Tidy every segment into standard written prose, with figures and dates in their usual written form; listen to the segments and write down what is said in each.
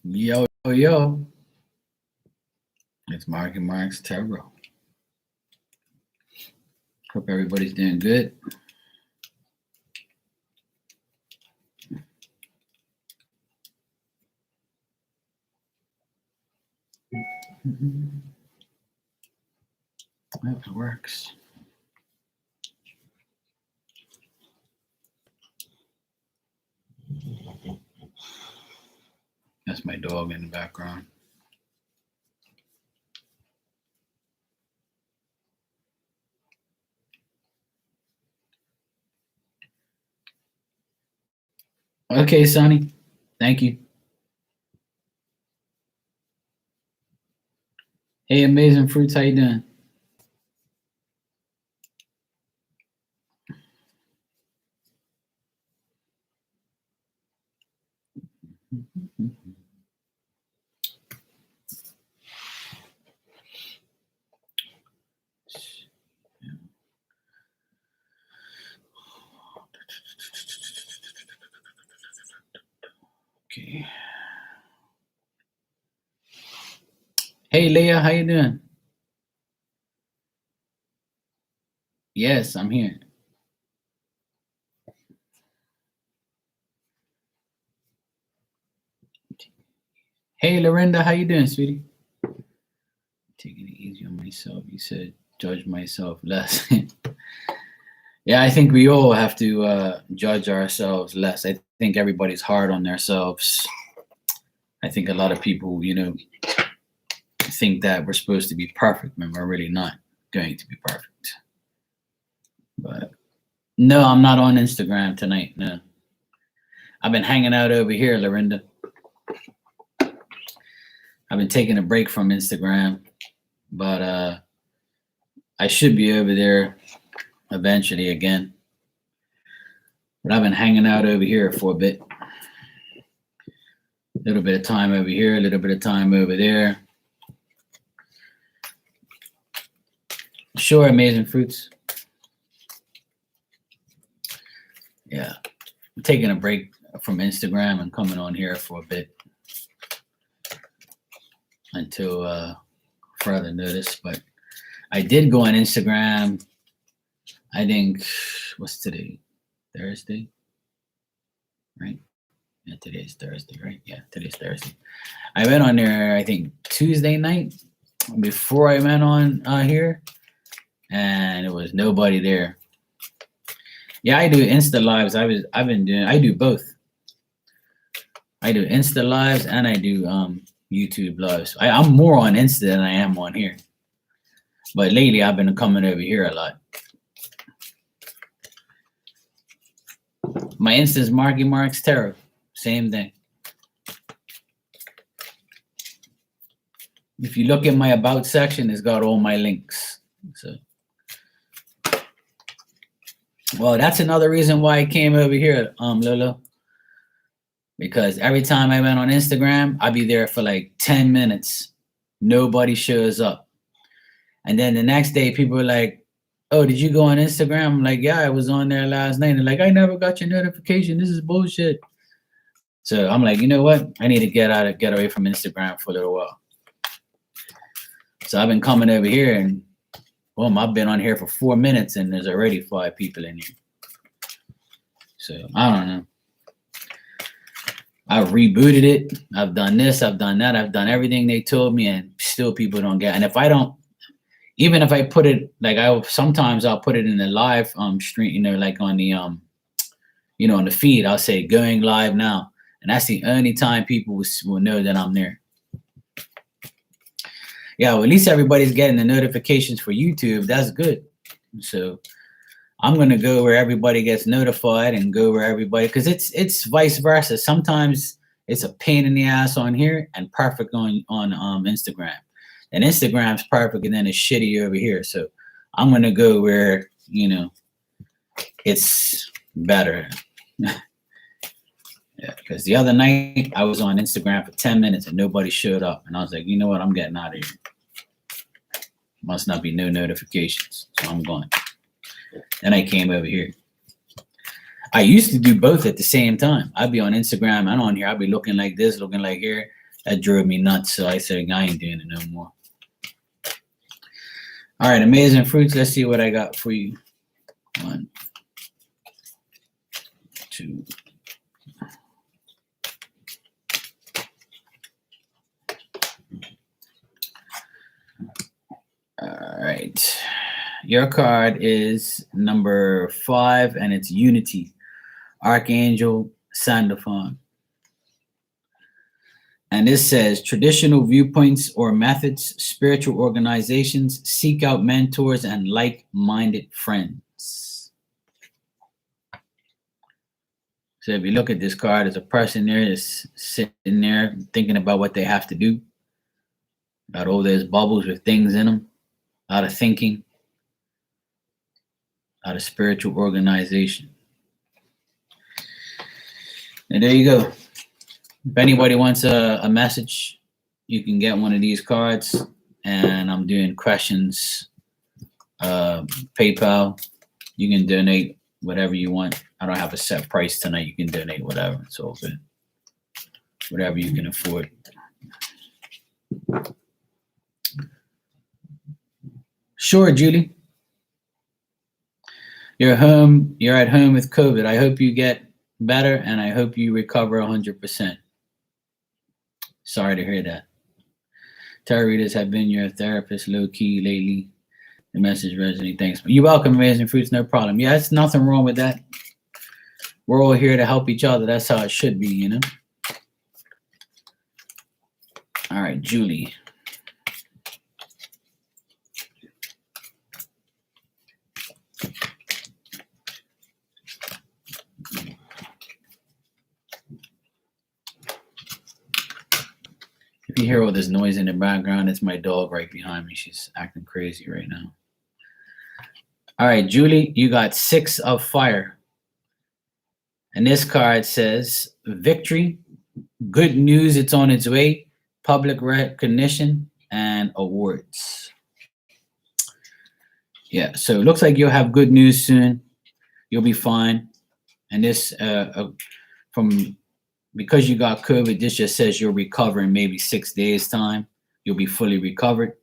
Yo, yo, it's Marky Mark's Tarot. Hope everybody's doing good. Well, it works. That's my dog in the background. Okay, Sonny. Thank you. Hey, Amazing Fruits, how you doing? Okay. Hey, Leah, how you doing? Yes, I'm here. Hey, Lorinda, how you doing, sweetie? Taking it easy on myself. You said judge myself less. Yeah, I think we all have to judge ourselves less. I think everybody's hard on themselves. I think a lot of people, think that we're supposed to be perfect when we're really not going to be perfect. But no, I'm not on Instagram tonight. No, I've been hanging out over here, Lorinda. I've been taking a break from Instagram, but I should be over there eventually again. But I've been hanging out over here for a bit. A little bit of time over here, a little bit of time over there. Sure, Amazing Fruits. Yeah, I'm taking a break from Instagram and coming on here for a bit until further notice. But I did go on Instagram. I think, what's today? Thursday, right? Yeah, today's Thursday, right? Yeah, today's Thursday. I went on there, I think Tuesday night before I went on here, and it was nobody there. Yeah, I do Insta lives. I do both. I do Insta lives and I do YouTube lives. I'm more on Insta than I am on here. But lately I've been coming over here a lot. My Insta is Marky Mark's Tarot. Same thing. If you look at my about section, it's got all my links. So, well, that's another reason why I came over here, Lolo. Because every time I went on Instagram, I'd be there for like 10 minutes. Nobody shows up. And then the next day, people were like, oh, did you go on Instagram? I'm like, yeah, I was on there last night. And like, I never got your notification. This is bullshit. So I'm like, you know what? I need to get away from Instagram for a little while. So I've been coming over here and boom, I've been on here for 4 minutes and there's already 5 people in here. So I don't know. I've rebooted it. I've done this. I've done that. I've done everything they told me, and still people don't get. And if I don't, even if I put it like sometimes I'll put it in the live stream, like on the on the feed, I'll say going live now, and that's the only time people will know that I'm there. Yeah, well, at least everybody's getting the notifications for YouTube. That's good. So I'm gonna go where everybody gets notified and go where everybody, because it's vice versa. Sometimes it's a pain in the ass on here and perfect on Instagram. And Instagram's perfect and then it's shitty over here. So I'm gonna go where it's better. Yeah, because the other night I was on Instagram for 10 minutes and nobody showed up. And I was like, you know what? I'm getting out of here. Must not be no notifications. So I'm going. Then I came over here. I used to do both at the same time. I'd be on Instagram and on here. I'd be looking like this, looking like here. That drove me nuts. So I said, I ain't doing it no more. All right, amazing fruits. Let's see what I got for you. 1, 2. All right. Your card is number 5, and it's Unity, Archangel Sandalphon. And this says traditional viewpoints or methods, spiritual organizations, seek out mentors and like-minded friends. So if you look at this card, there's a person there that's sitting there thinking about what they have to do. Got there's bubbles with things in them. A lot of thinking. A lot of spiritual organization. And there you go. If anybody wants a message, you can get one of these cards. And I'm doing questions, PayPal. You can donate whatever you want. I don't have a set price tonight. You can donate whatever. It's all good. Whatever you can afford. Sure, Julie. You're home. You're at home with COVID. I hope you get better, and I hope you recover 100%. Sorry to hear that. Tarot readers have been your therapist low key lately. The message resonates. Thanks. You're welcome, Amazing Fruits. No problem. Yeah, there's nothing wrong with that. We're all here to help each other. That's how it should be, you know? All right, Julie. If you hear all this noise in the background, it's my dog right behind me. She's acting crazy right now. All right, Julie, you got 6 of fire. And this card says victory, good news, it's on its way, public recognition, and awards. Yeah, so it looks like you'll have good news soon. You'll be fine. And this, because you got COVID, this just says you'll recover in maybe 6 days' time. You'll be fully recovered.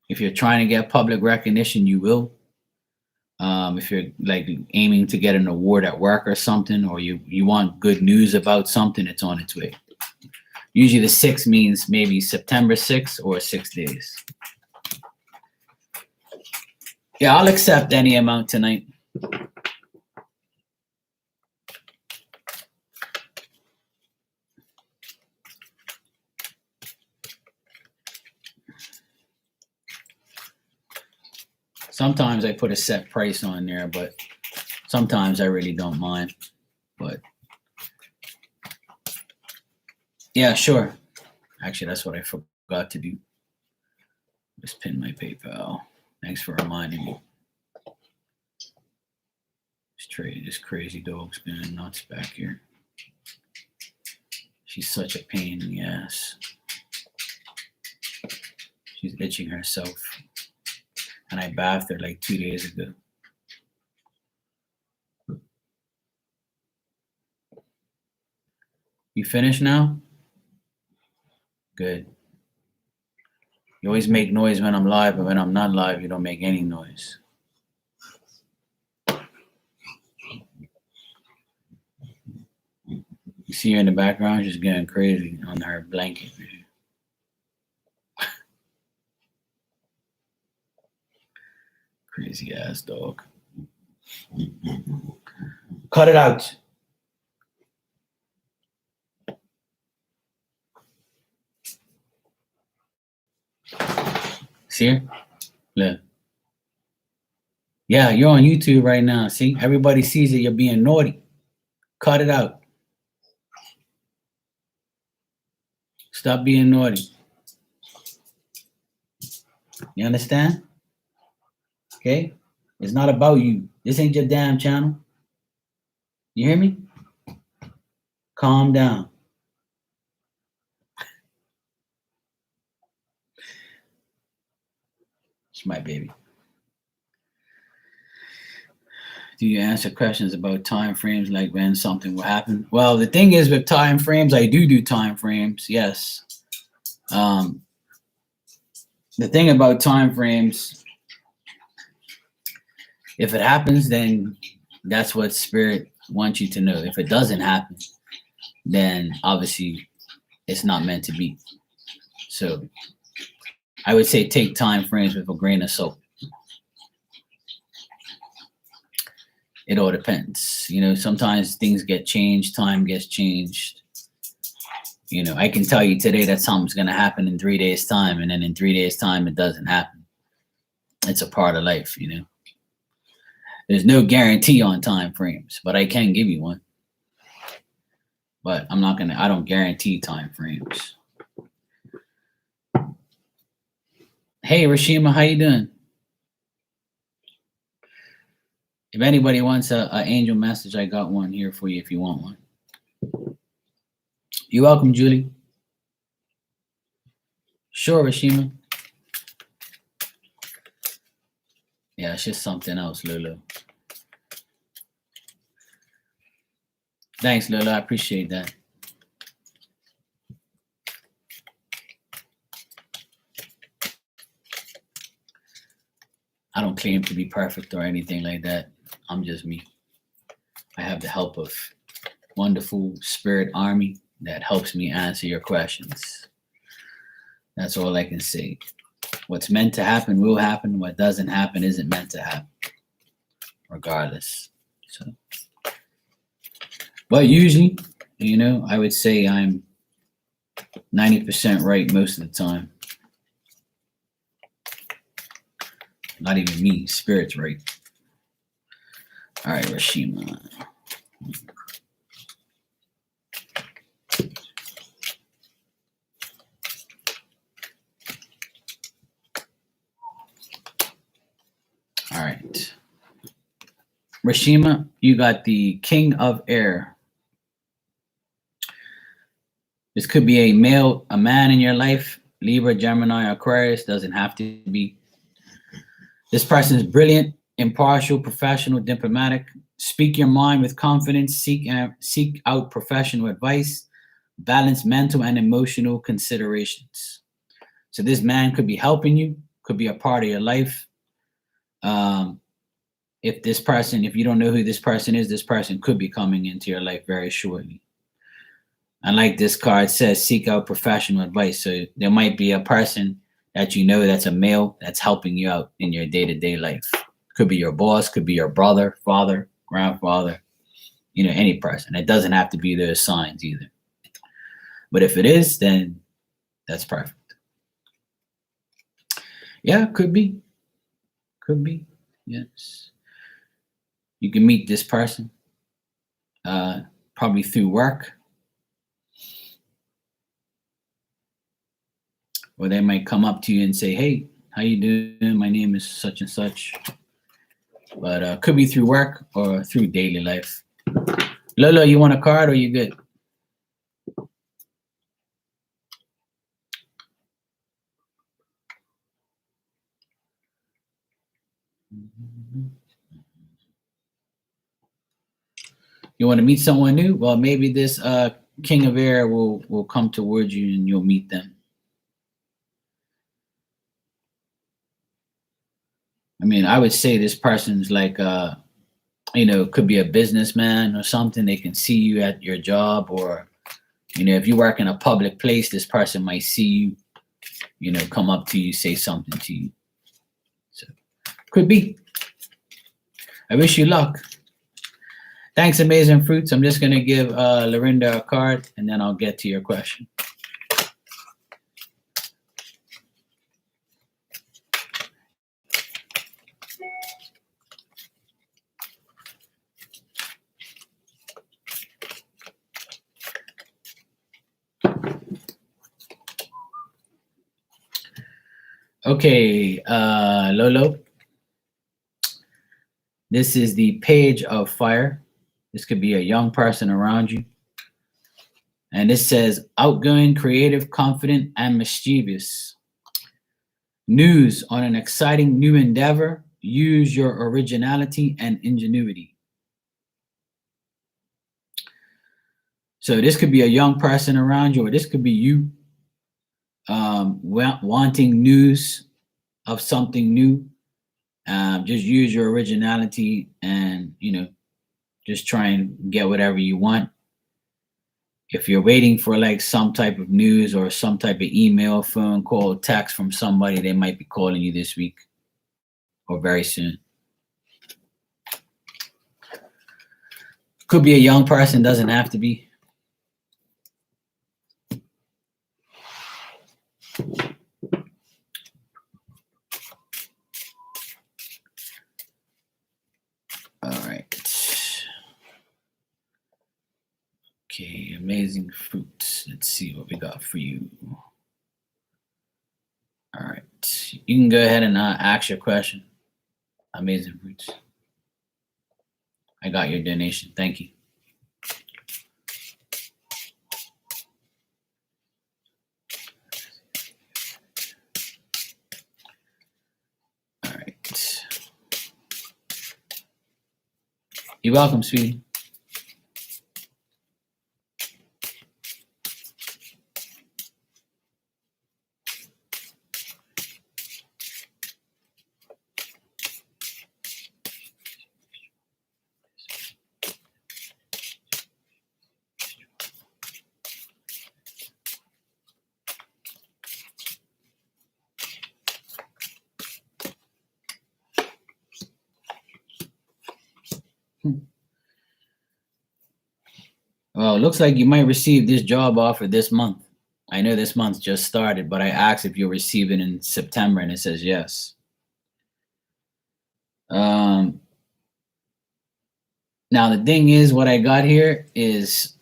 If you're trying to get public recognition, you will. If you're like aiming to get an award at work or something, or you want good news about something, it's on its way. Usually the 6 means maybe September 6th or 6 days. Yeah, I'll accept any amount tonight. Sometimes I put a set price on there, but sometimes I really don't mind. But yeah, sure. Actually, that's what I forgot to do. Just pin my PayPal. Thanks for reminding me. This crazy dog's been nuts back here. She's such a pain in the ass. She's itching herself. And I bathed her like 2 days ago. You finished now? Good. You always make noise when I'm live, but when I'm not live, you don't make any noise. You see her in the background, she's going crazy on her blanket. Crazy ass dog. Cut it out. See her? Look. Yeah, you're on YouTube right now. See? Everybody sees it. You're being naughty. Cut it out. Stop being naughty. You understand? Okay? It's not about you. This ain't your damn channel. You hear me? Calm down. It's my baby. Do you answer questions about time frames, like when something will happen? Well, the thing is with time frames, I do time frames. Yes. The thing about time frames, if it happens, then that's what spirit wants you to know. If it doesn't happen, then obviously it's not meant to be. So I would say take time frames with a grain of salt. It all depends. Sometimes things get changed, time gets changed. I can tell you today that something's going to happen in 3 days' time, and then in 3 days' time, it doesn't happen. It's a part of life, There's no guarantee on time frames, but I can give you one. But I don't guarantee time frames. Hey, Rashima, how you doing? If anybody wants a angel message, I got one here for you if you want one. You're welcome, Julie. Sure, Rashima. Yeah, it's just something else, Lulu. Thanks, Lulu. I appreciate that. I don't claim to be perfect or anything like that. I'm just me. I have the help of wonderful spirit army that helps me answer your questions. That's all I can say. What's meant to happen will happen. What doesn't happen isn't meant to happen, regardless. So, but usually, I would say I'm 90% right most of the time. Not even me, spirit's right. All right, Rashima. All right. Rashima, you got the King of Air. This could be a man in your life, Libra, Gemini, Aquarius, doesn't have to be. This person is brilliant, impartial, professional, diplomatic. Speak your mind with confidence. Seek out professional advice. Balance mental and emotional considerations. So this man could be helping you, could be a part of your life. If you don't know who this person could be coming into your life very shortly. And like this card says, seek out professional advice. So there might be a person that that's a male that's helping you out in your day-to-day life. Could be your boss, could be your brother, father, grandfather, any person. It doesn't have to be their signs either. But if it is, then that's perfect. Yeah, could be. Could be, yes. You can meet this person probably through work. Or they might come up to you and say, hey, how you doing? My name is such and such. But could be through work or through daily life. Lolo, you want a card or you good? You want to meet someone new? Well, maybe this King of Air will come towards you and you'll meet them. I mean, I would say this person's like, could be a businessman or something. They can see you at your job, or, if you work in a public place, this person might see you, come up to you, say something to you. So, could be. I wish you luck. Thanks, Amazing Fruits. I'm just going to give Lorinda a card, and then I'll get to your question. Okay, Lolo. This is the Page of Fire. This could be a young person around you. And this says, outgoing, creative, confident, and mischievous. News on an exciting new endeavor. Use your originality and ingenuity. So this could be a young person around you, or this could be you wanting news of something new. Just use your originality and, just try and get whatever you want. If you're waiting for like some type of news or some type of email, phone call, text from somebody, they might be calling you this week or very soon. Could be a young person, doesn't have to be. All right. Okay, amazing fruits. Let's see what we got for you. All right. You can go ahead and ask your question. Amazing fruits. I got your donation. Thank you. All right. You're welcome, sweetie. Well, it looks like you might receive this job offer this month. I know this month just started, but I asked if you'll receive it in September, and it says yes. Now the thing is, what I got here is,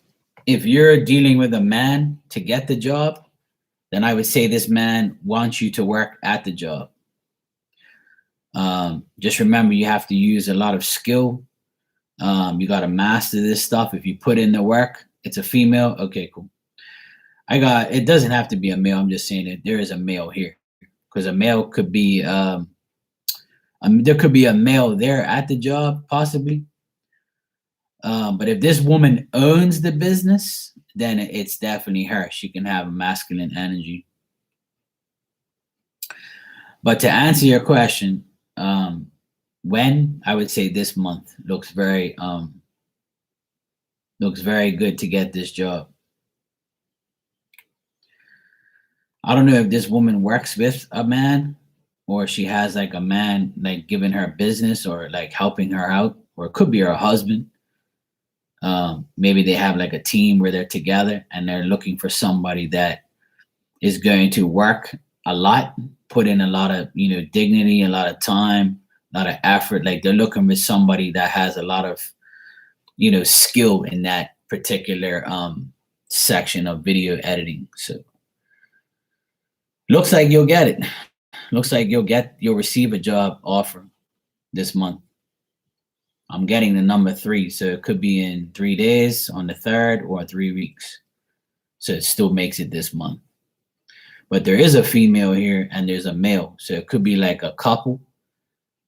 if you're dealing with a man to get the job, then I would say this man wants you to work at the job. Just remember, you have to use a lot of skill. You got to master this stuff. If you put in the work, it's a female. Okay, cool. It doesn't have to be a male. I'm just saying that there is a male here, because a male could be, there could be a male there at the job, possibly. But if this woman owns the business, then it's definitely her. She can have a masculine energy. But to answer your question, when, I would say this month looks very good to get this job. I don't know if this woman works with a man, or she has like a man like giving her business or like helping her out, or it could be her husband. Maybe they have like a team where they're together and they're looking for somebody that is going to work a lot, put in a lot of, dignity, a lot of time, a lot of effort. Like they're looking for somebody that has a lot of, skill in that particular section of video editing. So looks like you'll get it. Looks like you'll receive a job offer this month. I'm getting the number 3, so it could be in 3 days, on the 3rd, or 3 weeks. So it still makes it this month. But there is a female here and there's a male. So it could be like a couple.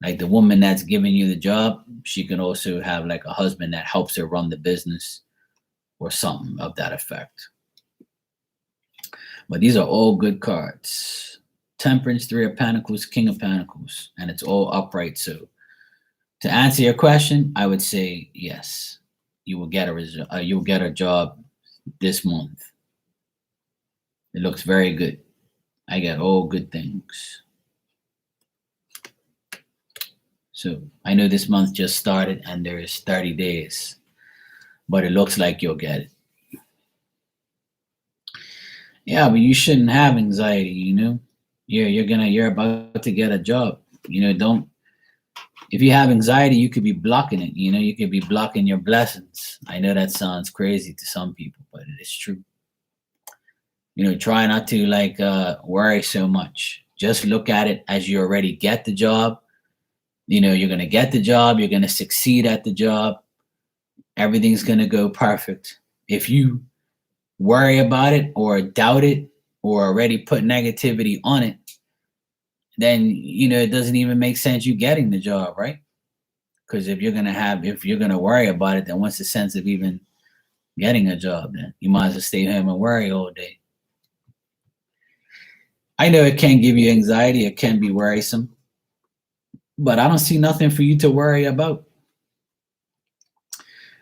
Like the woman that's giving you the job, she can also have like a husband that helps her run the business, or something of that effect. But these are all good cards. Temperance, 3 of Pentacles, King of Pentacles, and it's all upright. So to answer your question, I would say yes. You will get a job this month. It looks very good. I get all good things. So I know this month just started and there is 30 days, but it looks like you'll get it. Yeah, but you shouldn't have anxiety, You're about to get a job. If you have anxiety, you could be blocking it, you could be blocking your blessings. I know that sounds crazy to some people, but it is true. Try not to worry so much. Just look at it as you already get the job. You're going to get the job. You're going to succeed at the job. Everything's going to go perfect. If you worry about it or doubt it or already put negativity on it, then, it doesn't even make sense you getting the job, right? Because if you're going to worry about it, then what's the sense of even getting a job. Then you might as well stay home and worry all day. I know it can give you anxiety. It can be worrisome, but I don't see nothing for you to worry about.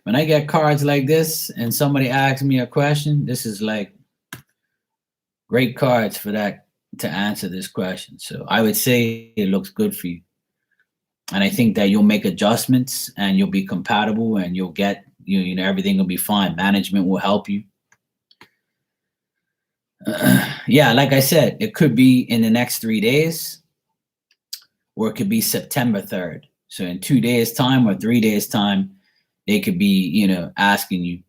When I get cards like this and somebody asks me a question, this is like great cards for that to answer this question. So I would say it looks good for you. And I think that you'll make adjustments and you'll be compatible and you'll get you know everything will be fine. Management will help you. Yeah, like I said, it could be in the next 3 days, or it could be September 3rd. So in 2 days' time or 3 days' time, they could be, asking you.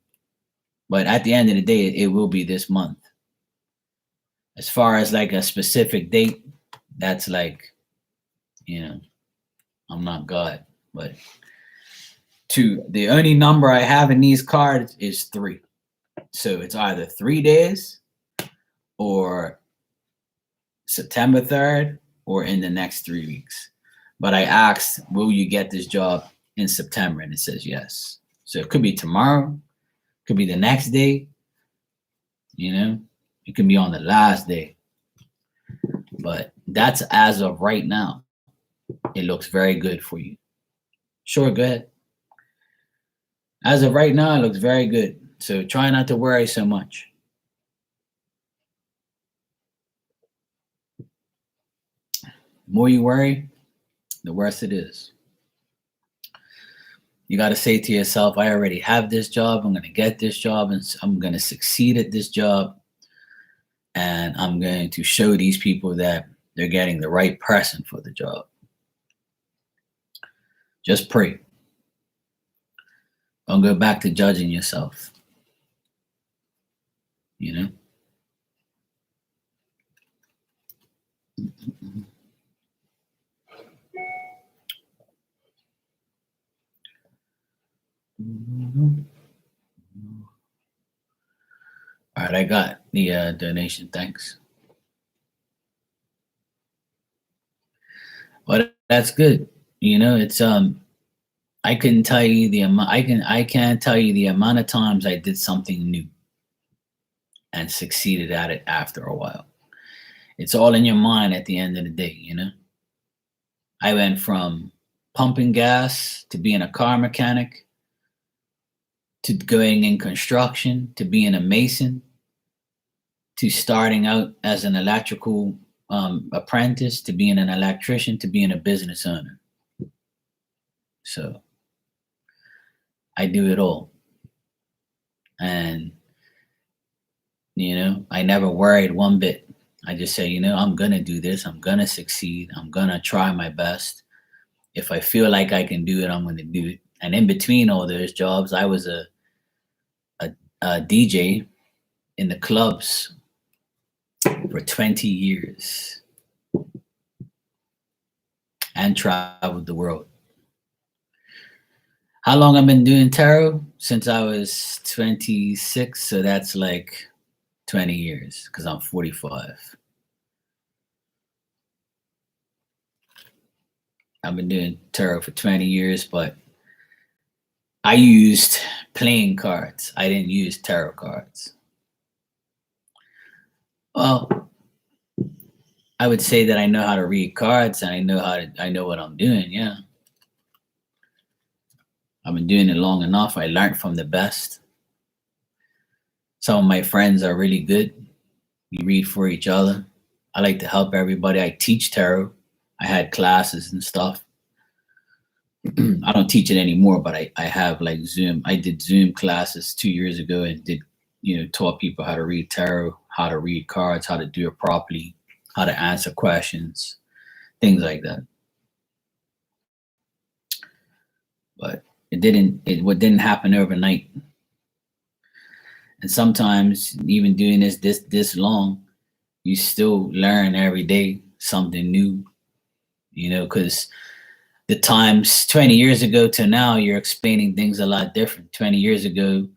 But at the end of the day, it will be this month. As far as like a specific date, that's like, I'm not God. But the only number I have in these cards is 3. So it's either 3 days or September 3rd or in the next 3 weeks. But I asked, will you get this job in September? And it says yes. So it could be tomorrow, could be the next day, it can be on the last day. But that's as of right now. It looks very good for you. Sure, go ahead. As of right now, it looks very good. So try not to worry so much. The more you worry, the worse it is. You got to say to yourself, I already have this job. I'm going to get this job and I'm going to succeed at this job. And I'm going to show these people that they're getting the right person for the job. Just pray. Don't go back to judging yourself. All right, I got the donation. Thanks. Well, that's good. It's I couldn't tell you the amount. I can't tell you the amount of times I did something new and succeeded at it after a while. It's all in your mind at the end of the day. I went from pumping gas to being a car mechanic to going in construction to being a mason to starting out as an electrical apprentice to being an electrician to being a business owner. So I do it all. And, I never worried one bit. I just say, I'm going to do this. I'm going to succeed. I'm going to try my best. If I feel like I can do it, I'm going to do it. And in between all those jobs, I was a DJ in the clubs for 20 years and traveled the world. How long I've been doing tarot? Since I was 26, so that's like 20 years because I'm 45. I've been doing tarot for 20 years, but I used playing cards. I didn't use tarot cards. Well, I would say that I know how to read cards and I know what I'm doing. Yeah. I've been doing it long enough. I learned from the best. Some of my friends are really good. We read for each other. I like to help everybody. I teach tarot. I had classes and stuff. I don't teach it anymore, but I have like Zoom. I did Zoom classes 2 years ago and taught people how to read tarot, how to read cards, how to do it properly, how to answer questions, things like that. But it didn't happen overnight. And sometimes even doing this long, you still learn every day something new, because the times 20 years ago to now, you're explaining things a lot different. 20 years ago,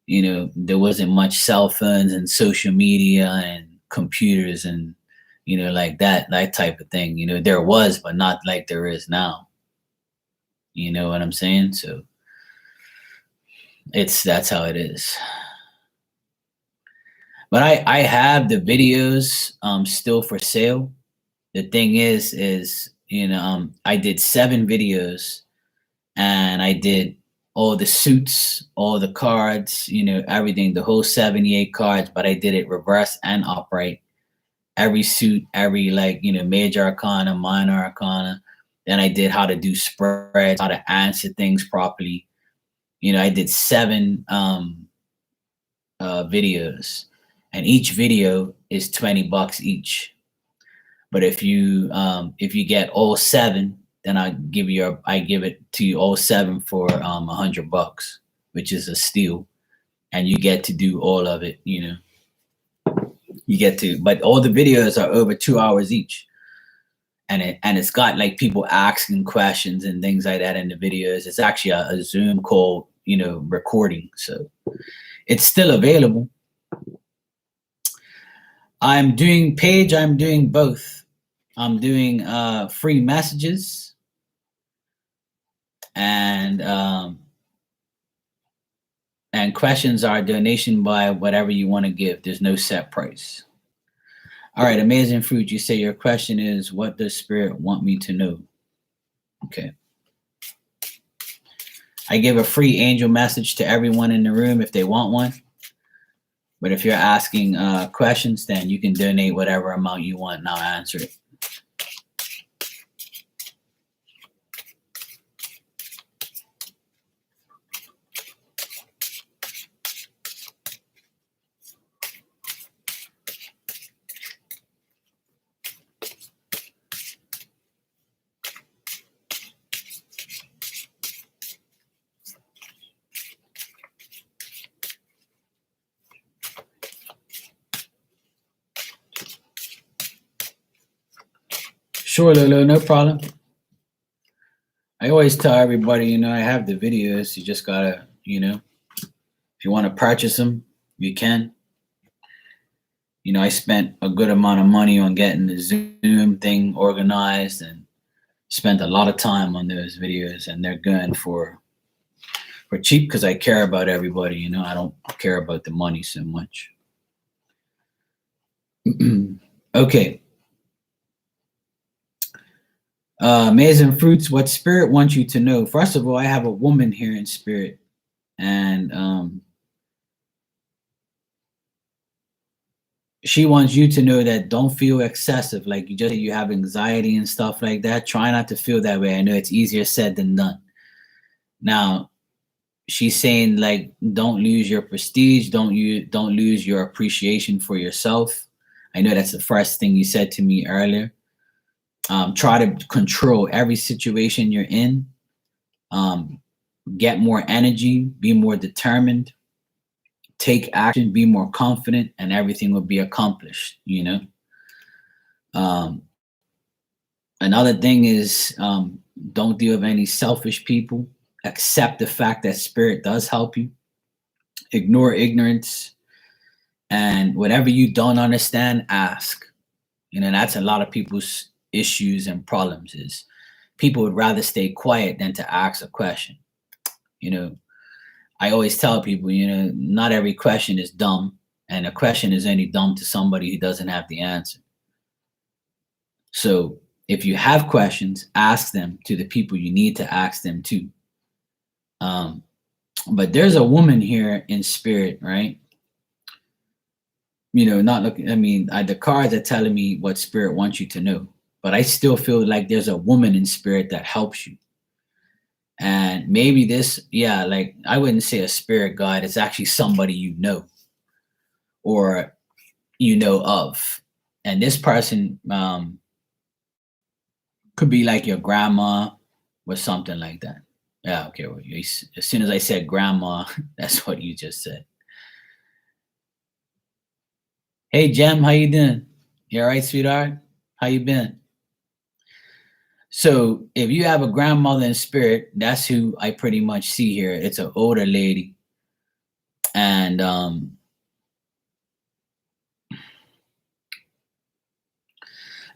there wasn't much cell phones and social media and computers and, like that type of thing. There was, but not like there is now. You know what I'm saying? So That's how it is. But I have the videos still for sale. The thing is I did 7 videos, and I did all the suits, all the cards, everything, the whole 78 cards, but I did it reverse and upright. Every suit, every major arcana, minor arcana. Then I did how to do spreads, how to answer things properly. I did 7 videos, and each video is $20 each. But if you get all 7, then I give it to you all 7 for $100, which is a steal, and you get to do all of it. You get to, but all the videos are over 2 hours each, and it's got like people asking questions and things like that in the videos. It's actually a Zoom call, recording, so it's still available. I'm doing both. I'm doing free messages, and questions are donation by whatever you want to give. There's no set price. All right, Amazing Fruit, you say your question is, what does Spirit want me to know? Okay. I give a free angel message to everyone in the room if they want one. But if you're asking questions, then you can donate whatever amount you want, and I'll answer it. Sure, Lolo, no problem. I always tell everybody, I have the videos. You just gotta, if you want to purchase them, you can. I spent a good amount of money on getting the Zoom thing organized, and spent a lot of time on those videos, and they're going for cheap because I care about everybody. I don't care about the money so much. Okay. Amazing Fruits, what Spirit wants you to know. First of all, I have a woman here in spirit, and she wants you to know that don't feel excessive. Like you just said, you have anxiety and stuff like that. Try not to feel that way. I know it's easier said than done. Now, she's saying like, don't lose your prestige. Don't lose your appreciation for yourself. I know that's the first thing you said to me earlier. Try to control every situation you're in. Get more energy, be more determined, take action, be more confident, and everything will be accomplished. Another thing is, don't deal with any selfish people. Accept the fact that Spirit does help you. Ignore ignorance, and whatever you don't understand, ask. That's a lot of people's issues and problems, is people would rather stay quiet than to ask a question. I always tell people, not every question is dumb, and a question is only dumb to somebody who doesn't have the answer. So if you have questions, ask them to the people you need to ask them to. But there's a woman here in spirit, right? Not looking, the cards are telling me what Spirit wants you to know, but I still feel like there's a woman in spirit that helps you. And maybe this, like I wouldn't say a spirit guide, it's actually somebody or of. And this person could be like your grandma or something like that. Yeah, okay. Well, as soon as I said grandma, that's what you just said. Hey, Jem, how you doing? You all right, sweetheart? How you been? So if you have a grandmother in spirit, that's who I pretty much see here. It's an older lady. And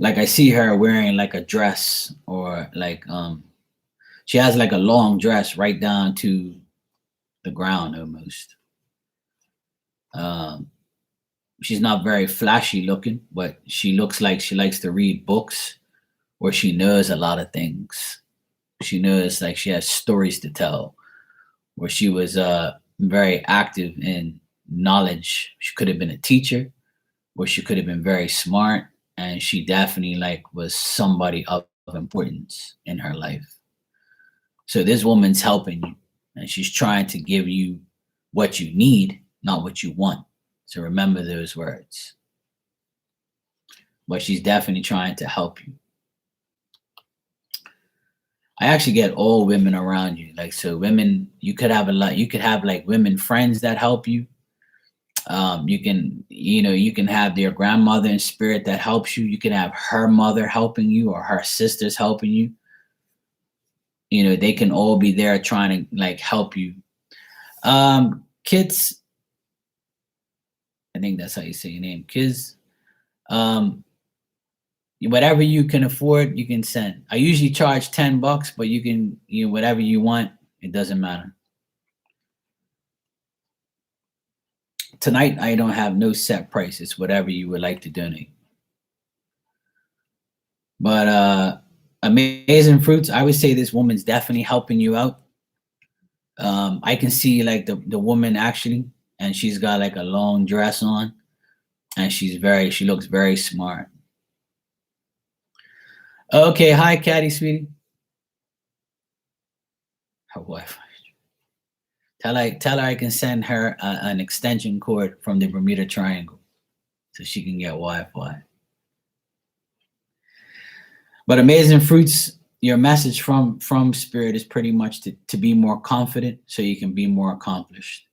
like I see her wearing like a dress, or like she has like a long dress right down to the ground almost. Um, she's not very flashy looking, but she looks like she likes to read books or she knows a lot of things. She knows like she has stories to tell, where she was very active in knowledge. She could have been a teacher, or she could have been very smart, and she definitely like was somebody of importance in her life. So this woman's helping you, and she's trying to give you what you need, not what you want. So remember those words. But she's definitely trying to help you. I actually get all women around you. Like, so women, you could have a lot, you could have like women friends that help you. You can, you can have your grandmother in spirit that helps you. You can have her mother helping you or her sisters helping you. They can all be there trying to like help you. Kids, I think that's how you say your name. Kids, whatever you can afford, you can send. I usually charge $10, but you can, whatever you want, it doesn't matter. Tonight, I don't have no set price. It's whatever you would like to donate. But Amazing Fruits, I would say this woman's definitely helping you out. I can see like the woman actually, and she's got like a long dress on, and she looks very smart. Okay, hi, Caddy, sweetie. Her wife. Tell her I can send her an extension cord from the Bermuda Triangle, so she can get Wi-Fi. But Amazing Fruits, your message from Spirit is pretty much to be more confident, so you can be more accomplished.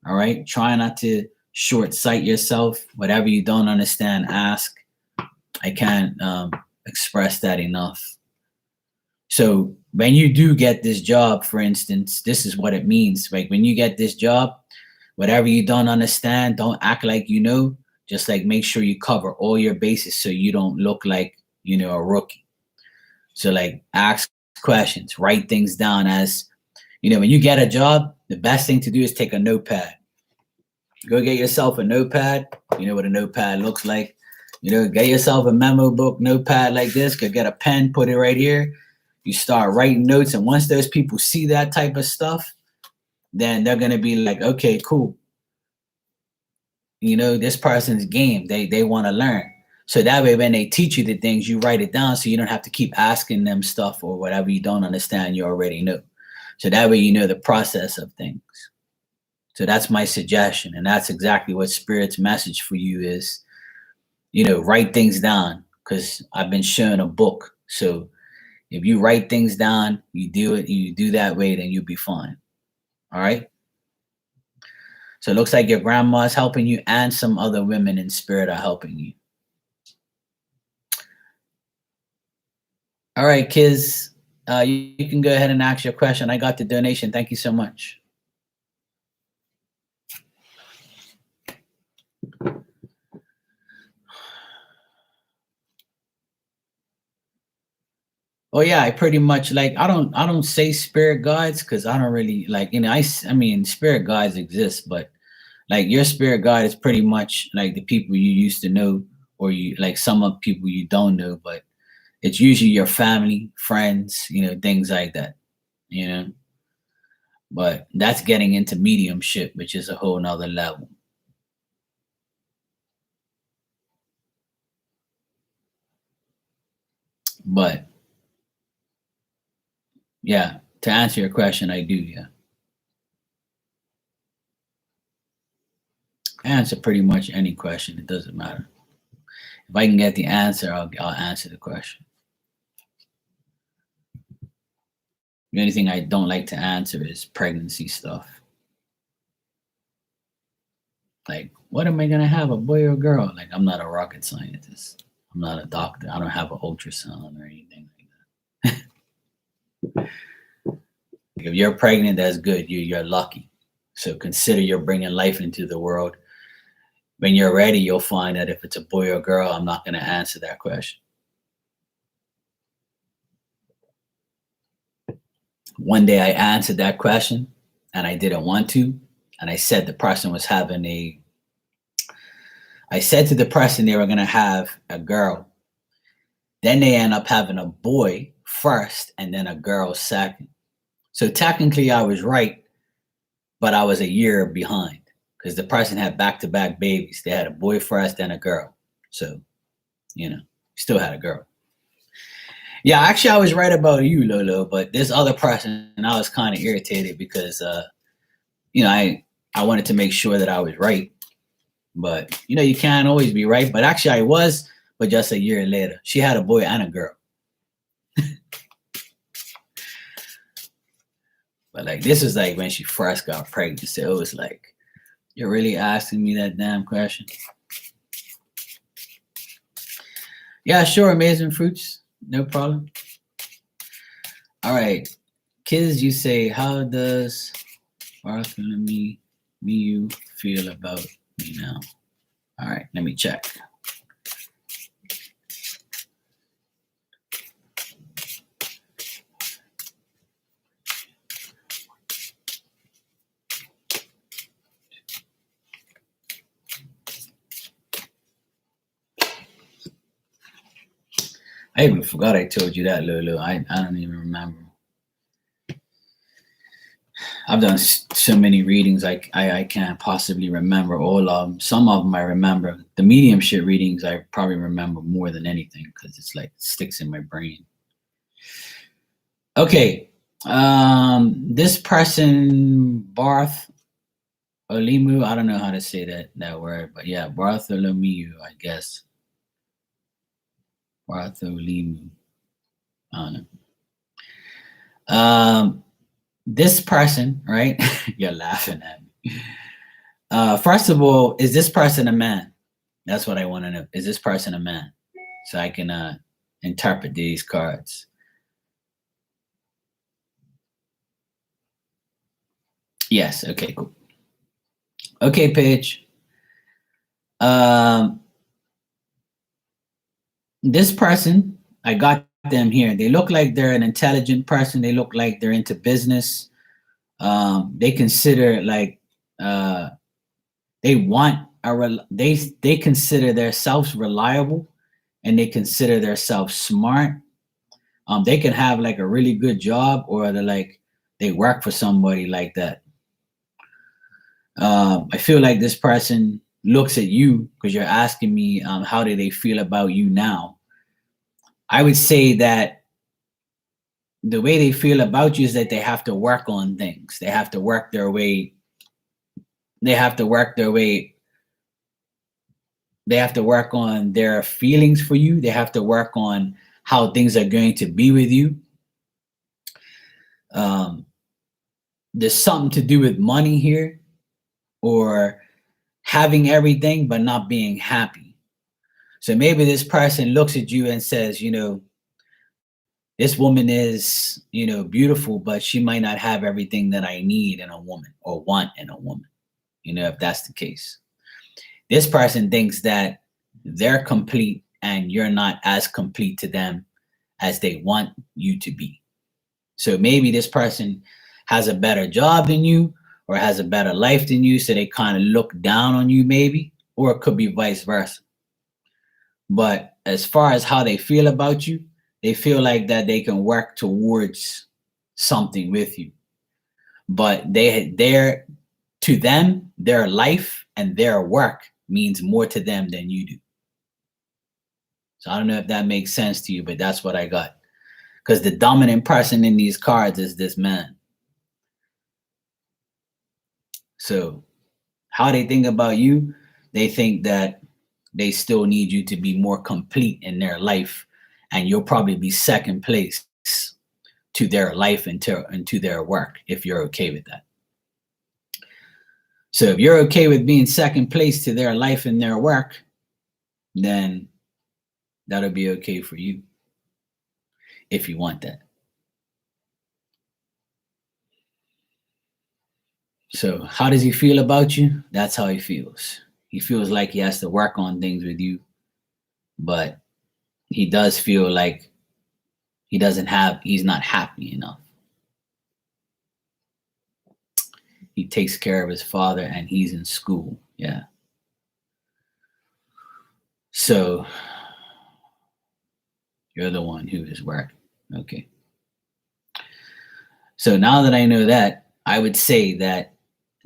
All right. Try not to short sight yourself. Whatever you don't understand, ask. I can't express that enough. So when you do get this job, for instance, this is what it means. Like when you get this job, whatever you don't understand, don't act like you know. Just like make sure you cover all your bases so you don't look like, a rookie. So like ask questions, write things down as, when you get a job, the best thing to do is take a notepad. Go get yourself a notepad. You know what a notepad looks like. Get yourself a memo book, notepad like this. Go get a pen, put it right here. You start writing notes. And once those people see that type of stuff, then they're going to be like, okay, cool. This person's game. They want to learn. So that way, when they teach you the things, you write it down so you don't have to keep asking them stuff or whatever you don't understand, you already know. So that way, you know the process of things. So that's my suggestion. And that's exactly what Spirit's message for you is, write things down, because I've been shown a book. So if you write things down, you do it, you do that way, then you'll be fine. All right. So it looks like your grandma's helping you and some other women in spirit are helping you. All right, kids, you can go ahead and ask your question. I got the donation. Thank you so much. Oh yeah, I pretty much like I don't say spirit guides because I don't really like I mean spirit guides exist, but like your spirit guide is pretty much like the people you used to know, or you like some of people you don't know, but it's usually your family, friends, things like that, But that's getting into mediumship, which is a whole nother level. But yeah, to answer your question, I do, yeah. Answer pretty much any question. It doesn't matter. If I can get the answer, I'll answer the question. The only thing I don't like to answer is pregnancy stuff. Like, what am I gonna have, a boy or a girl? Like, I'm not a rocket scientist. I'm not a doctor. I don't have an ultrasound or anything like that. If you're pregnant, that's good. You're lucky. So consider you're bringing life into the world. When you're ready, you'll find that if it's a boy or girl, I'm not going to answer that question. One day I answered that question, and I didn't want to. And I said the person was having I said to the person they were going to have a girl. Then they end up having a boy first and then a girl second. So technically I was right, but I was a year behind because the person had back-to-back babies. They had a boy first, then a girl. So, still had a girl. Yeah, actually I was right about you, Lolo, but this other person, I was kind of irritated because, I wanted to make sure that I was right. But, you can't always be right. But actually I was, but just a year later. She had a boy and a girl. But like this is like when she first got pregnant. So it was like, you're really asking me that damn question? Yeah, sure, amazing fruits. No problem. All right. Kids, you say, how does Bartholomew feel about me now? All right, let me check. I even forgot I told you that, Lulu. I don't even remember. I've done so many readings, I can't possibly remember all of them. Some of them I remember. The mediumship readings I probably remember more than anything because it's like sticks in my brain. Okay, this person Barth Olimu, I don't know how to say that word, but yeah, Bartholomew, I guess. Bartholomew. I don't know. This person, right? You're laughing at me. First of all, is this person a man? That's what I want to know. Is this person a man? So I can interpret these cards. Yes. Okay, cool. Okay, Paige. This person, I got them here. They look like they're an intelligent person. They look like they're into business. They consider like they want they consider themselves reliable, and they consider themselves smart. They can have like a really good job, or they work for somebody like that. I feel like this person looks at you because you're asking me how do they feel about you now. I would say that the way they feel about you is that they have to work on things. They have to work their way. They have to work their way. They have to work on their feelings for you. They have to work on how things are going to be with you. There's something to do with money here, or having everything but not being happy. So maybe this person looks at you and says, this woman is, beautiful, but she might not have everything that I need in a woman or want in a woman, if that's the case. This person thinks that they're complete and you're not as complete to them as they want you to be. So maybe this person has a better job than you or has a better life than you, so they kind of look down on you maybe, or it could be vice versa. But as far as how they feel about you, they feel like that they can work towards something with you. But to them, their life and their work means more to them than you do. So I don't know if that makes sense to you, but that's what I got. Because the dominant person in these cards is this man. So how they think about you, they think that they still need you to be more complete in their life, and you'll probably be second place to their life and to their work if you're okay with that. So if you're okay with being second place to their life and their work, then that'll be okay for you if you want that. So how does he feel about you? That's how he feels. He feels like he has to work on things with you, but he does feel like he's not happy enough. takes care of his father and he's in school. Yeah. So you're the one who is working. Okay. So now that I know that, I would say that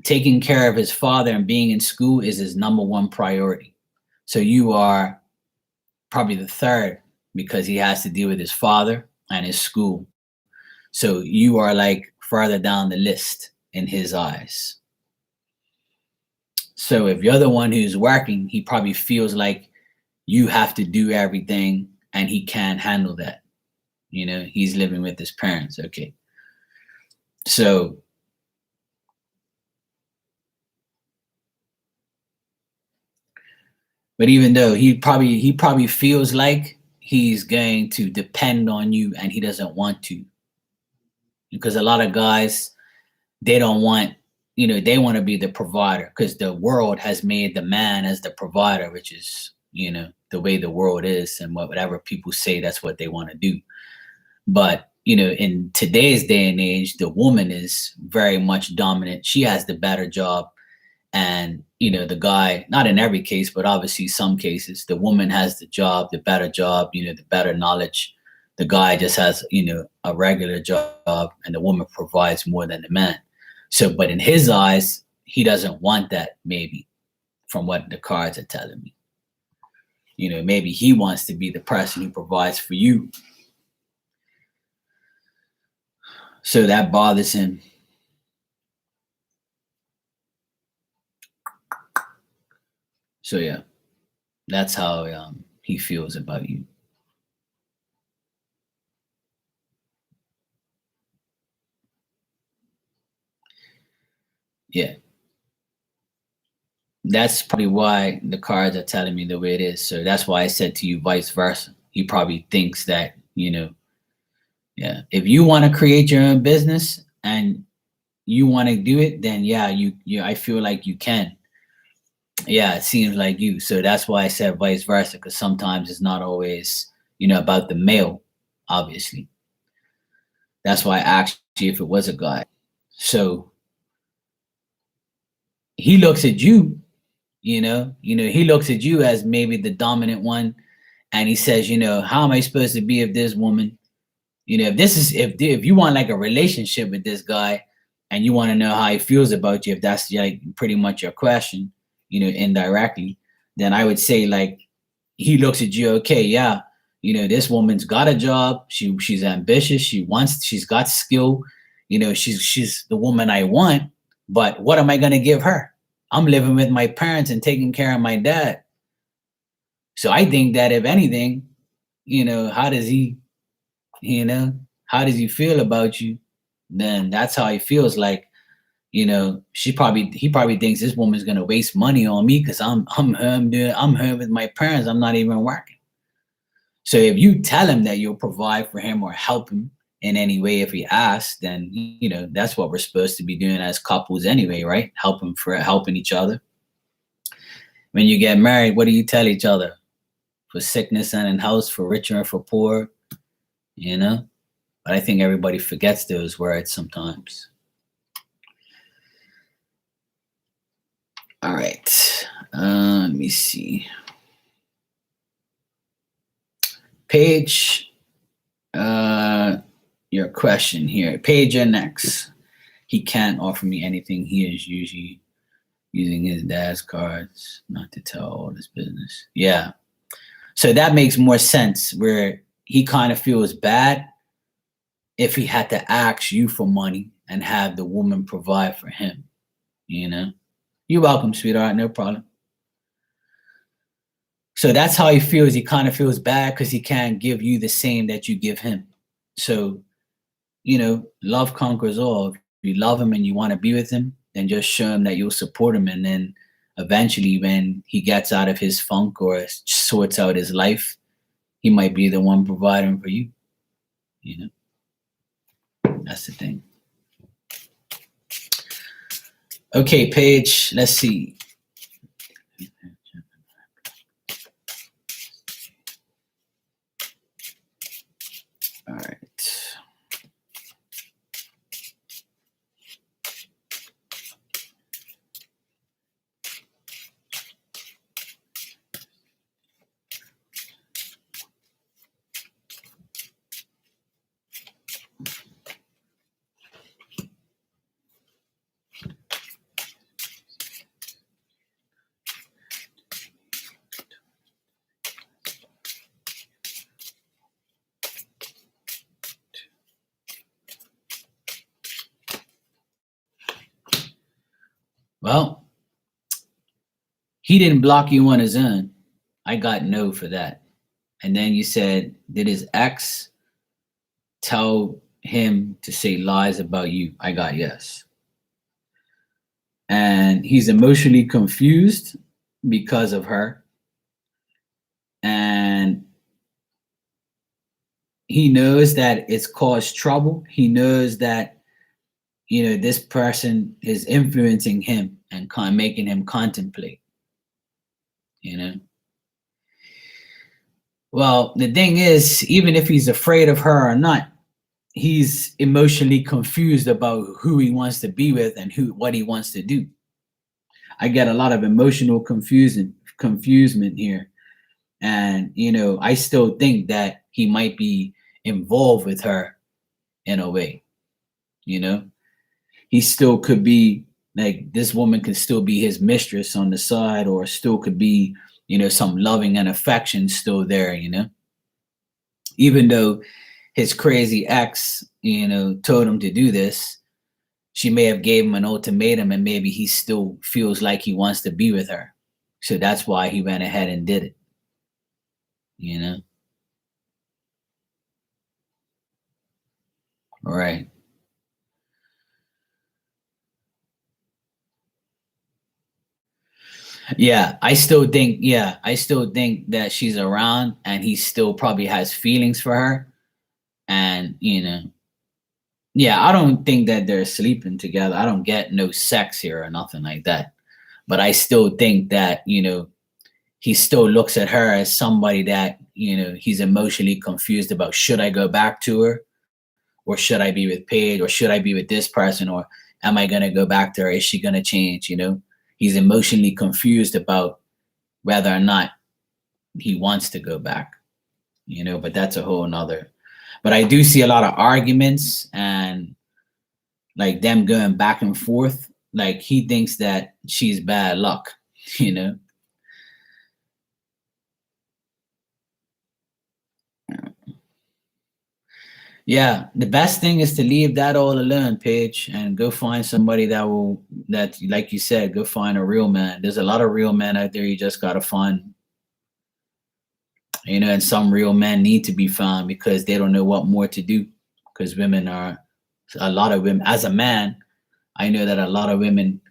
taking care of his father and being in school is his number one priority. So you are probably the third because he has to deal with his father and his school. So you are like further down the list in his eyes. So if you're the one who's working, he probably feels like you have to do everything and he can't handle that. He's living with his parents. Okay. So but even though he probably feels like he's going to depend on you and he doesn't want to. Because a lot of guys, they don't want, they want to be the provider because the world has made the man as the provider, which is, the way the world is, and whatever people say, that's what they want to do. But, in today's day and age, the woman is very much dominant. She has the better job. And, the guy, not in every case, but obviously some cases, the woman has the job, the better job, the better knowledge. The guy just has, a regular job, and the woman provides more than the man. So, but in his eyes, he doesn't want that, maybe, from what the cards are telling me. Maybe he wants to be the person who provides for you. So that bothers him. So yeah, that's how he feels about you. Yeah. That's probably why the cards are telling me the way it is. So that's why I said to you vice versa. He probably thinks that, yeah, if you want to create your own business and you want to do it, then yeah, I feel like you can. Yeah, it seems like you. So that's why I said vice versa, because sometimes it's not always, about the male, obviously. That's why I asked you if it was a guy. So he looks at you, he looks at you as maybe the dominant one, and he says, how am I supposed to be if this woman, if you want like a relationship with this guy and you want to know how he feels about you, if that's like pretty much your question, indirectly, then I would say like he looks at you, okay, yeah, this woman's got a job, she's ambitious, she's got skill, she's the woman I want, but what am I gonna give her? I'm living with my parents and taking care of my dad. So I think that if anything, how does he, how does he feel about you? Then that's how he feels like, he probably thinks this woman's gonna waste money on me because I'm home with my parents. I'm not even working. So if you tell him that you'll provide for him or help him in any way if he asks, then that's what we're supposed to be doing as couples anyway, right? Helping each other. When you get married, what do you tell each other? For sickness and in health, for richer and for poor, But I think everybody forgets those words sometimes. All right. Let me see. Paige, your question here. Paige, you're next. He can't offer me anything. He is usually using his dad's cards not to tell all his business. Yeah. So that makes more sense where he kind of feels bad if he had to ask you for money and have the woman provide for him. You're welcome, sweetheart. No problem. So that's how he feels. He kind of feels bad because he can't give you the same that you give him. So, love conquers all. If you love him and you want to be with him, then just show him that you'll support him. And then eventually, when he gets out of his funk or sorts out his life, he might be the one providing for you. That's the thing. Okay, Paige, let's see. All right. Well, he didn't block you on his own. I got no for that. And then you said, did his ex tell him to say lies about you? I got yes. And he's emotionally confused because of her. And he knows that it's caused trouble. He knows that, this person is influencing him and making him contemplate, you know. Well, the thing is, even if he's afraid of her or not, he's emotionally confused about who he wants to be with and what he wants to do. I get a lot of emotional confusement here. And, I still think that he might be involved with her in a way, He still could be like, this woman could still be his mistress on the side, or still could be, some loving and affection still there, Even though his crazy ex, told him to do this, she may have gave him an ultimatum, and maybe he still feels like he wants to be with her. So that's why he went ahead and did it, All right. I still think that she's around, and he still probably has feelings for her. And, I don't think that they're sleeping together. I don't get no sex here or nothing like that. But I still think that, he still looks at her as somebody that, he's emotionally confused about. Should I go back to her? Or should I be with Paige? Or should I be with this person? Or am I going to go back to her? Is she going to change? He's emotionally confused about whether or not he wants to go back, but that's a whole nother. But I do see a lot of arguments and like them going back and forth. Like he thinks that she's bad luck, you know? Yeah, the best thing is to leave that all alone, Paige, and go find somebody that, like you said, go find a real man. There's a lot of real men out there. You just gotta find, and some real men need to be found because they don't know what more to do. Because a lot of women, as a man, I know that a lot of women,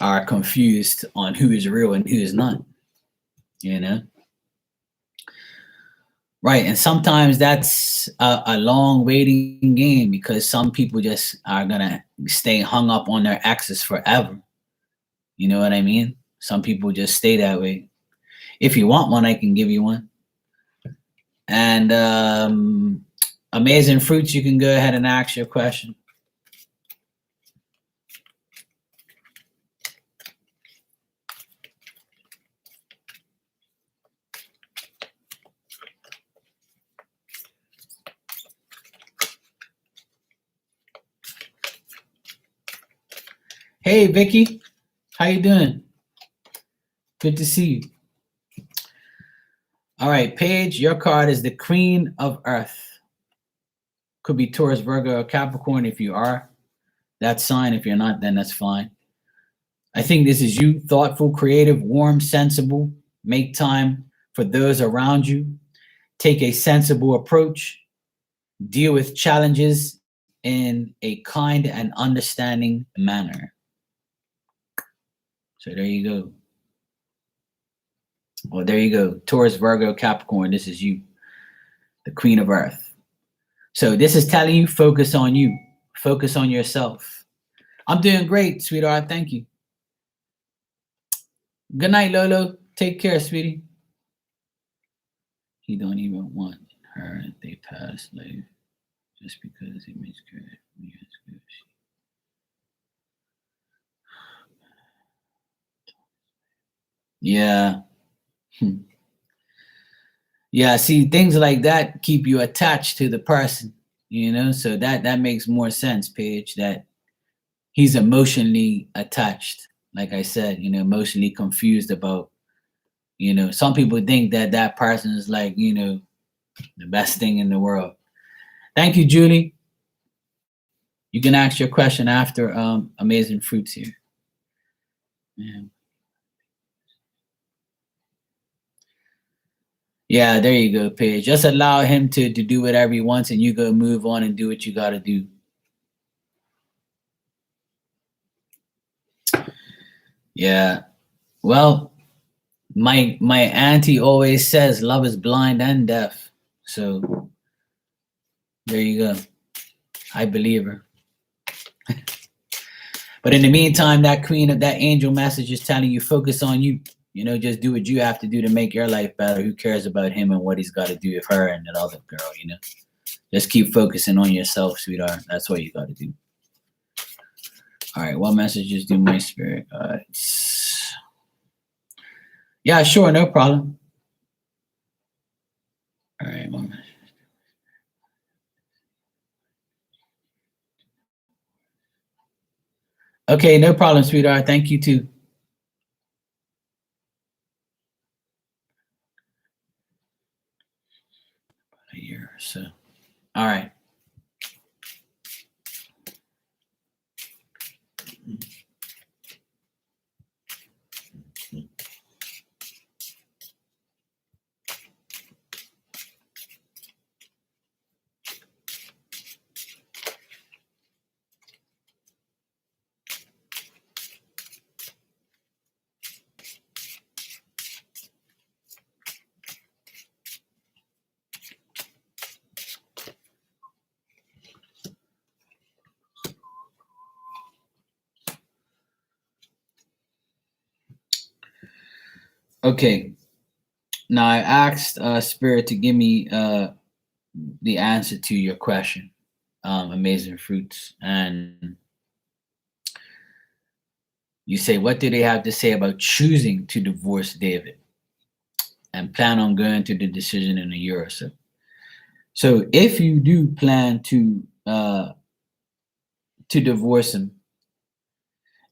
are confused on who is real and who is not, you know? Right. And sometimes that's a long waiting game because some people just are going to stay hung up on their exes forever. You know what I mean? Some people just stay that way. If you want one, I can give you one. And Amazing Fruits, you can go ahead and ask your question. Hey, Vicky, how you doing? Good to see you. All right, Paige, your card is the Queen of Earth. Could be Taurus, Virgo, or Capricorn if you are that sign. If you're not, then that's fine. I think this is you, thoughtful, creative, warm, sensible. Make time for those around you. Take a sensible approach. Deal with challenges in a kind and understanding manner. So there you go. Well, there you go. Taurus, Virgo, Capricorn. This is you, the Queen of Earth. So this is telling you, focus on you. Focus on yourself. I'm doing great, sweetheart. Thank you. Good night, Lolo. Take care, sweetie. He don't even want her. They pass life just because he makes good. Yeah. Yeah, see, things like that keep you attached to the person, so that makes more sense, Paige, that he's emotionally attached. Like I said, emotionally confused about, some people think that person is like, the best thing in the world. Thank you, Julie. You can ask your question after Amazing Fruits here. Yeah. Yeah, there you go, Paige. Just allow him to do whatever he wants and you go move on and do what you gotta do. Yeah. Well, my auntie always says love is blind and deaf. So there you go. I believe her. But in the meantime, that queen of that angel message is telling you focus on you. You know, just do what you have to do to make your life better. Who cares about him and what he's got to do with her and that other girl, you know? Just keep focusing on yourself, sweetheart. That's what you got to do. All right, what messages do my spirit guides? Yeah, sure, no problem. All right, one minute. Okay, no problem, sweetheart. Thank you too. A year or so. All right. Okay. Now I asked Spirit to give me the answer to your question, Amazing Fruits, and you say, what do they have to say about choosing to divorce David and plan on going to the decision in a year or so? So if you do plan to divorce him,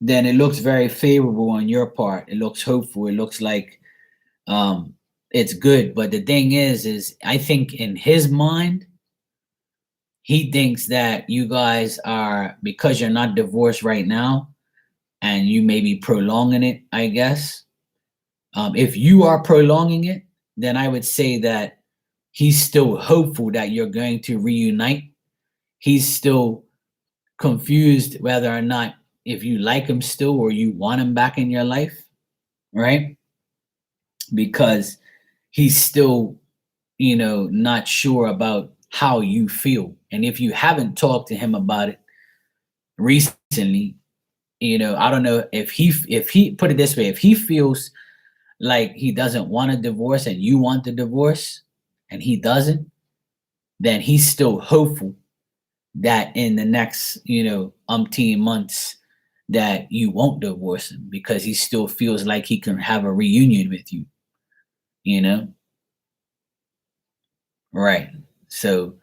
then it looks very favorable on your part. It looks hopeful. It looks like um, it's good. But the thing is I think in his mind, he thinks that you guys are, because you're not divorced right now, and you may be prolonging it, I guess. If you are prolonging it, then I would say that he's still hopeful that you're going to reunite. He's still confused whether or not if you like him still or you want him back in your life, right? Because he's still, you know, not sure about how you feel. And if you haven't talked to him about it recently, you know, I don't know if he put it this way, if he feels like he doesn't want a divorce and you want the divorce and he doesn't, then he's still hopeful that in the next, you know, umpteen months that you won't divorce him because he still feels like he can have a reunion with you, you know? Right. So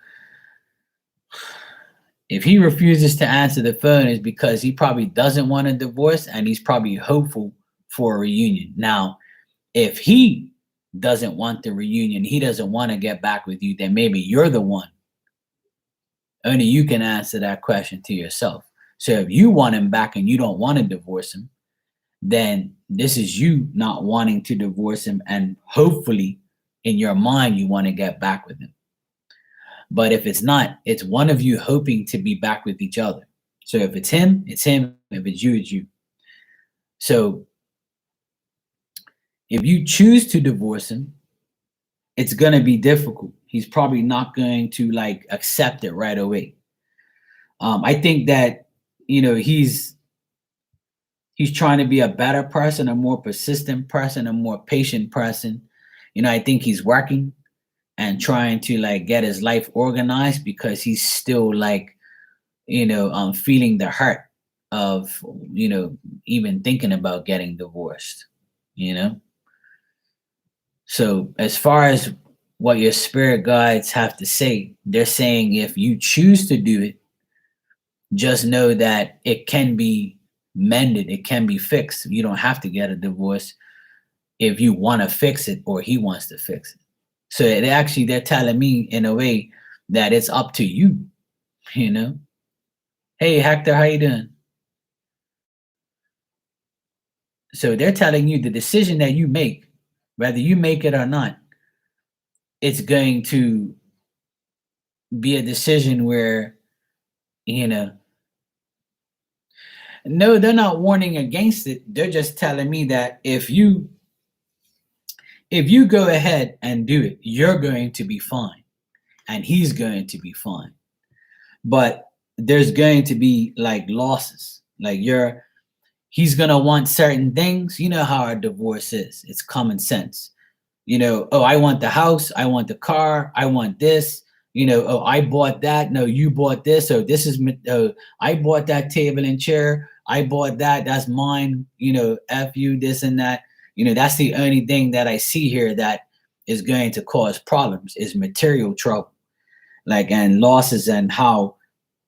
if he refuses to answer the phone is because he probably doesn't want a divorce and he's probably hopeful for a reunion. Now, if he doesn't want the reunion, he doesn't want to get back with you, then maybe you're the one. Only you can answer that question to yourself. So if you want him back and you don't want to divorce him, then this is you not wanting to divorce him. And hopefully in your mind, you want to get back with him. But if it's not, it's one of you hoping to be back with each other. So if it's him, it's him. If it's you, it's you. So if you choose to divorce him, it's going to be difficult. He's probably not going to like accept it right away. I think that, you know, he's trying to be a better person, a more persistent person, a more patient person. You know, I think he's working and trying to like get his life organized because he's still like, you know, feeling the hurt of, you know, even thinking about getting divorced, you know? So as far as what your spirit guides have to say, they're saying if you choose to do it, just know that it can be mended, it can be fixed. You don't have to get a divorce if you want to fix it or he wants to fix it. So it actually, they're telling me in a way that it's up to you, you know? Hey Hector, how you doing? So they're telling you the decision that you make, whether you make it or not, it's going to be a decision where, you know, no, they're not warning against it. They're just telling me that if you go ahead and do it, you're going to be fine and he's going to be fine. But there's going to be like losses. Like he's going to want certain things. You know how a divorce is. It's common sense. Oh, I want the house, I want the car, I want this. Oh, I bought that. No, you bought this. Oh, this is I bought that table and chair. I bought that. That's mine. F you, this and that. That's the only thing that I see here that is going to cause problems is material trouble, like, and losses, and how,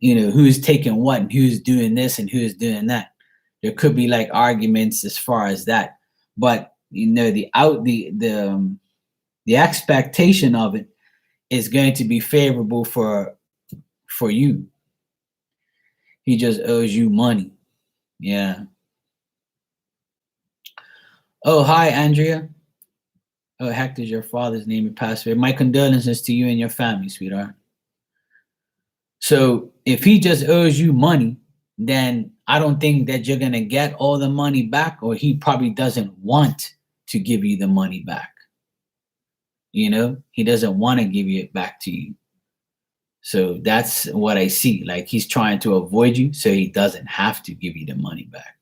who's taking what and who's doing this and who's doing that. There could be like arguments as far as that, but the expectation of it is going to be favorable for you. He just owes you money. Yeah. Oh, hi, Andrea. Oh, Hector's your father's name. He passed away. My condolences to you and your family, sweetheart. So if he just owes you money, then I don't think that you're going to get all the money back, or he probably doesn't want to give you the money back. He doesn't want to give it back to you. So that's what I see. Like, he's trying to avoid you so he doesn't have to give you the money back.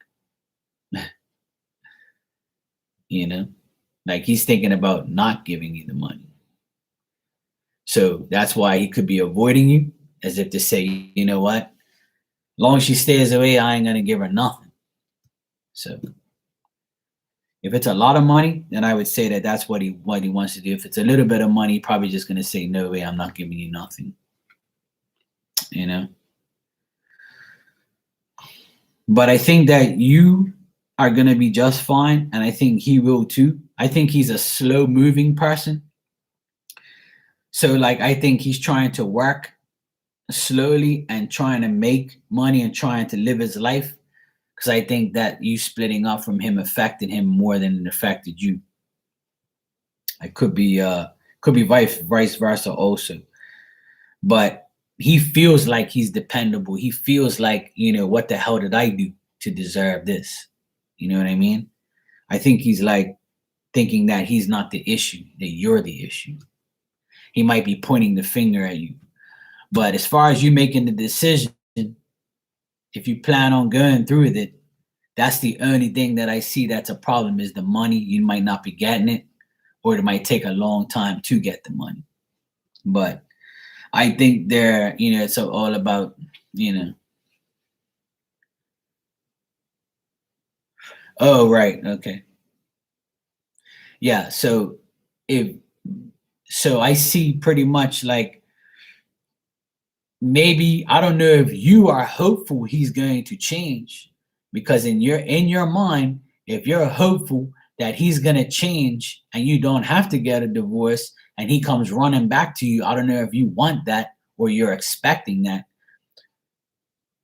Like, he's thinking about not giving you the money. So that's why he could be avoiding you, as if to say, you know what? Long as she stays away, I ain't going to give her nothing. So if it's a lot of money, then I would say that that's what he wants to do. If it's a little bit of money, probably just going to say, no way, I'm not giving you nothing. But I think that you are going to be just fine. And I think he will too. I think he's a slow moving person. So like, I think he's trying to work slowly and trying to make money and trying to live his life. Because I think that you splitting up from him affected him more than it affected you. It could be vice versa also. But he feels like he's dependable. He feels like, what the hell did I do to deserve this? You know what I mean? I think he's like thinking that he's not the issue, that you're the issue. He might be pointing the finger at you. But as far as you making the decision, if you plan on going through with it, that's the only thing that I see that's a problem, is the money. You might not be getting it, or it might take a long time to get the money. But I think it's all about, Oh, right. Okay. Yeah. So I see pretty much like, maybe, I don't know if you are hopeful he's going to change, because in your mind, if you're hopeful that he's going to change and you don't have to get a divorce and he comes running back to you, I don't know if you want that or you're expecting that,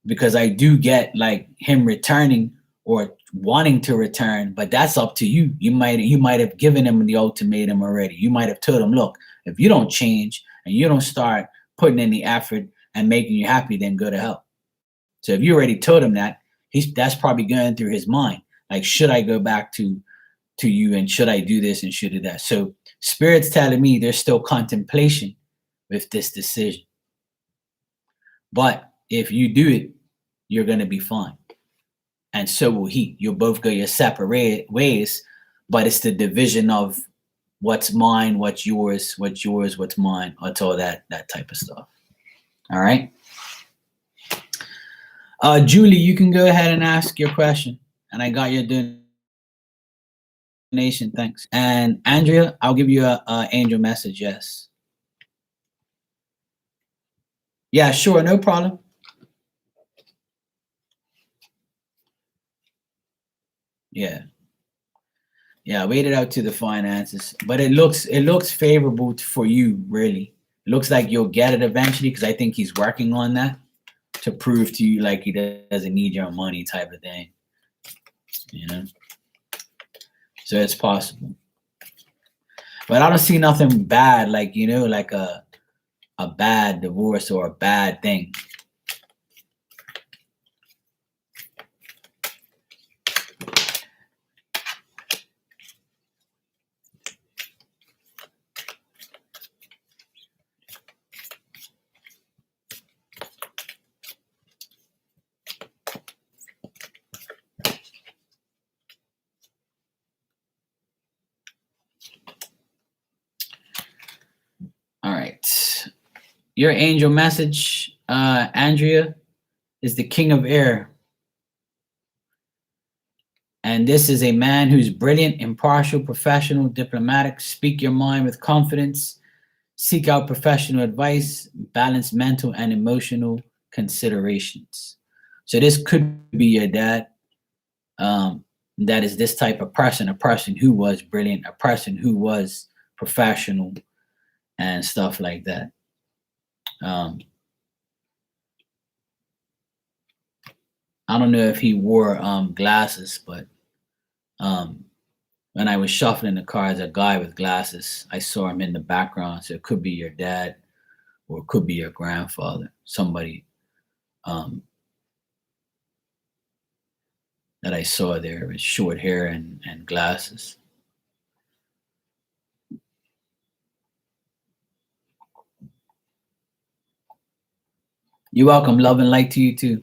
because I do get like him returning or wanting to return, but that's up to you. You might have given him the ultimatum already. You might have told him, look, if you don't change and you don't start putting in the effort and making you happy, then go to hell. So if you already told him that, that's probably going through his mind. Like, should I go back to you, and should I do this and should I do that? So Spirit's telling me there's still contemplation with this decision. But if you do it, you're going to be fine. And so will he. You'll both go your separate ways, but it's the division of what's mine, what's yours, what's mine. It's all that type of stuff. All right. Julie, you can go ahead and ask your question. And I got your donation. Thanks. And Andrea, I'll give you a angel message. Yes. Yeah, sure. No problem. Yeah. Yeah, wait it out to the finances. But it looks favorable for you, really. It looks like you'll get it eventually, because I think he's working on that to prove to you like he doesn't need your money, type of thing. So it's possible. But I don't see nothing bad, like, like a bad divorce or a bad thing. All right. Your angel message, Andrea, is the King of Air. And this is a man who's brilliant, impartial, professional, diplomatic. Speak your mind with confidence. Seek out professional advice. Balance mental and emotional considerations. So this could be your dad. That is this type of person, a person who was brilliant, a person who was professional and stuff like that. I don't know if he wore glasses, but when I was shuffling the cards, a guy with glasses, I saw him in the background. So it could be your dad or it could be your grandfather, somebody that I saw there with short hair and glasses. You're welcome. Love and light to you too.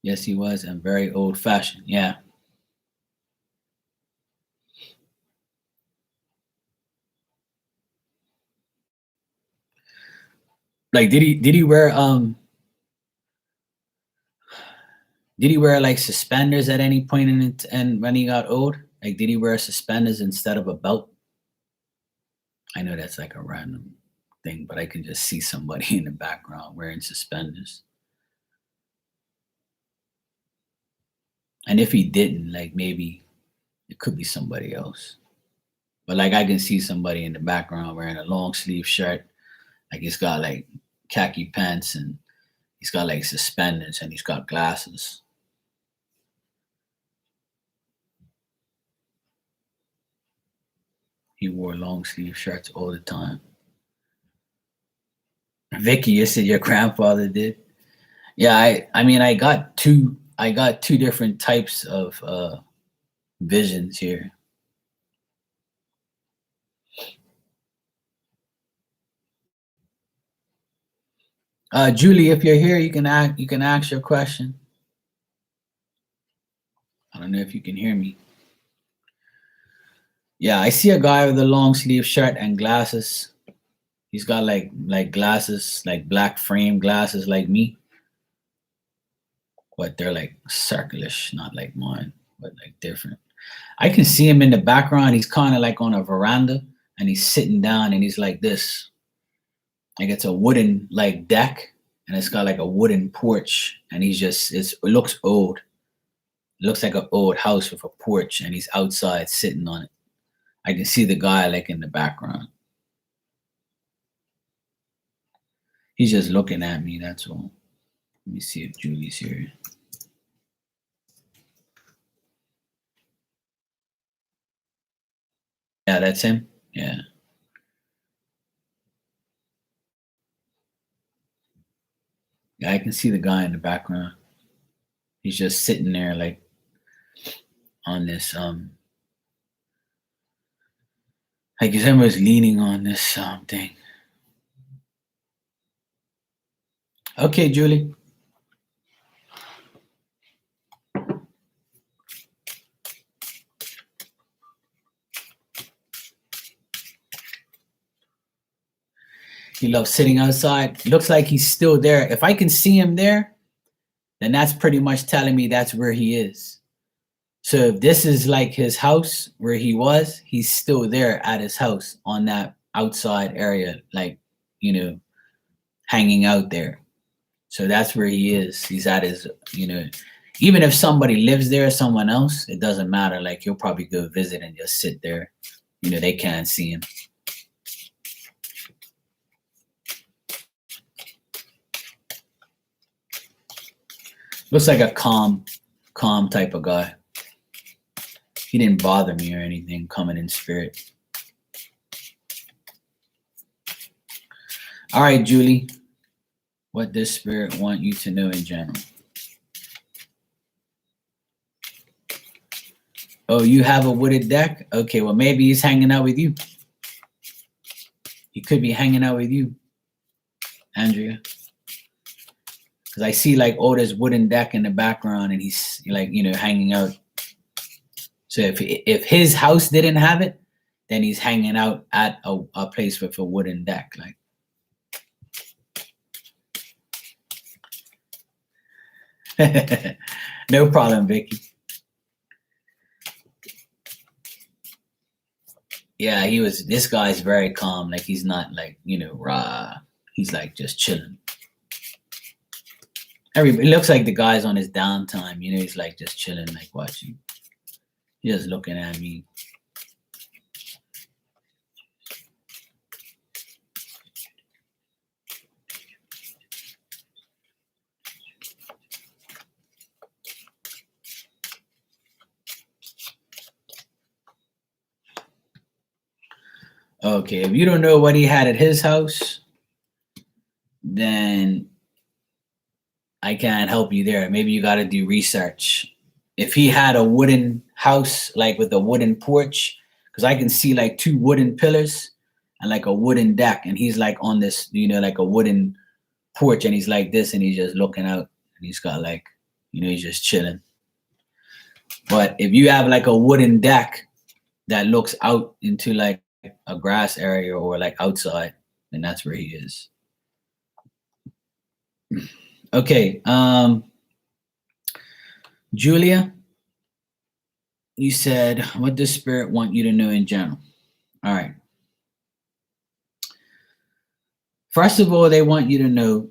Yes, he was, and very old fashioned. Yeah. Like, did he wear like suspenders at any point in it, and when he got old? Like, did he wear suspenders instead of a belt? I know that's like a random thing, but I can just see somebody in the background wearing suspenders. And if he didn't, like, maybe it could be somebody else. But like, I can see somebody in the background wearing a long sleeve shirt. Like, he's got like khaki pants and he's got like suspenders and he's got glasses. He wore long sleeve shirts all the time. Vicky, you said your grandfather did. Yeah, I mean, I got two different types of visions here. Julie, if you're here, you can ask your question. I don't know if you can hear me. Yeah, I see a guy with a long sleeve shirt and glasses. He's got like glasses, like black frame glasses like me. But they're like circulish, not like mine, but like different. I can see him in the background. He's kind of like on a veranda and he's sitting down and he's like this. Like, it's a wooden like deck and it's got like a wooden porch and it looks old. It looks like an old house with a porch and he's outside sitting on it. I can see the guy like in the background. He's just looking at me, that's all. Let me see if Julie's here. Yeah, that's him. Yeah. Yeah, I can see the guy in the background. He's just sitting there like on this like he's almost leaning on this thing. Okay, Julie. He loves sitting outside. Looks like he's still there. If I can see him there, then that's pretty much telling me that's where he is. So if this is like his house where he was, he's still there at his house on that outside area, like, hanging out there. So that's where he is. He's at his, even if somebody lives there, someone else, it doesn't matter. Like, he'll probably go visit and just sit there. They can't see him. Looks like a calm type of guy. He didn't bother me or anything coming in spirit. All right, Julie. What does spirit want you to know in general? Oh, you have a wooded deck? Okay, well, maybe he's hanging out with you. He could be hanging out with you, Andrea. Because I see like, oh, there's wooden deck in the background and he's like, hanging out. So if his house didn't have it, then he's hanging out at a place with a wooden deck. Like, no problem, Vicky. Yeah, this guy's very calm. Like he's not like, rah. He's like just chilling. It looks like the guy's on his downtime. He's like just chilling, like watching. He's just looking at me. Okay, if you don't know what he had at his house, then I can't help you there. Maybe you got to do research. If he had a wooden house, like with a wooden porch, because I can see like 2 wooden pillars and like a wooden deck, and he's like on this, like a wooden porch, and he's like this, and he's just looking out, and he's got like, he's just chilling. But if you have like a wooden deck that looks out into like a grass area or like outside, then that's where he is. Okay, Julia, you said, what does spirit want you to know in general? All right. First of all, they want you to know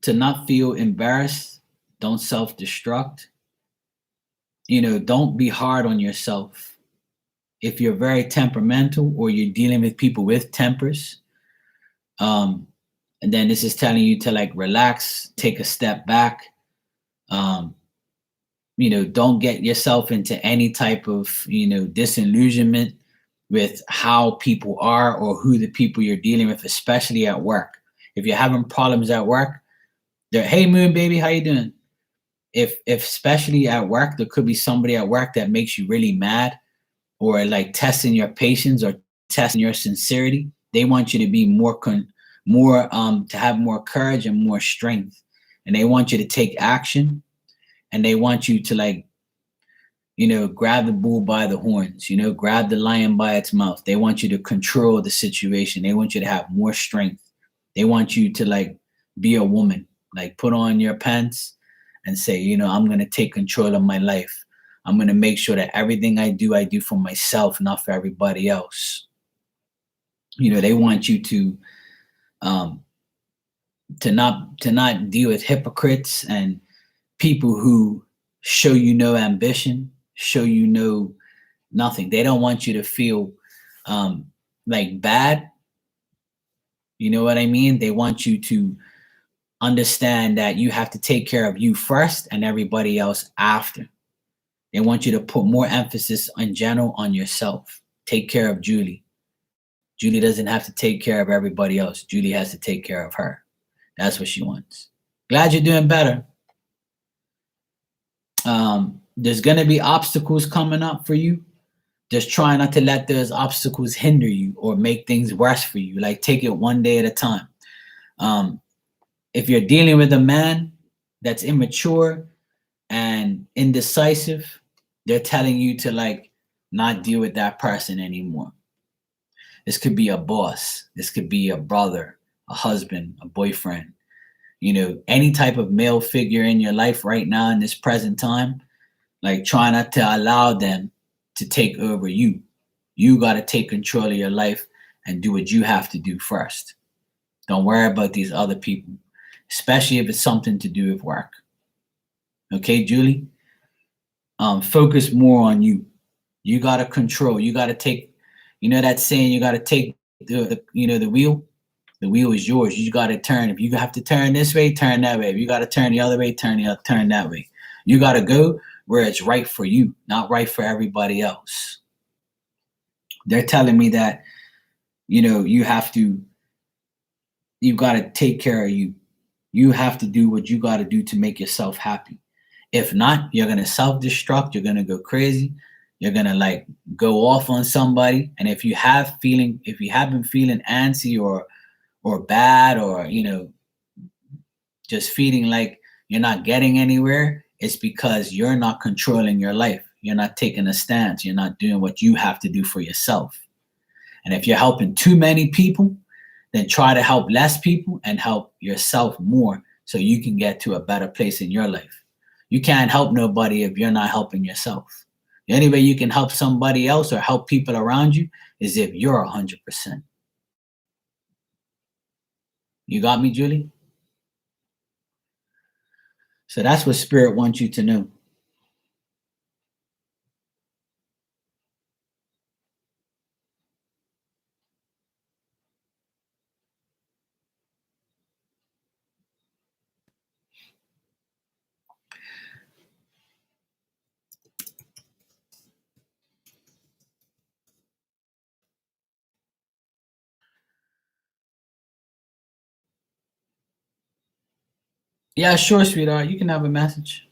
to not feel embarrassed. Don't self-destruct. Don't be hard on yourself. If you're very temperamental or you're dealing with people with tempers, and then this is telling you to like relax, take a step back. Don't get yourself into any type of, disillusionment with how people are or who the people you're dealing with, especially at work. If you're having problems at work, hey Moon baby, how you doing? If especially at work, there could be somebody at work that makes you really mad or like testing your patience or testing your sincerity. They want you to be to have more courage and more strength. And they want you to take action, and they want you to like, grab the bull by the horns, grab the lion by its mouth. They want you to control the situation. They want you to have more strength. They want you to like be a woman, like put on your pants and say, I'm going to take control of my life. I'm going to make sure that everything I do for myself, not for everybody else. They want you to not deal with hypocrites and people who show you no ambition, show you no nothing. They don't want you to feel like bad. You know what I mean? They want you to understand that you have to take care of you first and everybody else after. They want you to put more emphasis in general on yourself. Take care of Julie. Julie doesn't have to take care of everybody else. Julie has to take care of her. That's what she wants. Glad you're doing better. There's going to be obstacles coming up for you. Just try not to let those obstacles hinder you or make things worse for you. Like take it one day at a time. If you're dealing with a man that's immature and indecisive, they're telling you to like not deal with that person anymore. This could be a boss. This could be a brother, a husband, a boyfriend. Any type of male figure in your life right now in this present time, like try not to allow them to take over you. You got to take control of your life and do what you have to do first. Don't worry about these other people, especially if it's something to do with work. Okay, Julie? Focus more on you. You got to control. You got to take, that saying, you got to take the wheel. The wheel is yours. You got to turn. If you have to turn this way, turn that way. If you got to turn the other way, turn that way. You got to go where it's right for you, not right for everybody else. They're telling me that, you got to take care of you. You have to do what you got to do to make yourself happy. If not, you're going to self-destruct. You're going to go crazy. You're going to go off on somebody. And if you have been feeling antsy or bad, or, just feeling like you're not getting anywhere, it's because you're not controlling your life. You're not taking a stance. You're not doing what you have to do for yourself. And if you're helping too many people, then try to help less people and help yourself more so you can get to a better place in your life. You can't help nobody if you're not helping yourself. The only way you can help somebody else or help people around you is if you're 100%. You got me, Julie? So that's what Spirit wants you to know. Yeah, sure, sweetheart. You can have a message.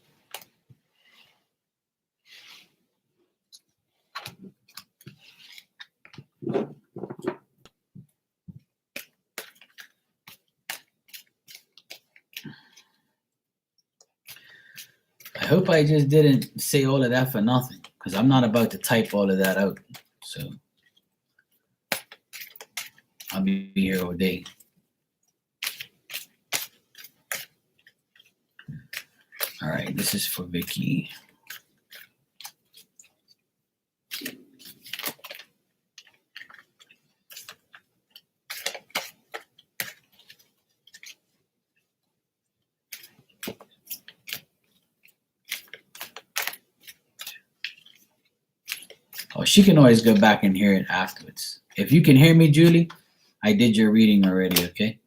I hope I just didn't say all of that for nothing, because I'm not about to type all of that out. So I'll be here all day. All right, this is for Vicky. Oh, she can always go back and hear it afterwards. If you can hear me, Julie, I did your reading already, okay?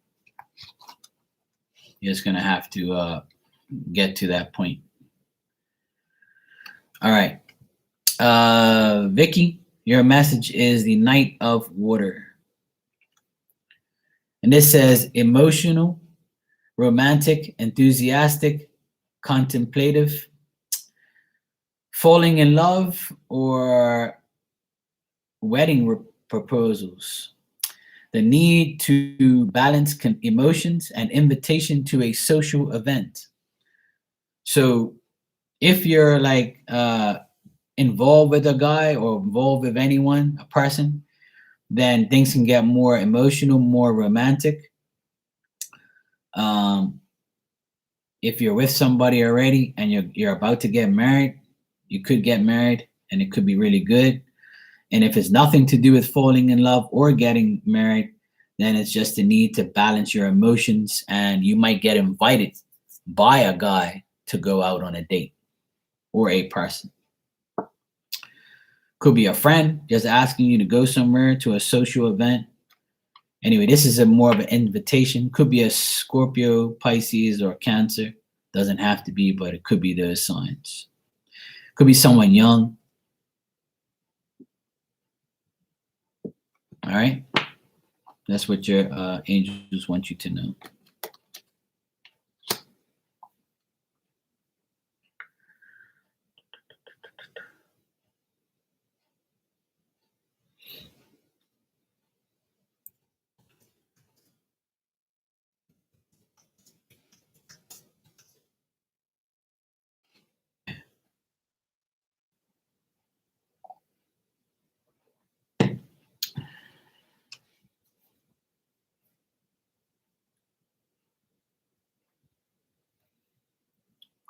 You're just going to have to get to that point. All right. Vicky, your message is the Knight of Water. And this says emotional, romantic, enthusiastic, contemplative, falling in love, or wedding proposals. The need to balance emotions and invitation to a social event. So if you're involved with a guy or involved with anyone, a person, then things can get more emotional, more romantic. If you're with somebody already and you're about to get married, you could get married and it could be really good. And if it's nothing to do with falling in love or getting married, then it's just a need to balance your emotions, and you might get invited by a guy to go out on a date, or a person. Could be a friend just asking you to go somewhere to a social event. Anyway, this is more of an invitation. Could be a Scorpio, Pisces, or Cancer. Doesn't have to be, but it could be those signs. Could be someone young. All right. That's what your angels want you to know.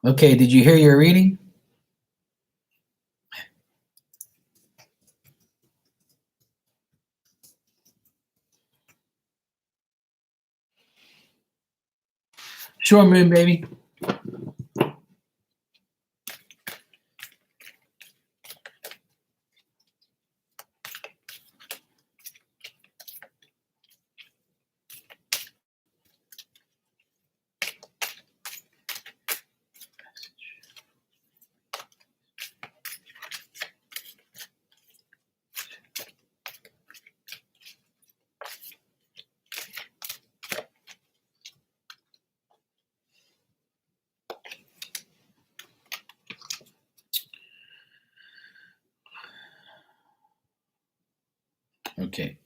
Okay, did you hear your reading? Sure, Moon Baby. Okay.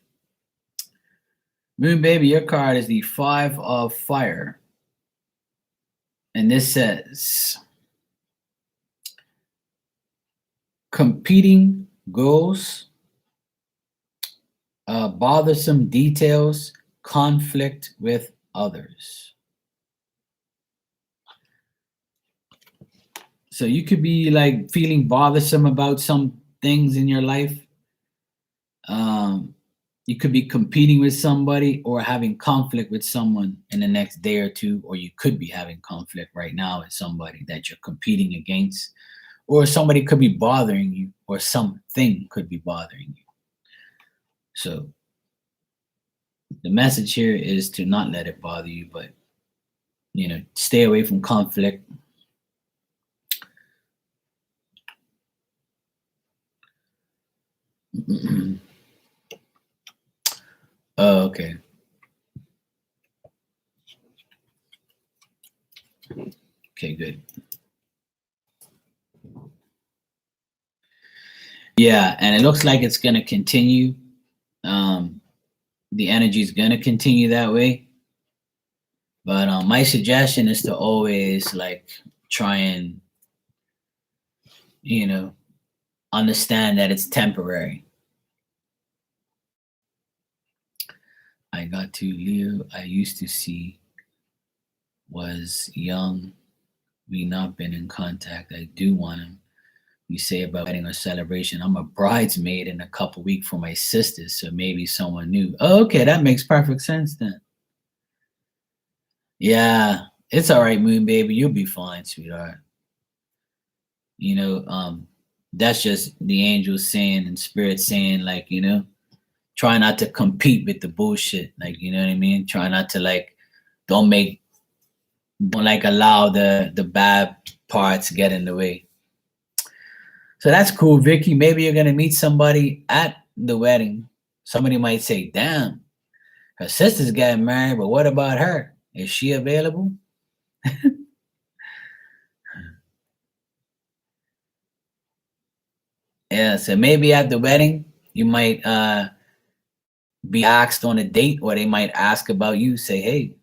Moon baby, your card is the Five of Fire. And this says competing goals, bothersome details, conflict with others. So you could be like feeling bothersome about some things in your life. Um, you could be competing with somebody or having conflict with someone in the next day or two, or you could be having conflict right now with somebody that you're competing against, or somebody could be bothering you, or something could be bothering you. So the message here is to not let it bother you, but stay away from conflict. Oh, okay. Okay, good. Yeah, and it looks like it's going to continue. The energy is going to continue that way. But my suggestion is to always like try and, understand that it's temporary. I got to Leo. I used to see was young. We not been in contact. I do want him. You say about wedding or celebration. I'm a bridesmaid in a couple weeks for my sisters, so maybe someone new. Oh, okay, that makes perfect sense then. Yeah, it's all right, Moon baby. You'll be fine, sweetheart. That's just the angels saying and spirit saying, like, try not to compete with the bullshit. Like, you know what I mean? Try not to like don't make don't like allow the bad parts get in the way. So that's cool, Vicky. Maybe you're gonna meet somebody at the wedding. Somebody might say, damn, her sister's getting married, but what about her? Is she available? Yeah, so maybe at the wedding you might be asked on a date, or they might ask about you, say, hey,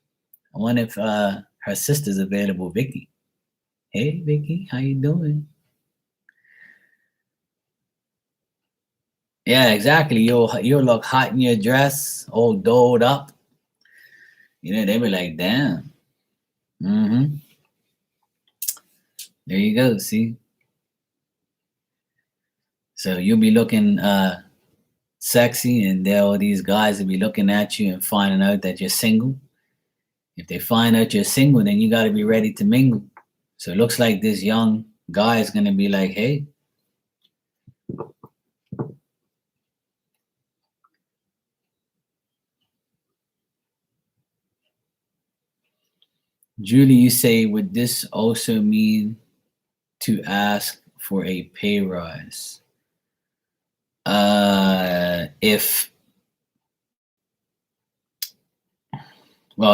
I wonder if her sister's available, Vicky. Hey Vicky, how you doing? Yeah, exactly. You'll look hot in your dress, all dolled up. They'll be like, damn. Mm-hmm. There you go. See? So you'll be looking sexy, and there all these guys will be looking at you and finding out that you're single. If they find out you're single, then you got to be ready to mingle. So it looks like this young guy is going to be like, hey, Julie, you say, would this also mean to ask for a pay rise?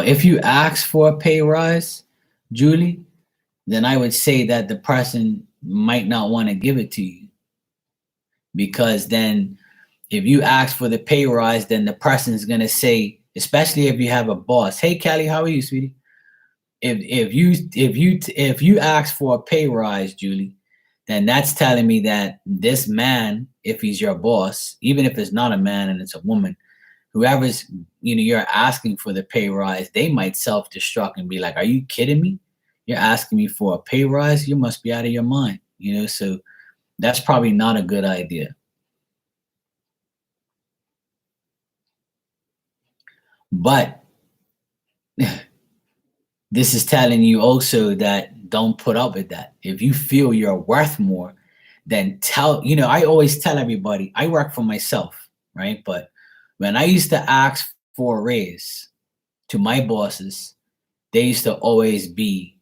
If you ask for a pay rise, Julie, then I would say that the person might not want to give it to you, because then if you ask for the pay rise, then the person's gonna say, especially if you have a boss, hey Kelly, how are you, sweetie? If you ask for a pay rise, Julie, then that's telling me that this man, if he's your boss, even if it's not a man and it's a woman, whoever's you're asking for the pay rise, they might self-destruct and be like, are you kidding me? You're asking me for a pay rise? You must be out of your mind. So that's probably not a good idea. But this is telling you also that don't put up with that. If you feel you're worth more, then I always tell everybody, I work for myself, right? But when I used to ask for a raise to my bosses, they used to always be,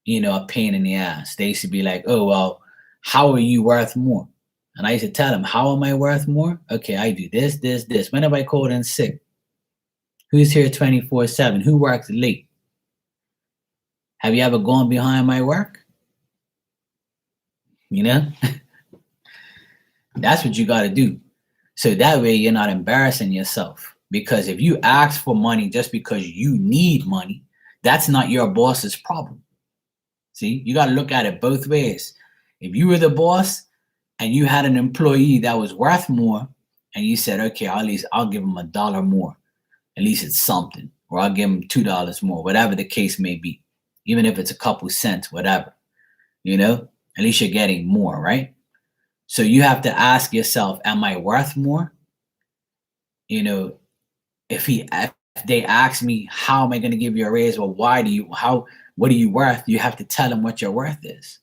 a pain in the ass. They used to be like, oh, well, how are you worth more? And I used to tell them, how am I worth more? Okay, I do this, this, this. When have I called in sick? Who's here 24/7? Who works late? Have you ever gone behind my work? That's what you got to do. So that way you're not embarrassing yourself. Because if you ask for money just because you need money, that's not your boss's problem. See, you got to look at it both ways. If you were the boss and you had an employee that was worth more, and you said, okay, at least I'll give him $1 more. At least it's something. Or I'll give him $2 more, whatever the case may be. Even if it's a couple cents, whatever. At least you're getting more, right? So you have to ask yourself, am I worth more? If they ask me, how am I going to give you a raise? Well, what are you worth? You have to tell them what your worth is.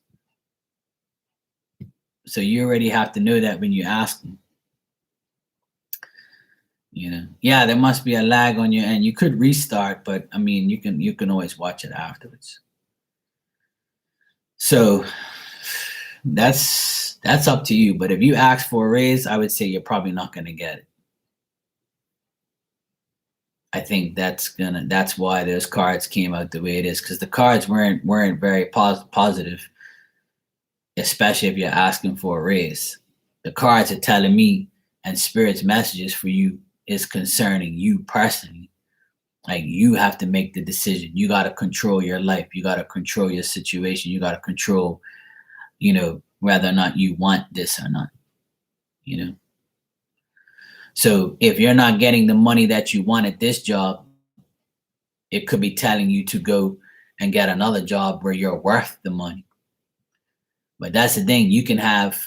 So you already have to know that when you ask them. Yeah, there must be a lag on your end. You could restart, but I mean, you can always watch it afterwards. So that's up to you. But if you ask for a raise, I would say you're probably not going to get it. I think that's why those cards came out the way it is, because the cards weren't very positive, especially if you're asking for a raise. The cards are telling me, and Spirit's messages for you is concerning you personally. Like, you have to make the decision. You got to control your life. You got to control your situation. You got to control, whether or not you want this or not. So if you're not getting the money that you want at this job, it could be telling you to go and get another job where you're worth the money. But that's the thing. You can have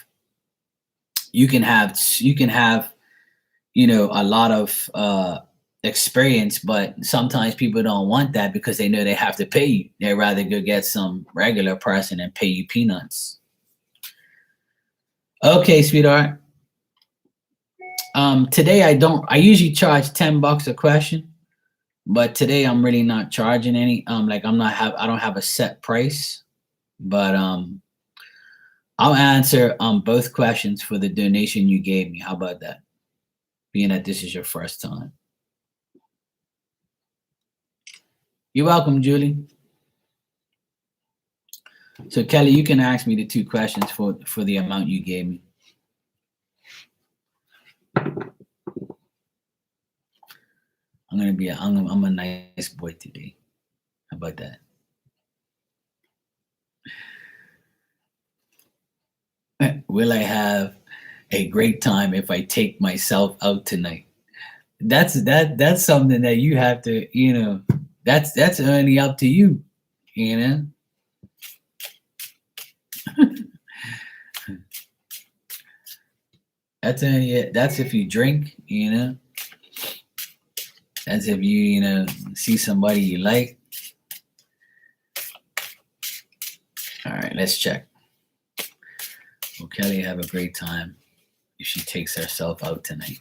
a lot of experience, but sometimes people don't want that because they know they have to pay you. They'd rather go get some regular person and pay you peanuts. Okay, sweetheart. Today I usually charge $10 a question, but today I'm really not charging any. I don't have a set price, but I'll answer both questions for the donation you gave me. How about that? Being that this is your first time. You're welcome, Julie. So Kelly, you can ask me the 2 questions for the amount you gave me. I'm a nice boy today. How about that? Will I have a great time if I take myself out tonight? That's something that you have to, that's only up to you, That's if you drink, That's if you, see somebody you like. All right, let's check. Will Kelly have a great time if she takes herself out tonight?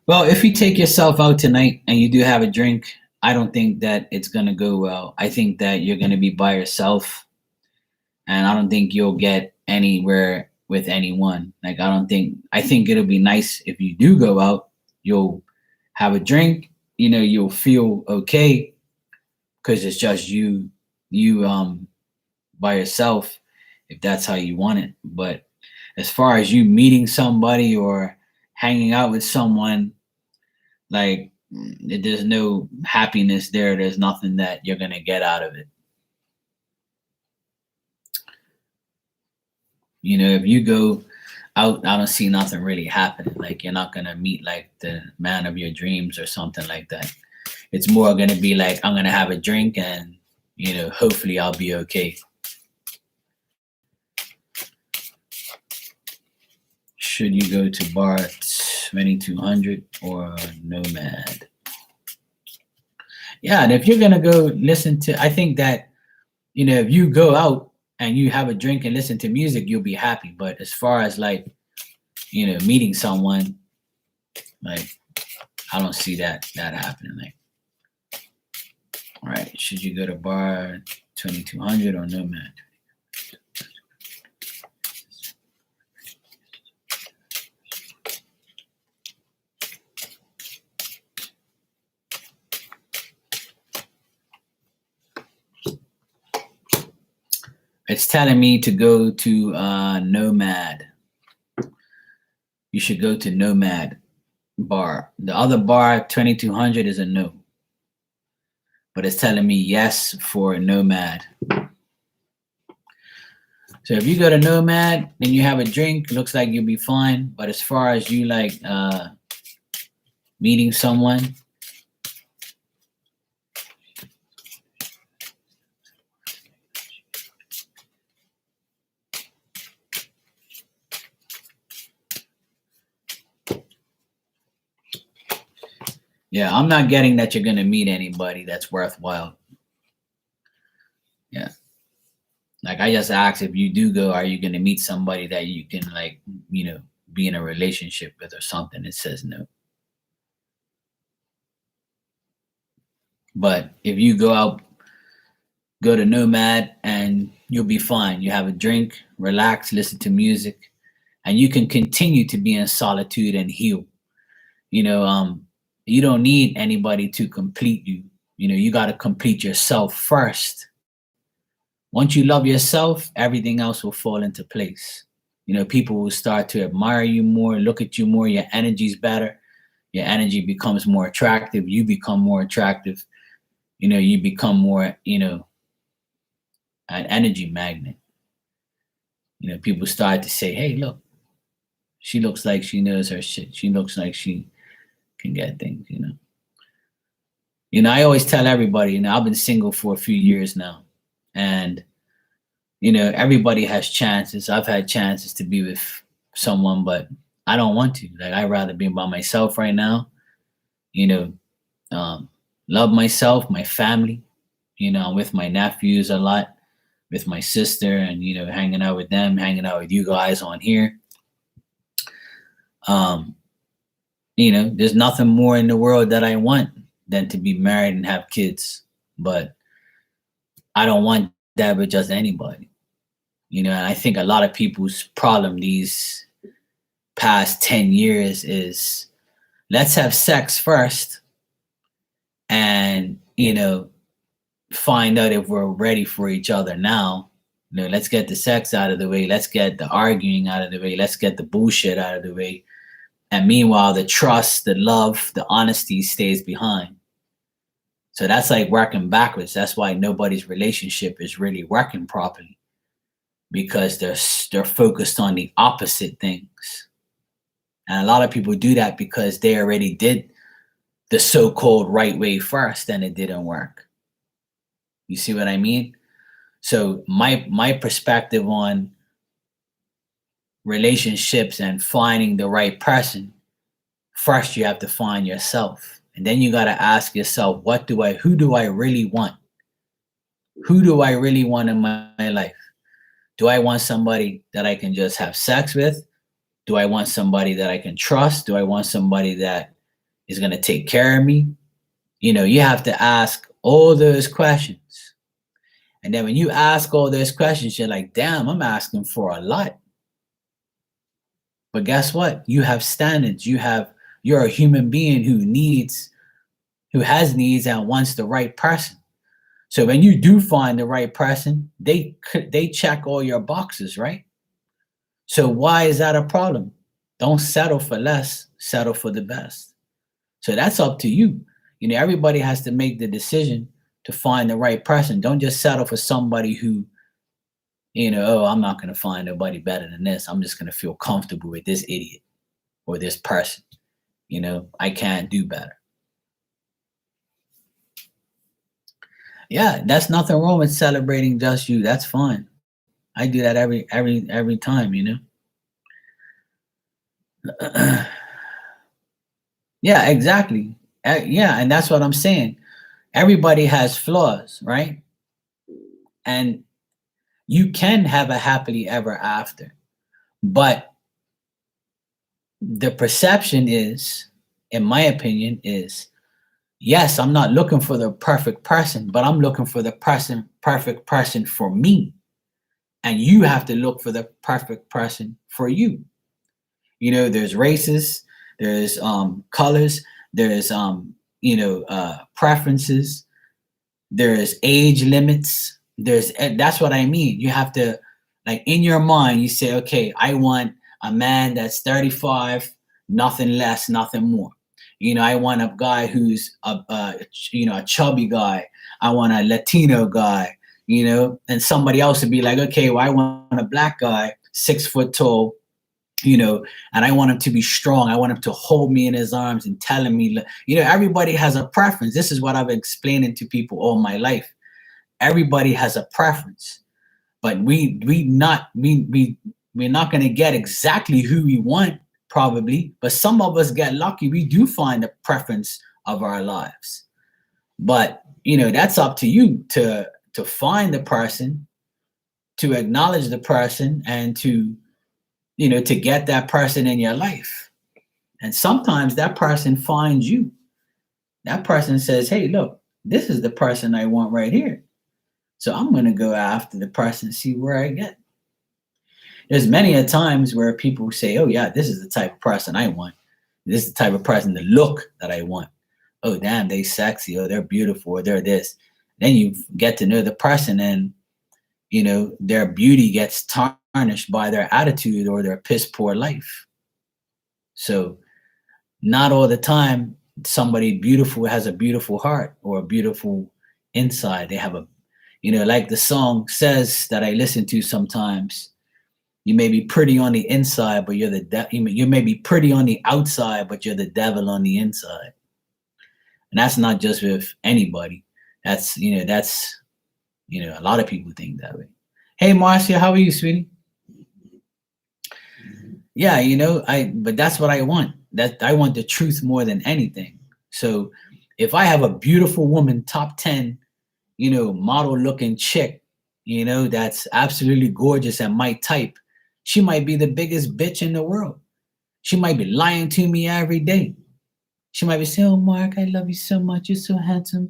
Well, if you take yourself out tonight and you do have a drink, I don't think that it's going to go well. I think that you're going to be by yourself, and I don't think you'll get anywhere with anyone. I think it'll be nice if you do go out, you'll have a drink, you'll feel okay because it's just you by yourself, if that's how you want it. But as far as you meeting somebody or hanging out with someone, there's no happiness there. There's nothing that you're going to get out of it. If you go out, I don't see nothing really happening. You're not going to meet the man of your dreams or something like that. It's more going to be I'm going to have a drink and, hopefully I'll be okay. Should you go to bar 2200 or Nomad? Yeah, and if you're going to go listen to, I think that, if you go out and you have a drink and listen to music, you'll be happy. But as far as meeting someone, I don't see that happening. All right. Should you go to bar 2200 or Nomad? It's telling me to go to Nomad. You should go to Nomad bar. The other bar, 2200, is a no. But it's telling me yes for Nomad. So if you go to Nomad and you have a drink, looks like you'll be fine. But as far as you like meeting someone, yeah, I'm not getting that you're gonna meet anybody that's worthwhile. Yeah. Like I just asked, if you do go, are you gonna meet somebody that you can like, be in a relationship with or something? It says no. But if you go out, go to Nomad and you'll be fine. You have a drink, relax, listen to music, and you can continue to be in solitude and heal. You know, you don't need anybody to complete you. You got to complete yourself first. Once you love yourself, everything else will fall into place. People will start to admire you more, look at you more. Your energy's better. Your energy becomes more attractive. You become more attractive. You become more, an energy magnet. People start to say, hey, look, she looks like she knows her shit. She looks like she can get things. I always tell everybody, I've been single for a few years now. And, everybody has chances. I've had chances to be with someone, but I don't want to. Like, I'd rather be by myself right now, love myself, my family. I'm with my nephews a lot, with my sister, and, hanging out with them, hanging out with you guys on here. There's nothing more in the world that I want than to be married and have kids. But I don't want that with just anybody. And I think a lot of people's problem these past 10 years is, let's have sex first and, find out if we're ready for each other now. Let's get the sex out of the way. Let's get the arguing out of the way. Let's get the bullshit out of the way. And meanwhile, the trust, the love, the honesty stays behind. So that's like working backwards. That's why nobody's relationship is really working properly, because they're focused on the opposite things. And a lot of people do that because they already did the so-called right way first and it didn't work. You see what I mean? So my perspective on relationships and finding the right person, first you have to find yourself. And then you got to ask yourself, who do I really want? Who do I really want in my life? Do I want somebody that I can just have sex with? Do I want somebody that I can trust? Do I want somebody that is going to take care of me? You have to ask all those questions. And then when you ask all those questions, you're like, damn, I'm asking for a lot. But guess what? You have standards. You're a human being who has needs and wants the right person. So when you do find the right person, they check all your boxes, right? So why is that a problem? Don't settle for less, settle for the best. So that's up to you. Everybody has to make the decision to find the right person. Don't just settle for somebody who, I'm not going to find nobody better than this. I'm just going to feel comfortable with this idiot or this person. I can't do better. Yeah, that's nothing wrong with celebrating just you. That's fine. I do that every time, Yeah, exactly. Yeah, and that's what I'm saying. Everybody has flaws, right? And you can have a happily ever after. But the perception is, in my opinion, is Yes, I'm not looking for the perfect person, but I'm looking for the perfect person for me. And you have to look for the perfect person for you. There's races, there's colors, there's preferences, there's age limits. That's what I mean. You have to, like, in your mind, you say, okay, I want a man that's 35, nothing less, nothing more. I want a guy who's a chubby guy. I want a Latino guy. And somebody else would be like, okay, well, I want a black guy, 6 foot tall, and I want him to be strong. I want him to hold me in his arms and telling me, everybody has a preference. This is what I've been explaining to people all my life. Everybody has a preference, but we're not going to get exactly who we want, probably. But some of us get lucky. We do find the preference of our lives. But that's up to you to find the person, to acknowledge the person, and to get that person in your life. And sometimes that person finds you. That person says, hey, look, this is the person I want right here. So I'm going to go after the person and see where I get. There's many a times where people say, oh, yeah, this is the type of person I want. This is the type of person, the look that I want. Oh, damn, they sexy. Oh, they're beautiful. Or they're this. Then you get to know the person, and, their beauty gets tarnished by their attitude or their piss poor life. So not all the time somebody beautiful has a beautiful heart or a beautiful inside. They have like the song says that I listen to sometimes, you may be pretty on the inside, but you may be pretty on the outside, but you're the devil on the inside. And that's not just with anybody. That's a lot of people think that way. Hey, Marcia, how are you, sweetie? Yeah, but that's what I want. That I want the truth more than anything. So if I have a beautiful woman, top 10, model looking chick, that's absolutely gorgeous and my type, she might be the biggest bitch in the world. She might be lying to me every day. She might be saying, oh, Mark, I love you so much. You're so handsome.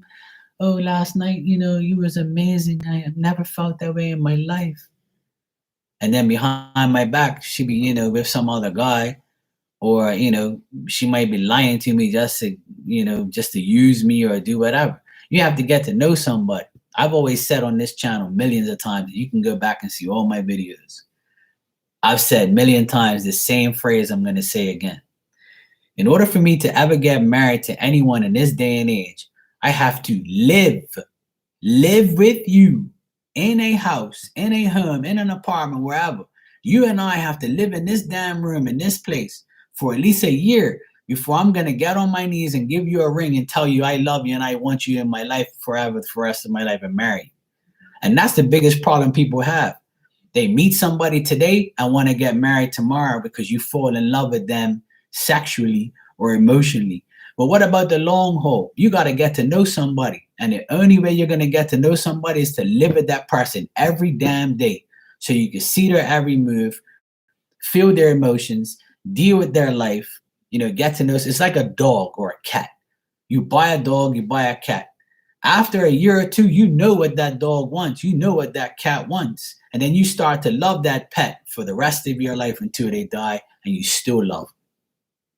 Oh, last night, you was amazing. I have never felt that way in my life. And then behind my back, she be, with some other guy, or, she might be lying to me just to use me or do whatever. You have to get to know somebody. I've always said on this channel millions of times, you can go back and see all my videos. I've said a million times the same phrase I'm going to say again. In order for me to ever get married to anyone in this day and age, I have to live with you in a house, in a home, in an apartment, wherever. You and I have to live in this damn room, in this place, for at least a year before I'm going to get on my knees and give you a ring and tell you I love you and I want you in my life forever, for the rest of my life, and marry you. And that's the biggest problem people have. They meet somebody today and want to get married tomorrow because you fall in love with them sexually or emotionally. But what about the long haul? You got to get to know somebody. And the only way you're going to get to know somebody is to live with that person every damn day. So you can see their every move, feel their emotions, deal with their life, get to know. It's like a dog or a cat. You buy a dog, you buy a cat. After a year or two, you know what that dog wants. You know what that cat wants. And then you start to love that pet for the rest of your life until they die, and you still love them.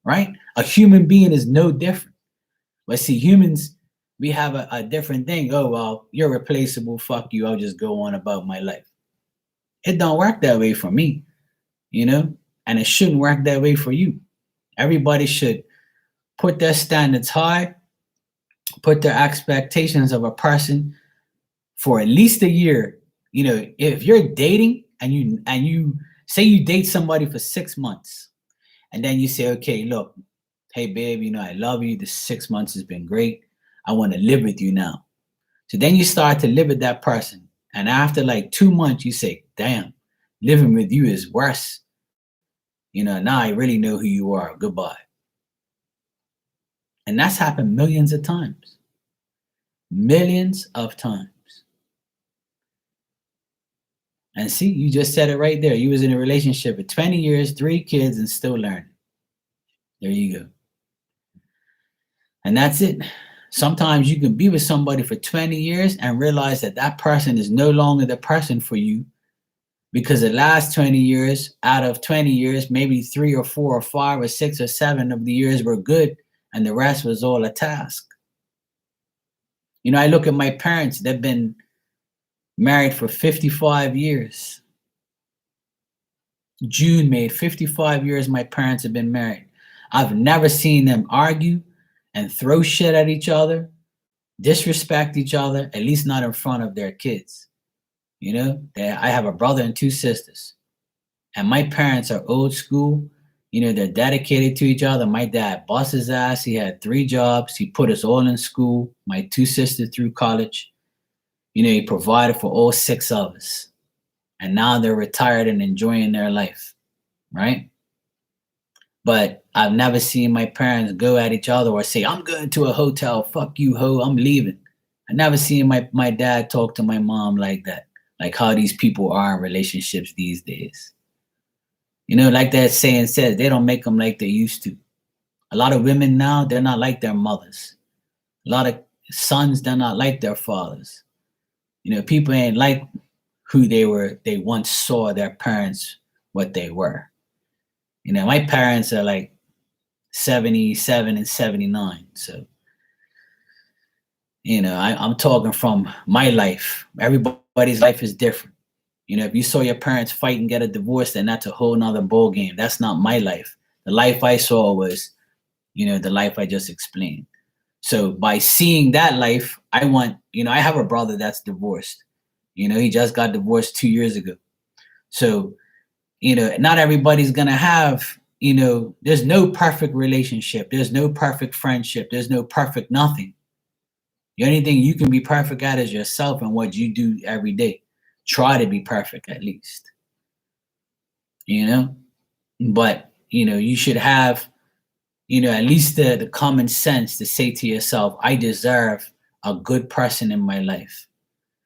Right? A human being is no different. But see, humans, we have a different thing. Oh, well, you're replaceable. Fuck you. I'll just go on about my life. It don't work that way for me, and it shouldn't work that way for you. Everybody should put their standards high, put their expectations of a person for at least a year. If you're dating and you say you date somebody for 6 months, and then you say, okay, look, hey, babe, I love you. This 6 months has been great. I want to live with you now. So then you start to live with that person. And after like 2 months, you say, damn, living with you is worse. Now I really know who you are. Goodbye. And that's happened millions of times. Millions of times. And see, you just said it right there. You was in a relationship for 20 years, 3 kids, and still learning. There you go. And that's it. Sometimes you can be with somebody for 20 years and realize that that person is no longer the person for you, because the last 20 years, out of 20 years, maybe 3 or 4 or 5 or 6 or 7 of the years were good and the rest was all a task. You know, I look at my parents, they've been married for 55 years. June made 55 years my parents have been married. I've never seen them argue and throw shit at each other, disrespect each other, at least not in front of their kids. You know, I have a brother and 2 sisters, and my parents are old school. You know, they're dedicated to each other. My dad bust his ass. He had 3 jobs. He put us all in school, my 2 sisters through college. You know, he provided for all 6 of us. And now they're retired and enjoying their life, right? But I've never seen my parents go at each other or say, I'm going to a hotel, fuck you, ho, I'm leaving. I never seen my dad talk to my mom like that, like how these people are in relationships these days. You know, like that saying says, they don't make them like they used to. A lot of women now, they're not like their mothers. A lot of sons, they're not like their fathers. You know, people ain't like who they once saw their parents what they were. You know, my parents are like 77 and 79. So, you know, I'm talking from my life. Everybody's life is different. You know, if you saw your parents fight and get a divorce, then that's a whole nother ball game. That's not my life. The life I saw was, you know, the life I just explained. So by seeing that life, I want, you know, I have a brother that's divorced. You know, he just got divorced 2 years ago. So, you know, not everybody's going to have, you know, there's no perfect relationship. There's no perfect friendship. There's no perfect nothing. The only thing you can be perfect at is yourself and what you do every day. Try to be perfect at least. You know, but, you know, you should have, you know, at least the common sense to say to yourself, I deserve a good person in my life.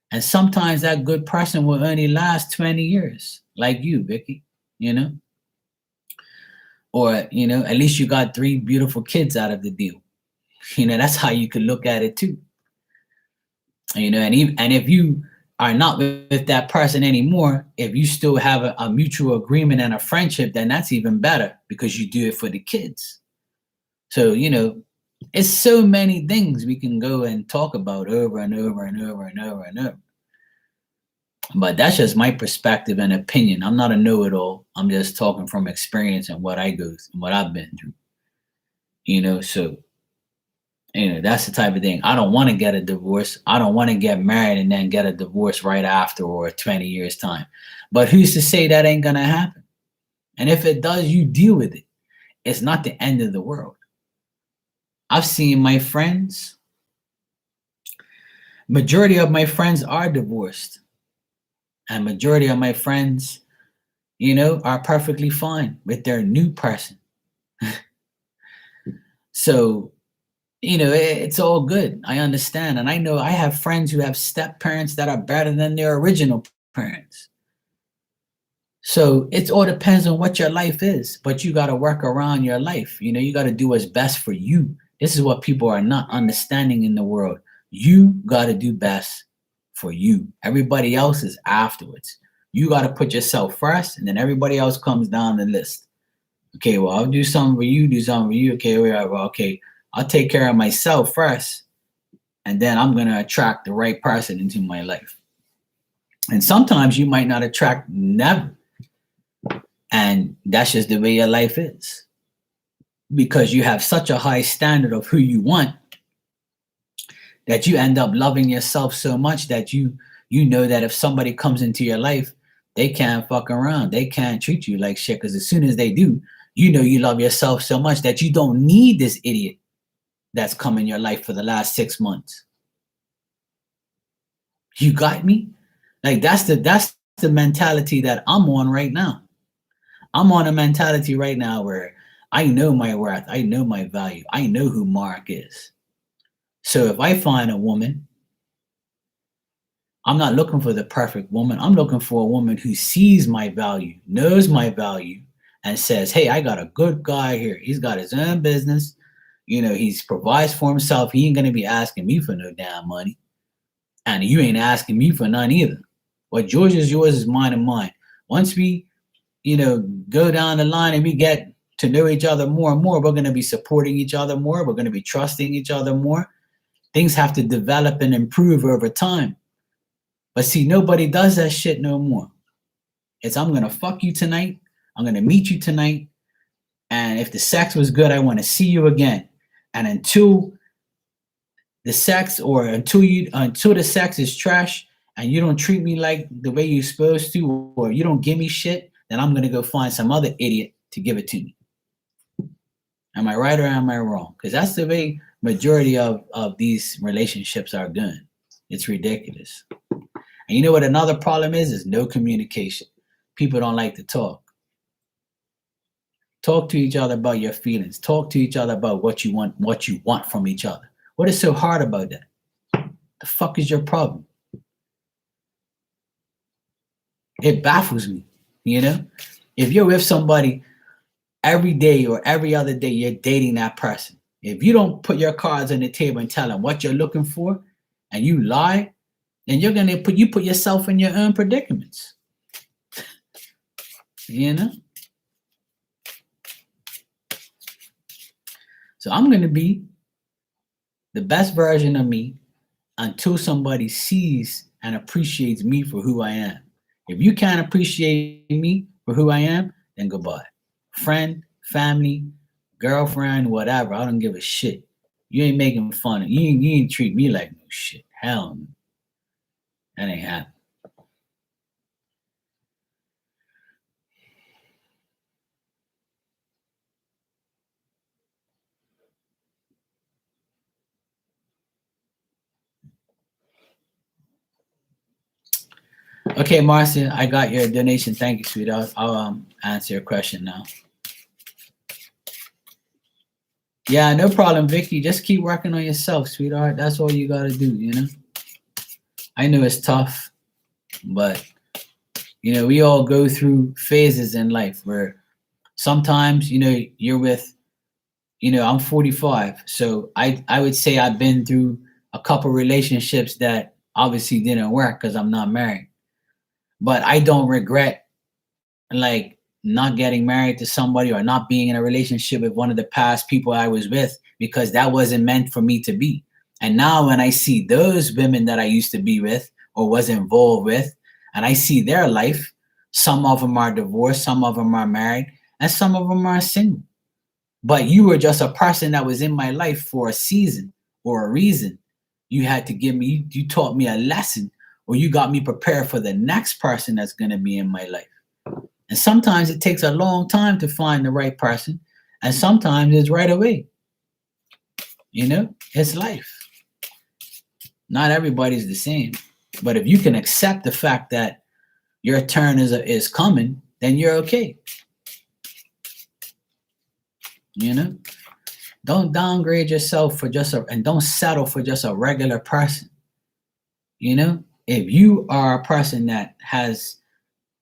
And sometimes that good person will only last 20 years, like you, Vicky, you know? Or, you know, at least you got 3 beautiful kids out of the deal. You know, that's how you could look at it too. You know, and if you are not with that person anymore, if you still have a mutual agreement and a friendship, then that's even better because you do it for the kids. So, you know, it's so many things we can go and talk about over and over and over and over and over. But that's just my perspective and opinion. I'm not a know-it-all. I'm just talking from experience and what I go through and what I've been through. You know, so, you know, that's the type of thing. I don't want to get a divorce. I don't want to get married and then get a divorce right after or 20 years time. But who's to say that ain't going to happen? And if it does, you deal with it. It's not the end of the world. I've seen my friends, majority of my friends are divorced. And majority of my friends, you know, are perfectly fine with their new person. So, you know, it's all good. I understand. And I know I have friends who have step parents that are better than their original parents. So it all depends on what your life is, but you got to work around your life. You know, you got to do what's best for you. This is what people are not understanding in the world. You got to do best for you. Everybody else is afterwards. You got to put yourself first, and then everybody else comes down the list. Okay, well, I'll do something for you, do something for you. Okay, well, okay, I'll take care of myself first, and then I'm going to attract the right person into my life. And sometimes you might not attract never. And that's just the way your life is. Because you have such a high standard of who you want that you end up loving yourself so much that you know that if somebody comes into your life, they can't fuck around. They can't treat you like shit. Because as soon as they do, you know you love yourself so much that you don't need this idiot that's come in your life for the last 6 months. You got me? Like that's the mentality that I'm on right now. I'm on a mentality right now where I know my worth. I know my value. I know who Mark is. So if I find a woman, I'm not looking for the perfect woman. I'm looking for a woman who sees my value, knows my value, and says, hey, I got a good guy here. He's got his own business. He's provides for himself. He ain't gonna be asking me for no damn money. And you ain't asking me for none either. What yours is mine and mine. Once we, go down the line and we get to know each other more and more, we're gonna be supporting each other more. We're gonna be trusting each other more. Things have to develop and improve over time. But see, nobody does that shit no more. It's I'm gonna fuck you tonight. I'm gonna meet you tonight. And if the sex was good, I want to see you again. And until the sex is trash and you don't treat me like the way you're supposed to, or you don't give me shit, then I'm gonna go find some other idiot to give it to me. Am I right or am I wrong? Because that's the way majority of these relationships are going. It's ridiculous. And you know what another problem is? Is no communication. People don't like to talk. Talk to each other about your feelings. Talk to each other about what you want from each other. What is so hard about that? The fuck is your problem? It baffles me, If you're with somebody every day or every other day, you're dating that person. If you don't put your cards on the table and tell them what you're looking for, and you lie, then you're gonna put yourself in your own predicaments. So I'm gonna be the best version of me until somebody sees and appreciates me for who I am. If you can't appreciate me for who I am, then goodbye. Friend, family, girlfriend, whatever. I don't give a shit. You ain't making fun of you. You ain't treat me like no shit. Hell no. That ain't happening. Okay, Marcia, I got your donation. Thank you, sweetheart. I'll answer your question now. Yeah, no problem, Vicky. Just keep working on yourself, sweetheart. That's all you gotta do, I know it's tough, but we all go through phases in life where sometimes, you're with, I'm 45. So I would say I've been through a couple relationships that obviously didn't work because I'm not married. But I don't regret like not getting married to somebody or not being in a relationship with one of the past people I was with, because that wasn't meant for me to be. And now when I see those women that I used to be with or was involved with, and I see their life, some of them are divorced, some of them are married, and some of them are single. But you were just a person that was in my life for a season or a reason. You had to you taught me a lesson, or you got me prepared for the next person that's going to be in my life. And sometimes it takes a long time to find the right person, and sometimes it's right away. It's life. Not everybody's the same. But if you can accept the fact that your turn is coming, then you're okay. Don't downgrade yourself for and don't settle for just a regular person. If you are a person that has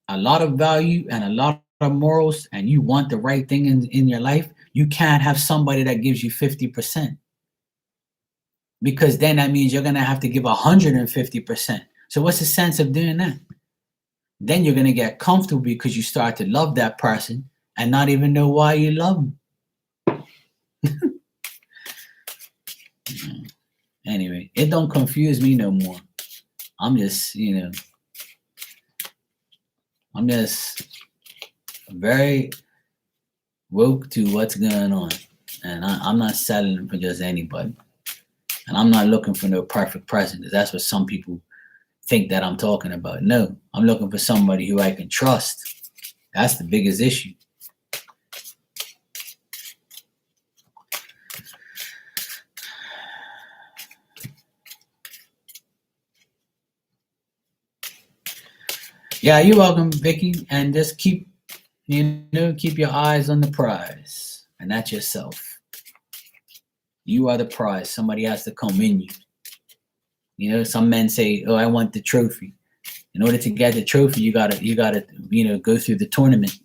a lot of value and a lot of morals and you want the right thing in your life, you can't have somebody that gives you 50%. Because then that means you're going to have to give 150%. So what's the sense of doing that? Then you're going to get comfortable because you start to love that person and not even know why you love them. Anyway, it don't confuse me no more. I'm just, I'm just very woke to what's going on. And I'm not settling for just anybody. And I'm not looking for no perfect person, because that's what some people think that I'm talking about. No, I'm looking for somebody who I can trust. That's the biggest issue. Yeah, you're welcome, Vicky. And just keep your eyes on the prize, and that's yourself. You are the prize. Somebody has to come in you. Some men say, "Oh, I want the trophy." In order to get the trophy, you gotta, go through the tournament.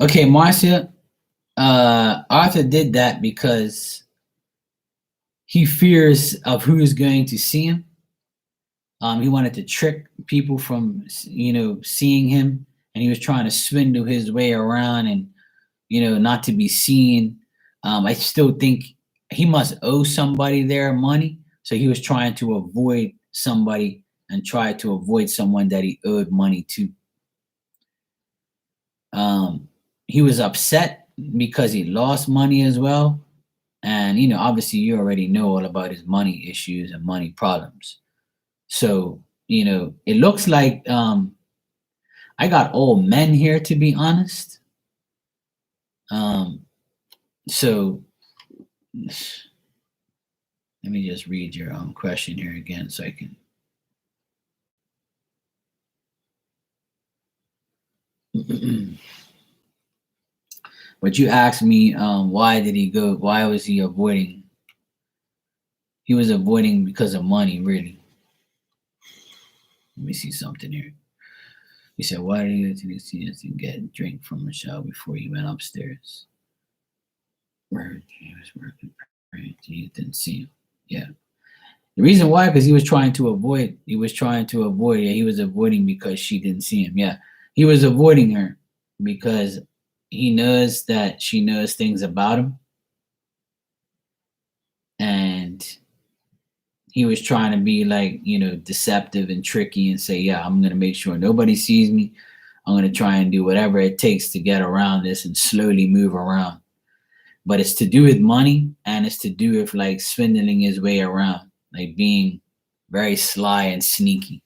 Okay, Marcia, Arthur did that because he fears of who is going to see him. He wanted to trick people from, seeing him, and he was trying to swindle his way around and, not to be seen. I still think he must owe somebody their money, so he was trying to avoid somebody and try to avoid someone that he owed money to. He was upset because he lost money as well. And, obviously you already know all about his money issues and money problems. So, it looks like I got all men here, to be honest. So let me just read your question here again so I can. But you asked me, why did he go? Why was he avoiding? He was avoiding because of money, really. Let me see something here. He said, why did he go to the seniors and get a drink from Michelle before he went upstairs? Where he was working, he didn't see him. Yeah. The reason why, because he was trying to avoid. He was avoiding because she didn't see him. Yeah. He was avoiding her because he knows that she knows things about him. And he was trying to be like, deceptive and tricky and say, yeah, I'm going to make sure nobody sees me. I'm going to try and do whatever it takes to get around this and slowly move around. But it's to do with money, and it's to do with like swindling his way around, like being very sly and sneaky.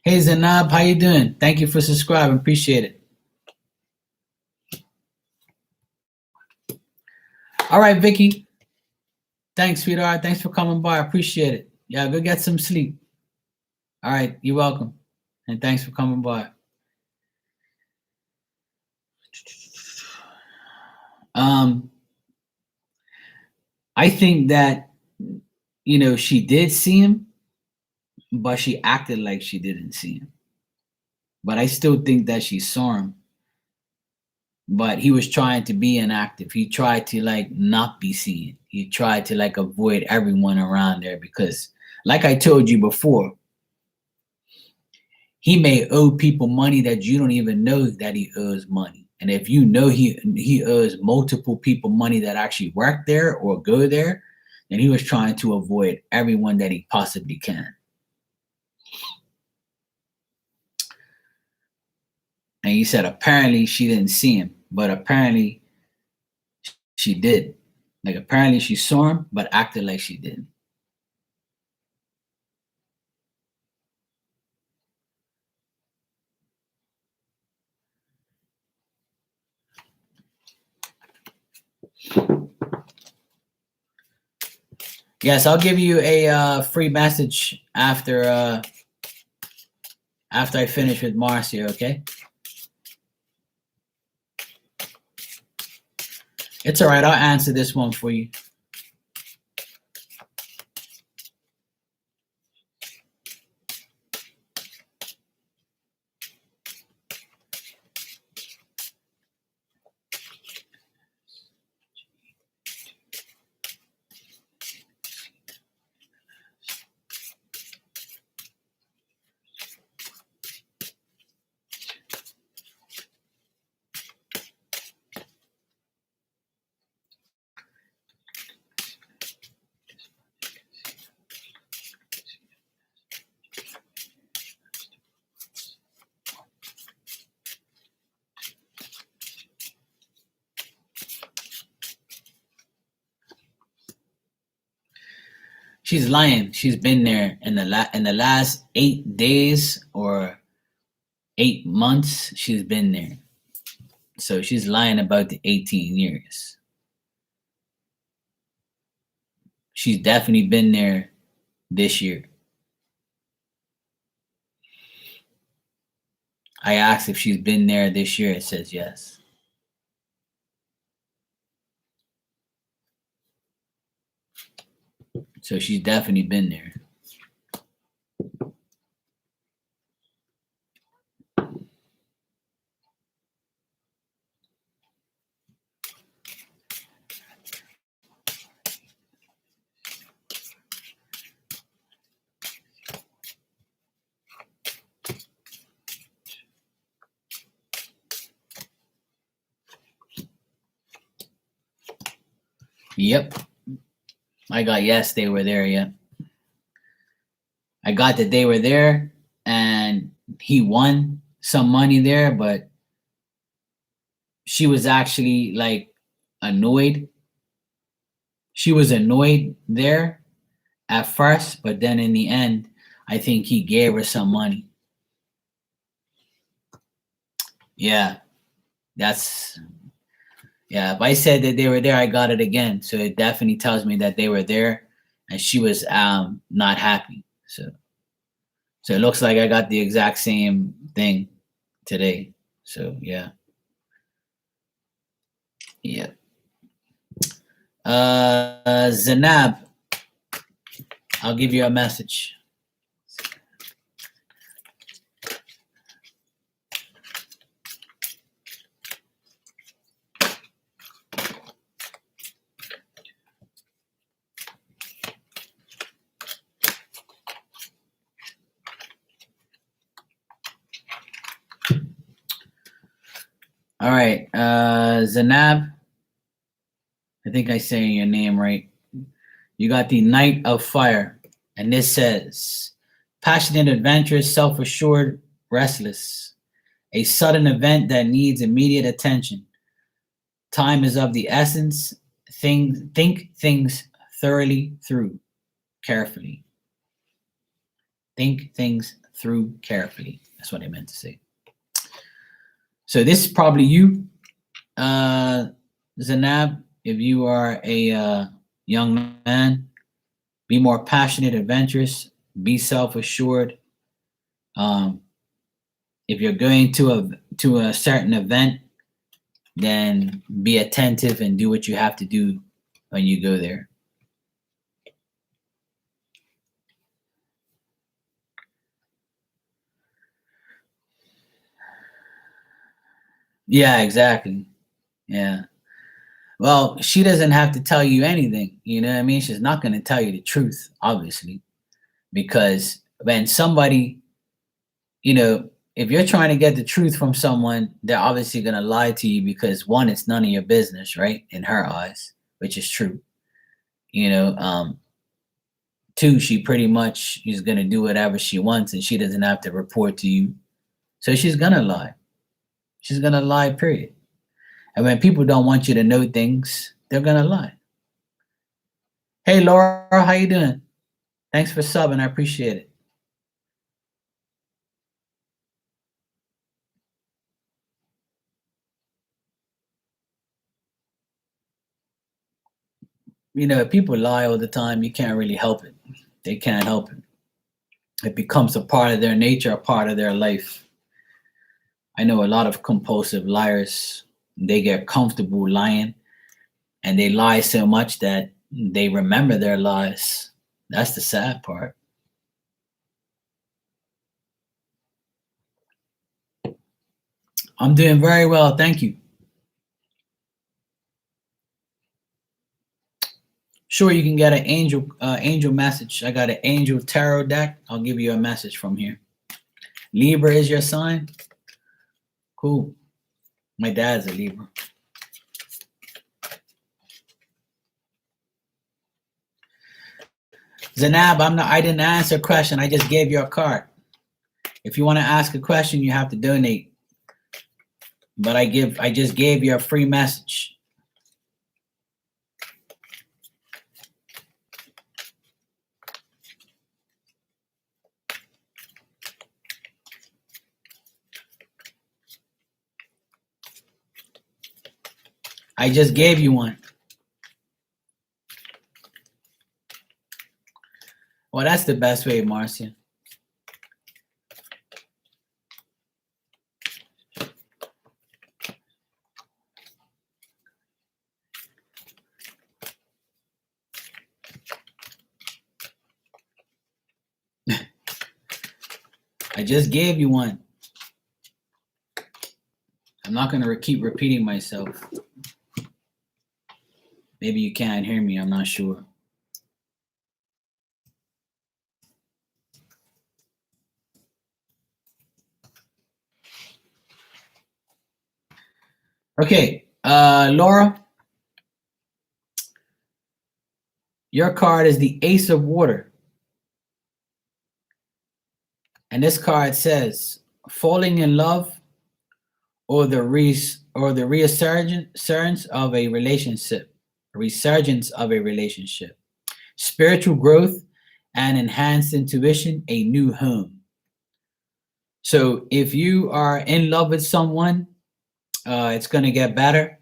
Hey Zanab, how you doing? Thank you for subscribing. Appreciate it. All right, Vicky. Thanks, sweetheart. Thanks for coming by. I appreciate it. Yeah, go get some sleep. All right, you're welcome. And thanks for coming by. I think that, she did see him, but she acted like she didn't see him. But I still think that she saw him. But he was trying to be inactive. He tried to like not be seen. He tried to like avoid everyone around there because, like I told you before, he may owe people money that you don't even know that he owes money. And if you know he owes multiple people money that actually work there or go there, then he was trying to avoid everyone that he possibly can. And he said apparently she didn't see him, but apparently she did. Like apparently she saw him, but acted like she didn't. Yes, I'll give you a free message after I finish with Marcia, okay? It's all right. I'll answer this one for you. She's lying. She's been there in the last 8 days or 8 months. She's been there. So she's lying about the 18 years. She's definitely been there this year. I asked if she's been there this year. It says yes. So she's definitely been there. Yep. I got yes, they were there. Yep. I got that they were there and he won some money there, but she was actually like annoyed. She was annoyed there at first, but then in the end, I think he gave her some money. Yeah, that's yeah. If I said that they were there, I got it again. So it definitely tells me that they were there, and she was not happy. So it looks like I got the exact same thing today. So yeah, yeah. Zanab, I'll give you a message. All right, Zanab, I think I say your name right. You got the Knight of Fire, and this says, passionate, adventurous, self-assured, restless. A sudden event that needs immediate attention. Time is of the essence. Think things thoroughly through, carefully. Think things through carefully. That's what I meant to say. So this is probably you, Zanab. If you are a young man, be more passionate, adventurous, be self-assured. If you're going to a certain event, then be attentive and do what you have to do when you go there. Yeah, exactly. Yeah. Well, she doesn't have to tell you anything. You know what I mean? She's not going to tell you the truth, obviously, because when somebody, if you're trying to get the truth from someone, they're obviously going to lie to you because one, it's none of your business, right? In her eyes, which is true. Two, she pretty much is going to do whatever she wants and she doesn't have to report to you. So she's going to lie. She's going to lie, period. And when people don't want you to know things, they're going to lie. Hey, Laura, how you doing? Thanks for subbing. I appreciate it. People lie all the time. You can't really help it. They can't help it. It becomes a part of their nature, a part of their life. I know a lot of compulsive liars. They get comfortable lying and they lie so much that they remember their lies. That's the sad part. I'm doing very well. Thank you. Sure, you can get an angel message. I got an angel tarot deck. I'll give you a message from here. Libra is your sign? Cool. My dad's a Libra. Zanab, I didn't answer a question. I just gave you a card. If you want to ask a question, you have to donate. But I just gave you a free message. I just gave you one. Well, that's the best way, Marcia. I just gave you one. I'm not going to keep repeating myself. Maybe you can't hear me. I'm not sure. Okay, Laura, your card is the Ace of Water. And this card says, falling in love or the resurgence of a relationship, spiritual growth and enhanced intuition, a new home. So if you are in love with someone, it's going to get better.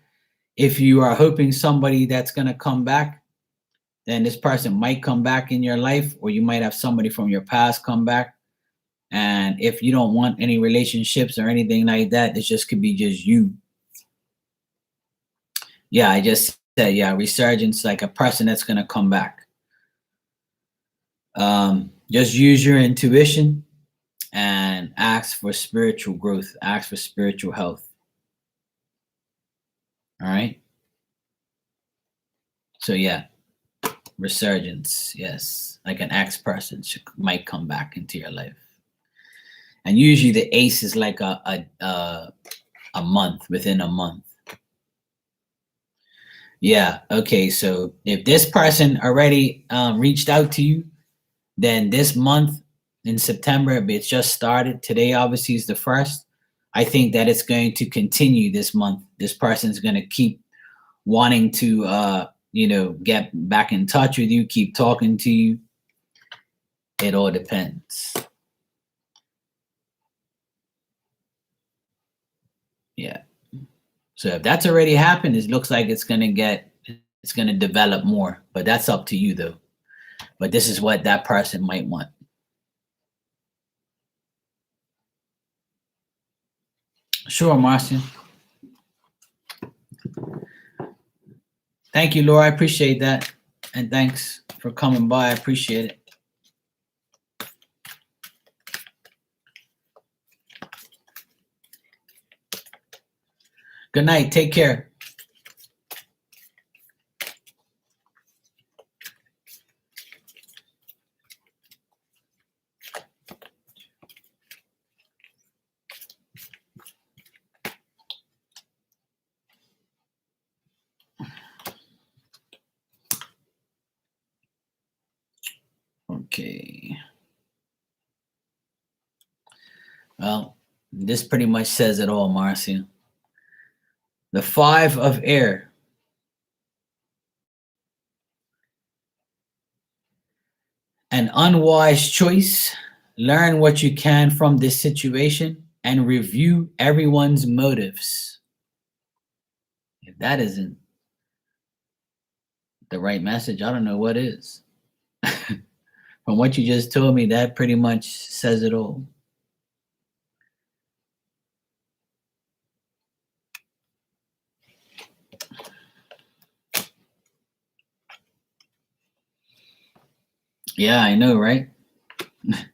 If you are hoping somebody that's going to come back, then this person might come back in your life, or you might have somebody from your past come back. And if you don't want any relationships or anything like that, it just could be just you. Yeah, I just said, yeah, resurgence, like a person that's going to come back. Just use your intuition and ask for spiritual growth, ask for spiritual health. All right. So yeah, resurgence, yes, like an ex-person might come back into your life. And usually the ace is like a month, within a month. Yeah, okay, so if this person already reached out to you, then this month in September, it's just started. Today obviously is the 1st. I think that it's going to continue this month. This person's going to keep wanting to get back in touch with you, keep talking to you. It all depends. Yeah. So if that's already happened, it looks like it's going to develop more, but that's up to you though. But this is what that person might want. Sure, Marcia. Thank you, Laura. I appreciate that. And thanks for coming by. I appreciate it. Good night. Take care. Okay. Well, this pretty much says it all, Marcia. The 5 of air. An unwise choice. Learn what you can from this situation and review everyone's motives. If that isn't the right message, I don't know what is. From what you just told me, that pretty much says it all. Yeah, I know, right? As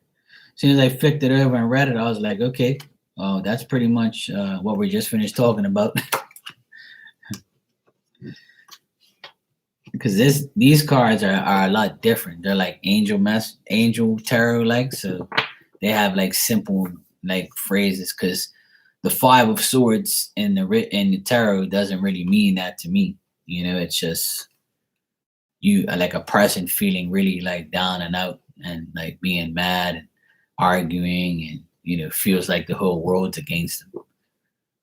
soon as I flicked it over and read it, I was like, okay, well, that's pretty much what we just finished talking about. Because these cards are a lot different. They're like angel tarot, like, so they have like simple like phrases. Because the 5 of swords in the tarot doesn't really mean that to me. You know, it's just you like a person feeling really like down and out and like being mad and arguing and feels like the whole world's against them.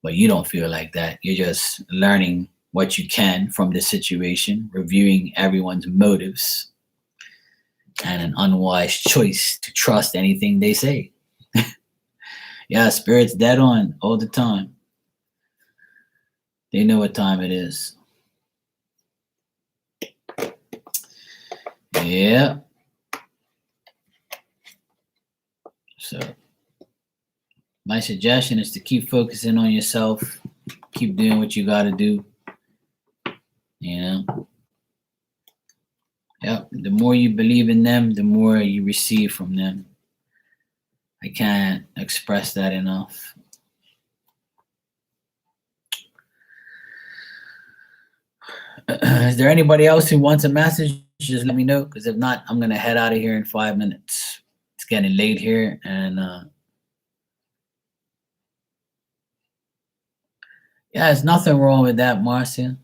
But you don't feel like that. You're just learning what you can from the situation, reviewing everyone's motives, and an unwise choice to trust anything they say. Yeah, spirit's dead on all the time. They know what time it is. Yeah. So my suggestion is to keep focusing on yourself, keep doing what you got to do. Yep. The more you believe in them, the more you receive from them. I can't express that enough. Is there anybody else who wants a message? Just let me know, because if not, I'm gonna head out of here in 5 minutes. It's getting late here, and yeah, there's nothing wrong with that, Marcia.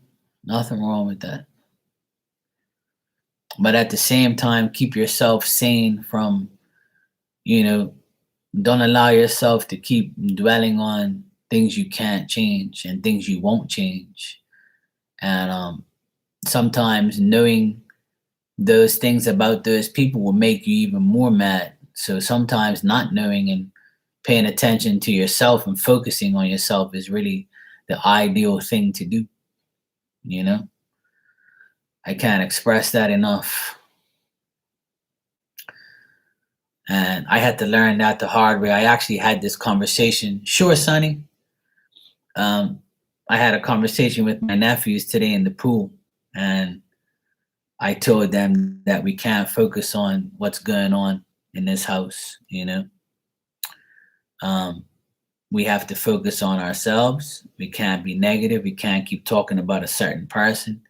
Nothing wrong with that. But at the same time, keep yourself sane from, don't allow yourself to keep dwelling on things you can't change and things you won't change. And sometimes knowing those things about those people will make you even more mad. So sometimes not knowing and paying attention to yourself and focusing on yourself is really the ideal thing to do. I can't express that enough. And I had to learn that the hard way. I actually had this conversation. Sure, Sonny. I had a conversation with my nephews today in the pool, and I told them that we can't focus on what's going on in this house. We have to focus on ourselves. We can't be negative. We can't keep talking about a certain person.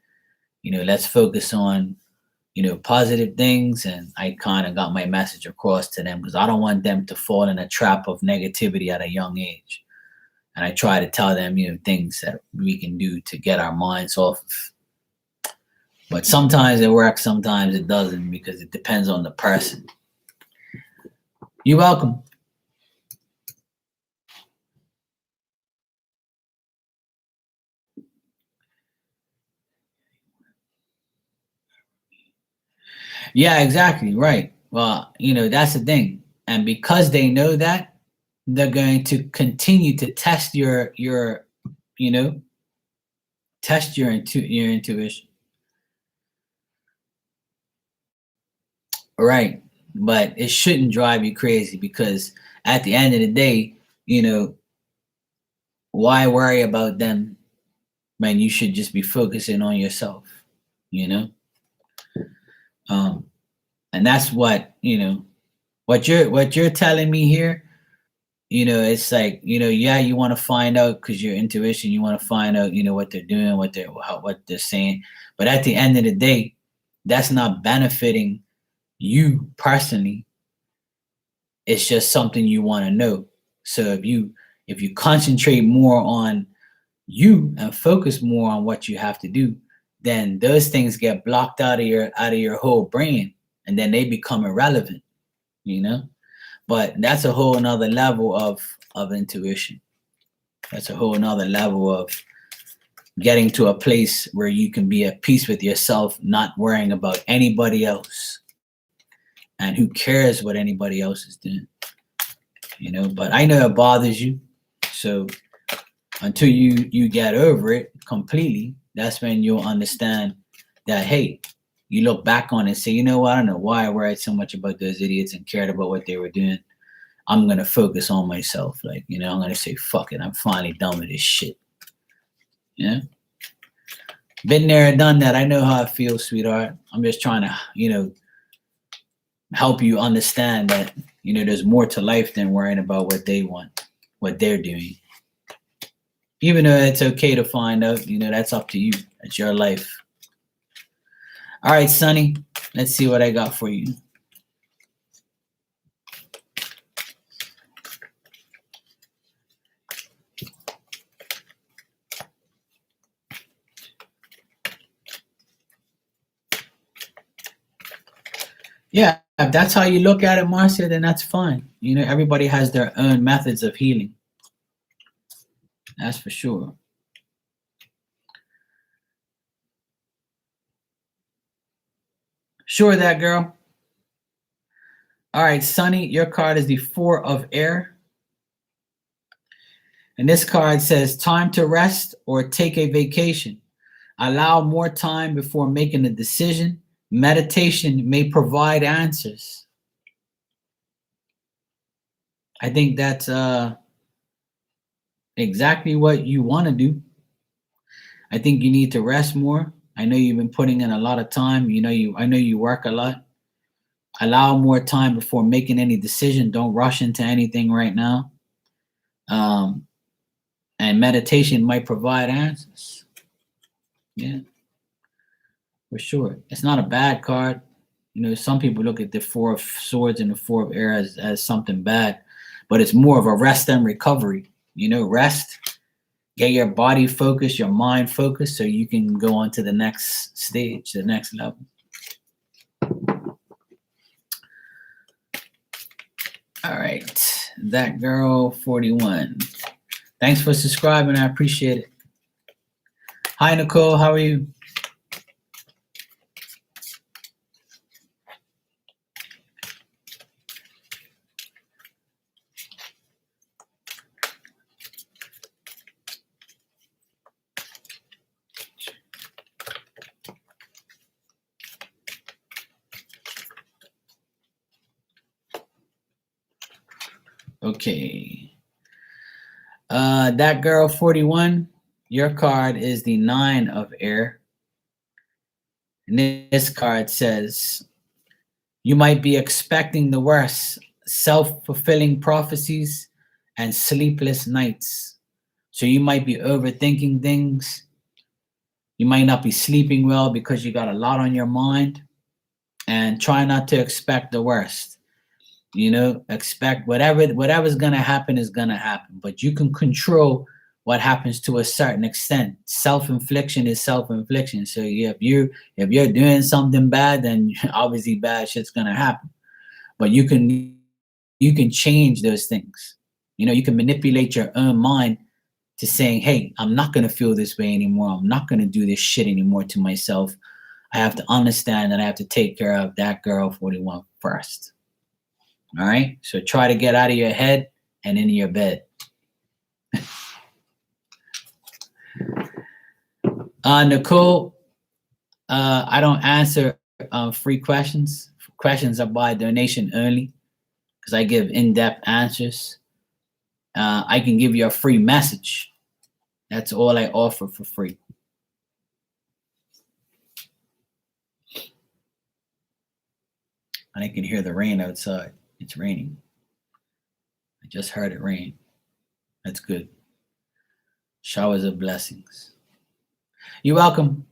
Let's focus on positive things. And I kind of got my message across to them, because I don't want them to fall in a trap of negativity at a young age. And I try to tell them, things that we can do to get our minds off of. But sometimes it works, sometimes it doesn't, because it depends on the person. You're welcome. Yeah, exactly. Right. Well, that's the thing. And because they know that, they're going to continue to test your test your intuition. Right. But it shouldn't drive you crazy, because at the end of the day, why worry about them when you should just be focusing on yourself, and that's what you're telling me here. It's like, yeah, you want to find out, because your intuition, you want to find out, what they're doing, what they're saying. But at the end of the day, that's not benefiting you personally. It's just something you want to know. So if you concentrate more on you and focus more on what you have to do, then those things get blocked out of your whole brain, and then they become irrelevant. But that's a whole nother level of intuition. That's a whole nother level of getting to a place where you can be at peace with yourself, not worrying about anybody else. And who cares what anybody else is doing? But I know it bothers you. So until you get over it completely, that's when you'll understand that, hey, you look back on it and say, you know what, I don't know why I worried so much about those idiots and cared about what they were doing. I'm going to focus on myself. Like, I'm going to say, fuck it. I'm finally done with this shit. Been there and done that. I know how it feels, sweetheart. I'm just trying to, help you understand that, there's more to life than worrying about what they want, what they're doing. Even though it's okay to find out, that's up to you. It's your life. All right, Sonny, let's see what I got for you. Yeah, if that's how you look at it, Marcia, then that's fine. Everybody has their own methods of healing. That's for sure. Sure, that girl. All right, Sonny, your card is the Four of Air. And this card says, time to rest or take a vacation. Allow more time before making a decision. Meditation may provide answers. I think that's exactly what you want to do. I think you need to rest more. I know you've been putting in a lot of time. I know you work a lot. Allow more time before making any decision. Don't rush into anything right now. And meditation might provide answers. Yeah, for sure. It's not a bad card. You know, some people look at the Four of Swords and the Four of Air as something bad, but it's more of a rest and recovery. You know, rest, get your body focused, your mind focused, so you can go on to the next stage, the next level. All right, that girl 41. Thanks for subscribing. I appreciate it. Hi, Nicole. How are you? Okay. That girl 41, your card is the 9 of Air. And this card says, you might be expecting the worst, self-fulfilling prophecies and sleepless nights. So you might be overthinking things. You might not be sleeping well because you got a lot on your mind. And try not to expect the worst. You know, expect whatever's gonna happen is gonna happen. But you can control what happens to a certain extent. Self-infliction is self-infliction. So if you're doing something bad, then obviously bad shit's gonna happen. But you can change those things. You know, you can manipulate your own mind to saying, hey, I'm not gonna feel this way anymore. I'm not gonna do this shit anymore to myself. I have to understand that I have to take care of that girl 41 first. All right. So try to get out of your head and into your bed. Nicole, I don't answer free questions. Questions are by donation only because I give in-depth answers. I can give you a free message. That's all I offer for free. And I can hear the rain outside. It's raining. I just heard it rain. That's good. Showers of blessings. You're welcome.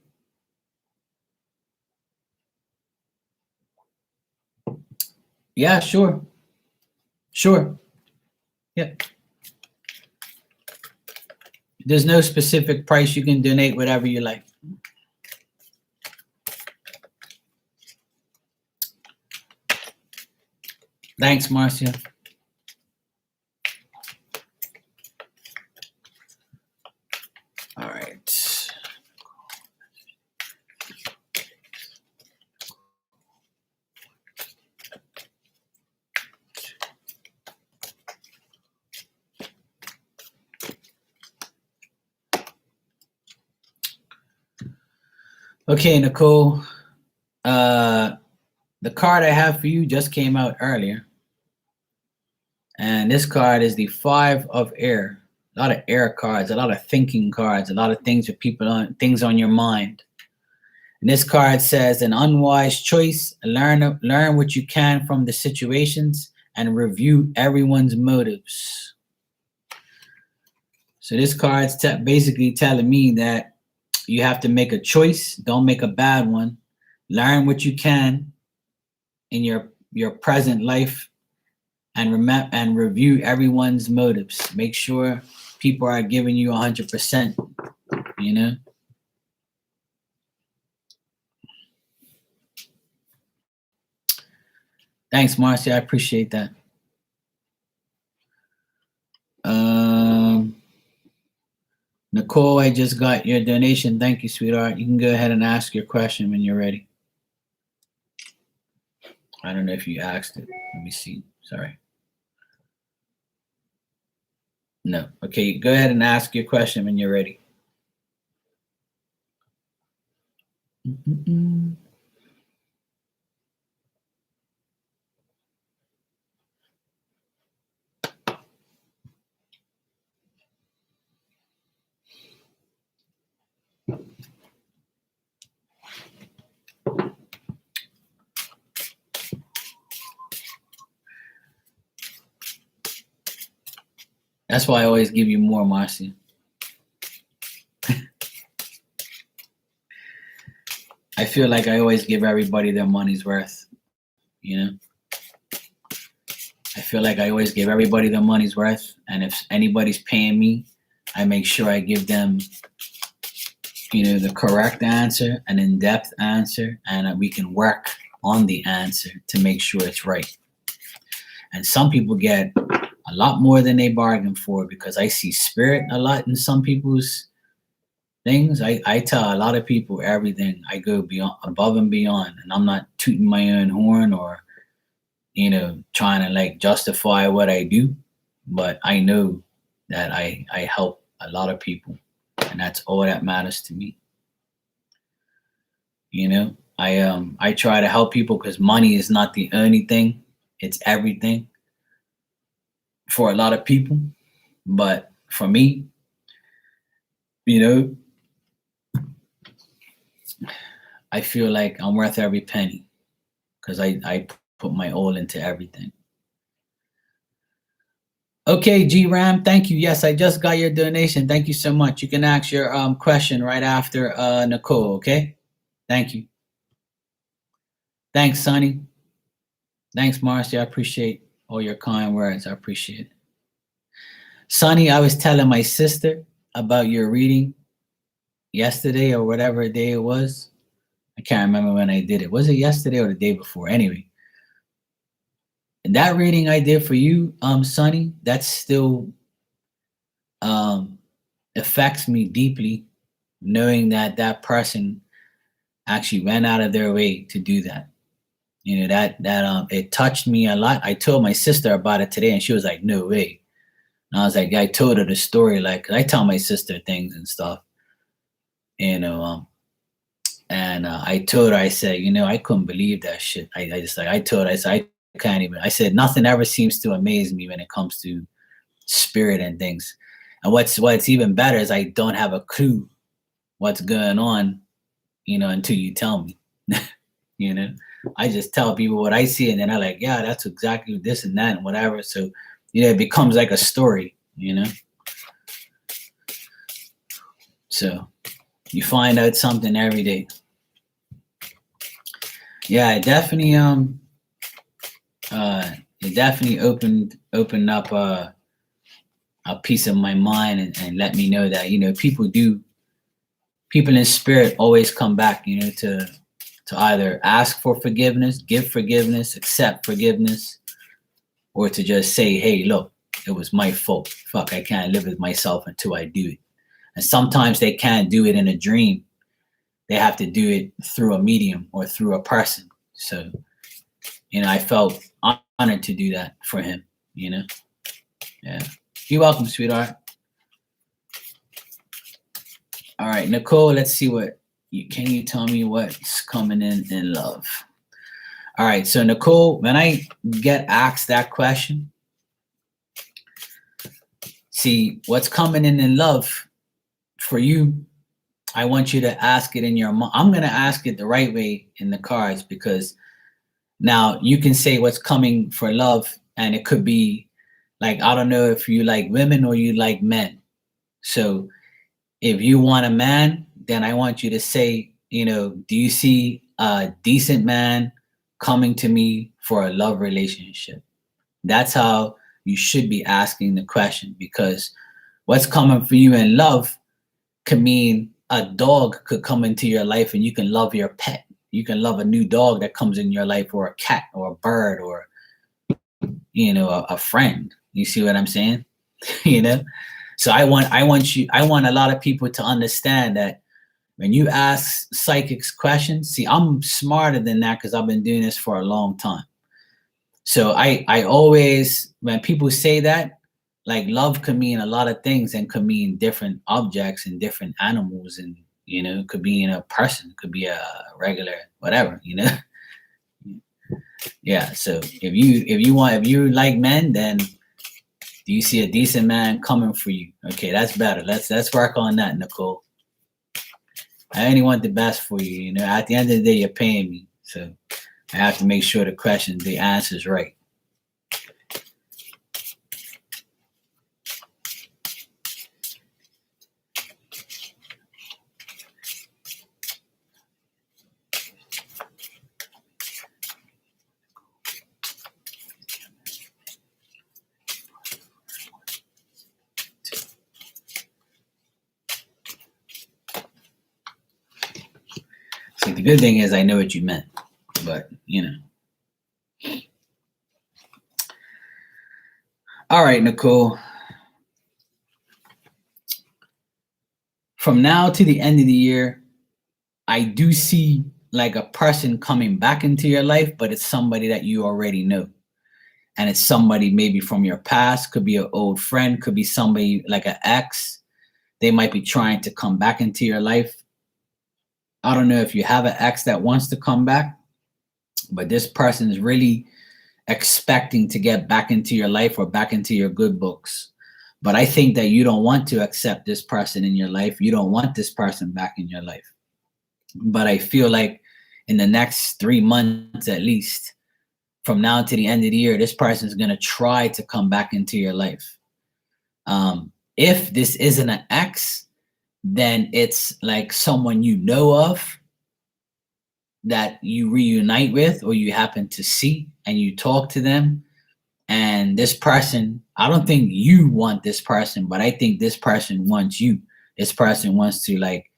Yeah, sure. Sure. Yeah. There's no specific price. You can donate whatever you like. Thanks, Marcia. All right. Okay, Nicole. The card I have for you just came out earlier. And this card is the 5 of Air. A lot of air cards, a lot of thinking cards, a lot of things with things on your mind. And this card says an unwise choice, learn what you can from the situations and review everyone's motives. So this card's basically telling me that you have to make a choice, don't make a bad one. Learn what you can in your present life and review everyone's motives. Make sure people are giving you 100%, you know? Thanks, Marcia. I appreciate that. Nicole, I just got your donation. Thank you, sweetheart. You can go ahead and ask your question when you're ready. I don't know if you asked it. Let me see. Sorry. No. Okay, go ahead and ask your question when you're ready. Mm-mm. That's why I always give you more, Marcy. I feel like I always give everybody their money's worth, you know? I feel like I always give everybody their money's worth. And if anybody's paying me, I make sure I give them, the correct answer, an in-depth answer, and we can work on the answer to make sure it's right. And some people get a lot more than they bargained for because I see spirit a lot in some people's things. I tell a lot of people everything. I go beyond, above and beyond, and I'm not tooting my own horn or trying to like justify what I do, but I know that I help a lot of people, and that's all that matters to me. I try to help people because money is not the only thing; it's everything for a lot of people. But for me, I feel like I'm worth every penny because I put my all into everything. Okay, G Ram, thank you. Yes, I just got your donation. Thank you so much. You can ask your question right after Nicole. Okay, thank you. Thanks, Sonny. Thanks, Marcy. I appreciate all your kind words. I appreciate it. Sonny, I was telling my sister about your reading yesterday or whatever day it was. I can't remember when I did it. Was it yesterday or the day before? Anyway, that reading I did for you, Sonny, that still affects me deeply, knowing that that person actually went out of their way to do that. It touched me a lot. I told my sister about it today, and she was like, "No way." And I was like, I told her the story, like, 'cause I tell my sister things and stuff, and I told her, I said, I couldn't believe that shit. I just like, I told her, I said, I can't even. I said, nothing ever seems to amaze me when it comes to spirit and things. And what's even better is I don't have a clue what's going on, until you tell me. I just tell people what I see, and then I'm like, yeah, that's exactly this and that and whatever. So, it becomes like a story, So you find out something every day. Yeah, it definitely opened up a piece of my mind and let me know that people in spirit always come back, to either ask for forgiveness, give forgiveness, accept forgiveness, or to just say, hey, look, it was my fault. Fuck, I can't live with myself until I do it. And sometimes they can't do it in a dream. They have to do it through a medium or through a person. So, I felt honored to do that for him, Yeah. You're welcome, sweetheart. All right, Nicole, let's see can you tell me what's coming in love? All right, so Nicole, when I get asked that question, see what's coming in love for you. I want you to ask it in your mind. I'm going to ask it the right way in the cards because now you can say what's coming for love, and it could be like, I don't know if you like women or you like men. So if you want a man, then I want you to say, do you see a decent man coming to me for a love relationship? That's how you should be asking the question, because what's coming for you in love could mean a dog could come into your life and you can love your pet. You can love a new dog that comes in your life, or a cat or a bird, or a friend. You see what I'm saying? So I want a lot of people to understand that when you ask psychics questions, see, I'm smarter than that because I've been doing this for a long time. So I always, when people say that, like, love could mean a lot of things and could mean different objects and different animals, and it could be in a person, could be a regular whatever, Yeah. So if you like men, then do you see a decent man coming for you? Okay, that's better. Let's work on that, Nicole. I only want the best for you. At the end of the day, you're paying me, so I have to make sure the answer is right. The good thing is I know what you meant, but All right, Nicole. From now to the end of the year, I do see like a person coming back into your life, but it's somebody that you already know. And it's somebody maybe from your past, could be an old friend, could be somebody like an ex. They might be trying to come back into your life. I don't know if you have an ex that wants to come back, but this person is really expecting to get back into your life or back into your good books. But I think that you don't want to accept this person in your life. You don't want this person back in your life. But I feel like in the next 3 months at least, from now to the end of the year, this person is going to try to come back into your life. If this isn't an ex, then it's like someone you know of that you reunite with or you happen to see and you talk to them. And this person, I don't think you want this person, but I think this person wants you. This person wants to like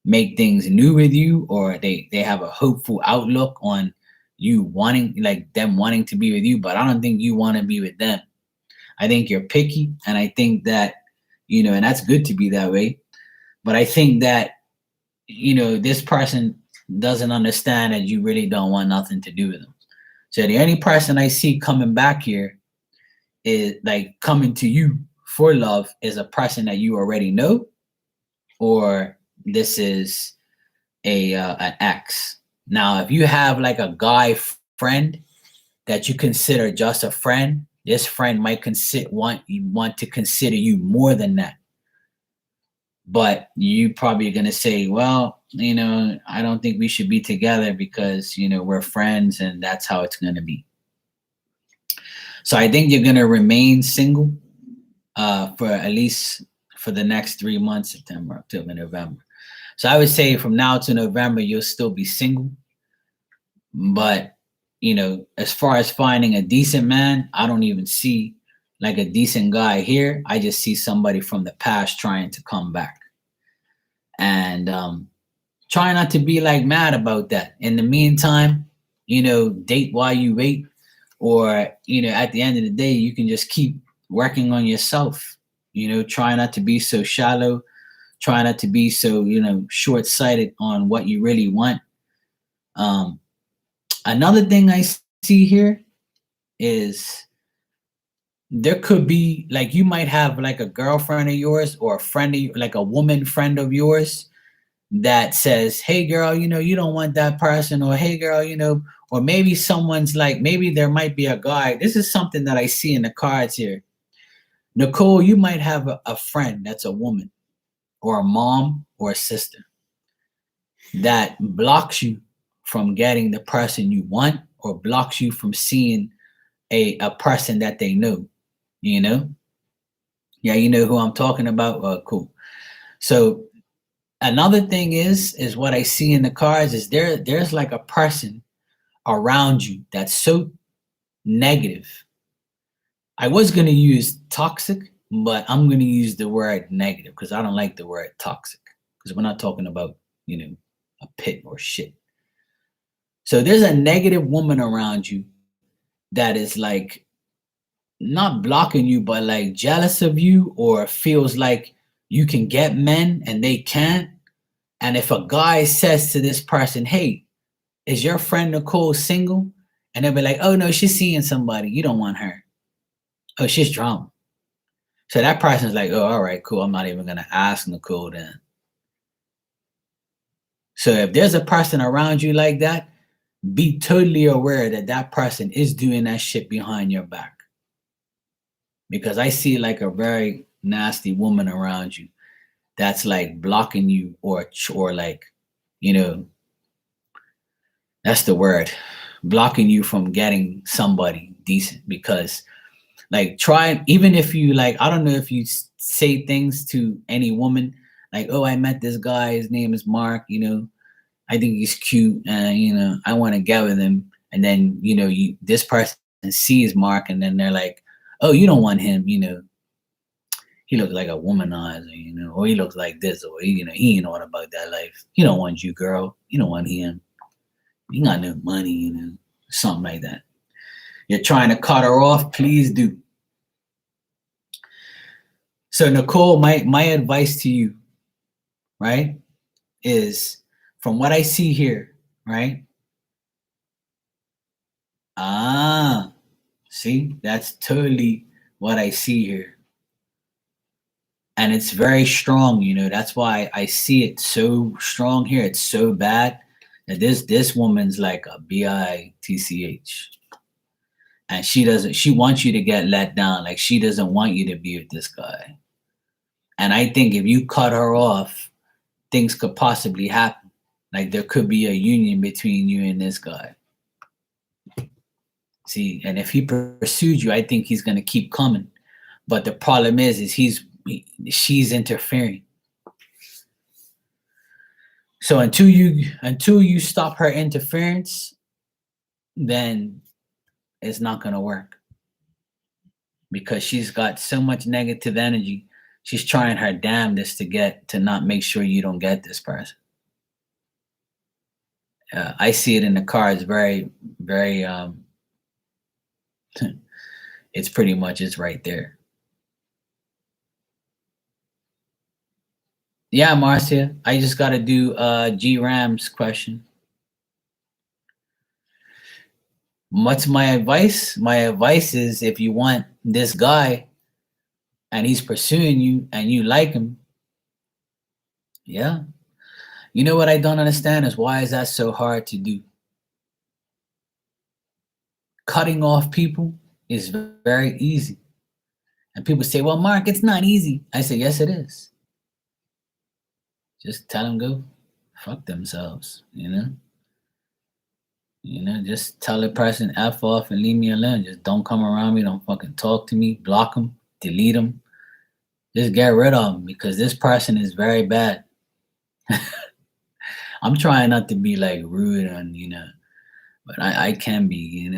make things new with you, or they have a hopeful outlook on you wanting, like them wanting to be with you, but I don't think you want to be with them. I think you're picky, and I think that, and that's good to be that way. But I think that, this person doesn't understand that you really don't want nothing to do with them. So the only person I see coming back here is like coming to you for love is a person that you already know, or this is an ex. Now, if you have like a guy friend that you consider just a friend, this friend might want to consider you more than that. But you probably gonna say, well, I don't think we should be together because we're friends and that's how it's gonna be. So I think you're gonna remain single for at least for the next 3 months, September, October, November. So I would say from now to November, you'll still be single. But, as far as finding a decent man, I don't even see like a decent guy here. I just see somebody from the past trying to come back. And try not to be like mad about that. In the meantime, date while you wait. Or, at the end of the day, you can just keep working on yourself. Try not to be so shallow. Try not to be so, short-sighted on what you really want. Another thing I see here is there could be like you might have like a girlfriend of yours or a friend of like a woman friend of yours that says, hey girl, you don't want that person, or hey girl, or maybe someone's like, maybe there might be a guy. This is something that I see in the cards here. Nicole, you might have a friend that's a woman or a mom or a sister that blocks you from getting the person you want, or blocks you from seeing a person that they know, Yeah, you know who I'm talking about? Cool. So another thing is what I see in the cards is there's like a person around you that's so negative. I was going to use toxic, but I'm going to use the word negative because I don't like the word toxic, because we're not talking about, a pit or shit. So there's a negative woman around you that is like not blocking you, but like jealous of you, or feels like you can get men and they can't. And if a guy says to this person, hey, is your friend Nicole single? And they'll be like, oh no, she's seeing somebody. You don't want her. Oh, she's drama. So that person's like, oh, all right, cool. I'm not even going to ask Nicole then. So if there's a person around you like that, be totally aware that that person is doing that shit behind your back. Because I see like a very nasty woman around you that's like blocking you, or like, that's the word, blocking you from getting somebody decent. Because like even if you like, I don't know if you say things to any woman like, oh, I met this guy, his name is Mark, I think he's cute, and I want to get with him. And then this person sees Mark, and then they're like, oh, you don't want him, he looks like a womanizer, or he looks like this, or he ain't know about that life. He don't want you, girl. He don't want him. He got no money, something like that. You're trying to cut her off, please do. So Nicole, my advice to you, right, is from what I see here, right? See, that's totally what I see here. And it's very strong, that's why I see it so strong here. It's so bad that this woman's like a bitch. And she wants you to get let down. Like she doesn't want you to be with this guy. And I think if you cut her off, things could possibly happen. Like there could be a union between you and this guy. See, and if he pursued you, I think he's gonna keep coming. But the problem is she's interfering. So until you stop her interference, then it's not gonna work. Because she's got so much negative energy. She's trying her damnedest to not make sure you don't get this person. I see it in the cards very, very it's pretty much it's right there. Yeah, Marcia, I just got to do G Ram's question. What's my advice? My advice is if you want this guy and he's pursuing you and you like him, yeah. You know what I don't understand is why is that so hard to do? Cutting off people is very easy. And people say, well, Mark, it's not easy. I say, yes, it is. Just tell them go fuck themselves, just tell the person F off and leave me alone. Just don't come around me. Don't fucking talk to me. Block them. Delete them. Just get rid of them because this person is very bad. I'm trying not to be like rude and, but I can be,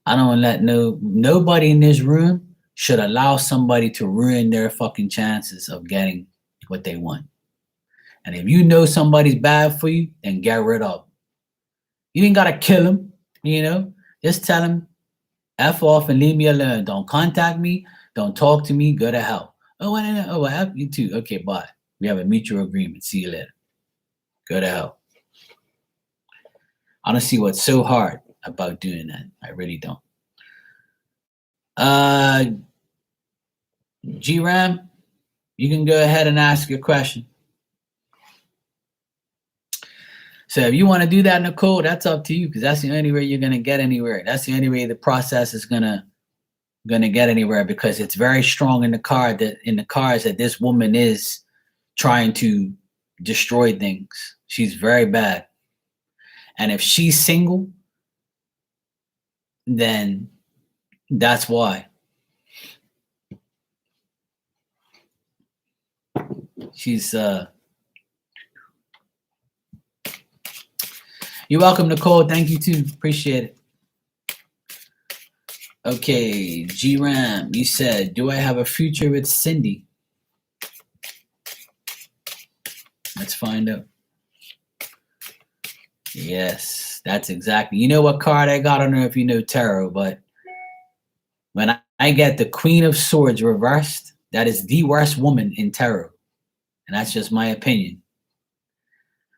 I don't let nobody in this room should allow somebody to ruin their fucking chances of getting what they want. And if you know somebody's bad for you, then get rid of them. You ain't gotta kill them, Just tell them, F off and leave me alone. Don't contact me. Don't talk to me. Go to hell. Oh, I have you too. Okay, bye. We have a mutual agreement. See you later. Go to hell. I don't see what's so hard about doing that. I really don't. G-Ram, you can go ahead and ask your question. So if you want to do that, Nicole, that's up to you because that's the only way you're going to get anywhere. That's the only way the process is going to get anywhere because it's very strong in the cards that this woman is trying to destroy things. She's very bad. And if she's single, then that's why. She's You're welcome, Nicole. Thank you too. Appreciate it. Okay, G-Ram, you said, do I have a future with Cindy? Let's find out. Yes, that's exactly. You know what card I got? I don't know if you know tarot, but when I get the Queen of Swords reversed, that is the worst woman in tarot. And that's just my opinion.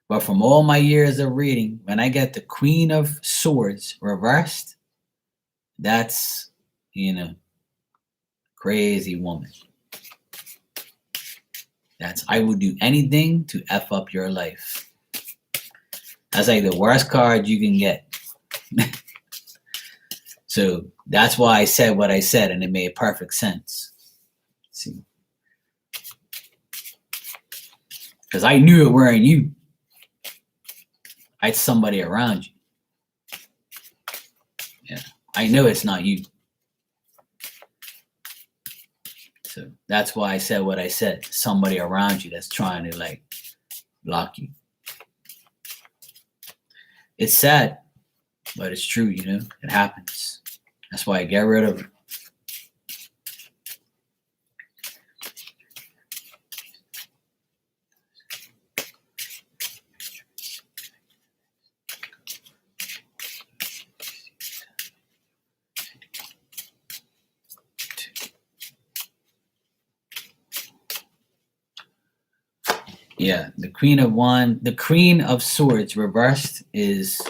But from all my years of reading, when I get the Queen of Swords reversed, that's, crazy woman. I would do anything to F up your life. That's like the worst card you can get. So that's why I said what I said, and it made perfect sense. See? Because I knew it weren't you. It's somebody around you. Yeah, I know it's not you. So that's why I said what I said. Somebody around you that's trying to block you. It's sad, but it's true, it happens. That's why I get rid of her. Yeah, the Queen of Swords reversed is,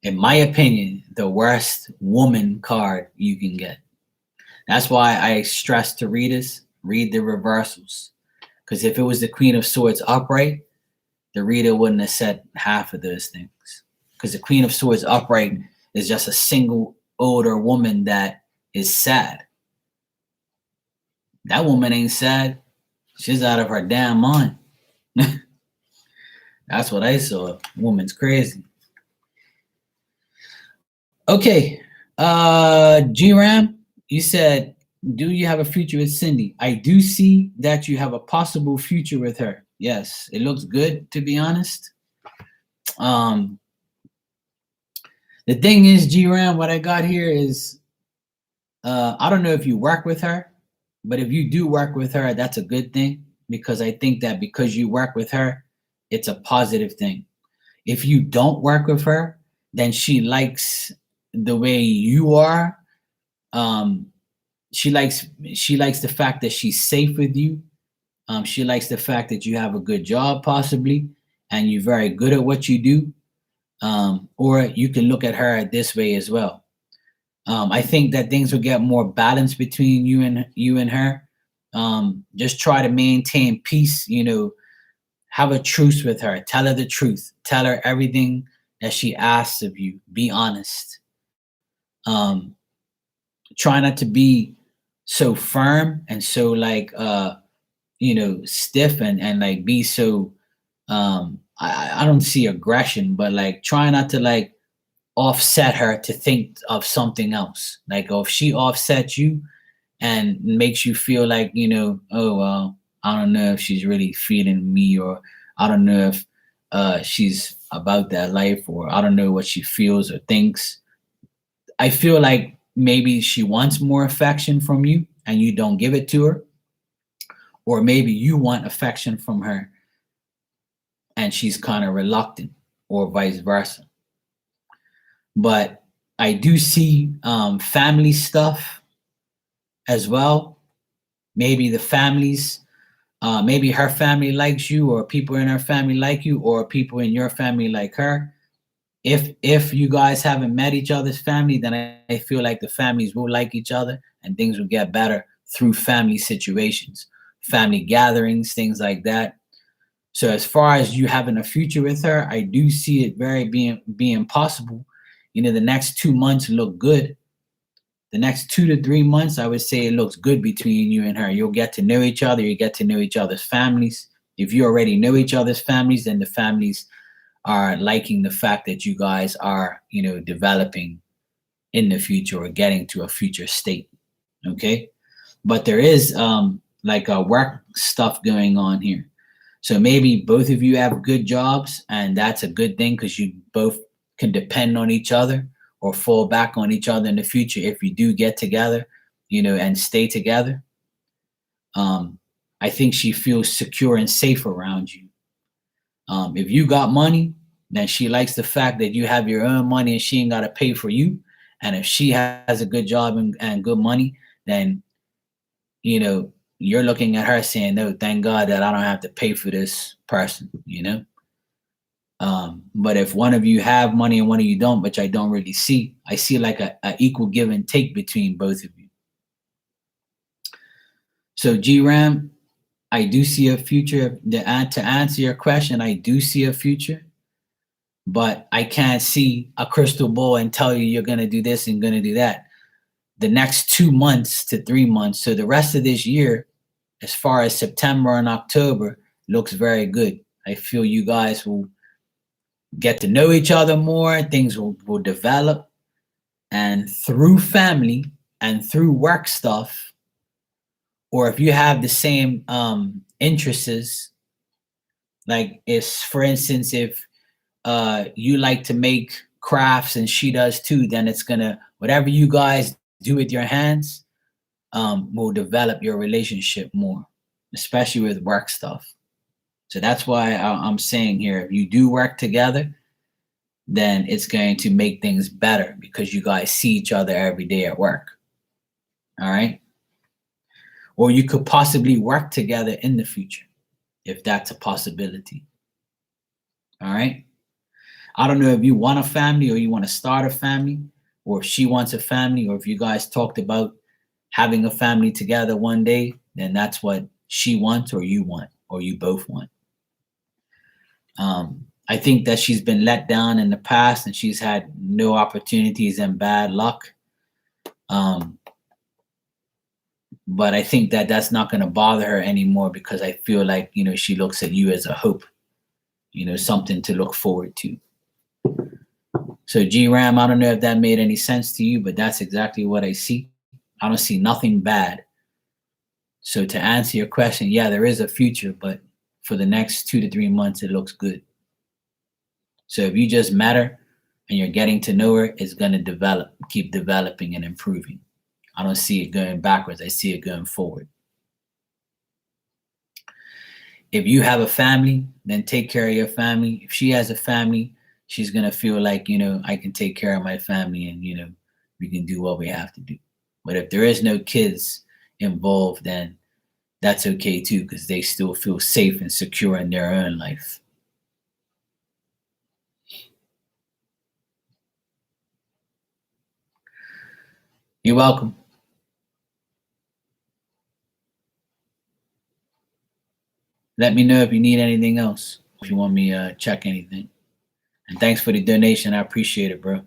in my opinion, the worst woman card you can get. That's why I stress to readers, read the reversals. Because if it was the Queen of Swords upright, the reader wouldn't have said half of those things. Because the Queen of Swords upright is just a single older woman that is sad. That woman ain't sad. She's out of her damn mind. That's what I saw. Woman's crazy. Okay. G-Ram, you said, do you have a future with Cindy? I do see that you have a possible future with her. Yes, it looks good, to be honest. The thing is, G-Ram, what I got here is, I don't know if you work with her, but if you do work with her, that's a good thing, because I think that because you work with her, it's a positive thing. If you don't work with her, then she likes the way you are. She likes the fact that she's safe with you. She likes the fact that you have a good job, possibly, and you're very good at what you do. Or you can look at her this way as well. I think that things will get more balanced between you and her. Just try to maintain peace. Have a truce with her. Tell her the truth. Tell her everything that she asks of you. Be honest. Try not to be so firm and so stiff and like be so I don't see aggression, but like try not to like offset her to think of something else. Like, if she offsets you and makes you feel like, oh well, I don't know if she's really feeling me, or I don't know if she's about that life, or I don't know what she feels or thinks. I feel like maybe she wants more affection from you and you don't give it to her, or maybe you want affection from her and she's kind of reluctant, or vice versa. But I do see family stuff as well. Maybe maybe her family likes you, or people in her family like you, or people in your family like her. If you guys haven't met each other's family, then I feel like the families will like each other and things will get better through family situations, family gatherings, things like that. So as far as you having a future with her, I do see it very being possible. The next 2 months look good. The next 2 to 3 months, I would say it looks good between you and her. You'll get to know each other. You get to know each other's families. If you already know each other's families, then the families are liking the fact that you guys are, developing in the future or getting to a future state. Okay. But there is like a work stuff going on here. So maybe both of you have good jobs, and that's a good thing because you both can depend on each other or fall back on each other in the future if you do get together, and stay together. I think she feels secure and safe around you. If you got money, then she likes the fact that you have your own money and she ain't got to pay for you. And if she has a good job and good money, then, you're looking at her saying, no, thank God that I don't have to pay for this person, But if one of you have money and one of you don't, which I don't really see, I see like a equal give and take between both of you. So G-Ram, I do see a future. To answer your question, I do see a future, but I can't see a crystal ball and tell you you're going to do this and going to do that. The next 2 months to 3 months, so the rest of this year, as far as September and October, looks very good. I feel you guys will get to know each other more. Things will develop. And through family and through work stuff, or if you have the same interests, like for instance, if you like to make crafts and she does too, then it's gonna, whatever you guys do with your hands will develop your relationship more, especially with work stuff. So that's why I'm saying here, if you do work together, then it's going to make things better because you guys see each other every day at work. All right. Or you could possibly work together in the future. if that's a possibility. All right. I don't know if you want a family or you want to start a family, or if she wants a family, or if you guys talked about having a family together one day, then that's what she wants, or you want, or you both want. I think that she's been let down in the past and she's had no opportunities and bad luck. But I think that that's not going to bother her anymore, because I feel like, she looks at you as a hope, something to look forward to. So G-Ram, I don't know if that made any sense to you, but that's exactly what I see. I don't see nothing bad. So to answer your question, yeah, there is a future, but for the next 2 to 3 months, it looks good. So if you just met her and you're getting to know her, it's going to keep developing and improving. I don't see it going backwards. I see it going forward. If you have a family, then take care of your family. If she has a family, she's going to feel like, I can take care of my family and, we can do what we have to do. But if there is no kids involved, then that's okay too, because they still feel safe and secure in their own life. You're welcome. Let me know if you need anything else, if you want me to check anything. And thanks for the donation. I appreciate it, bro.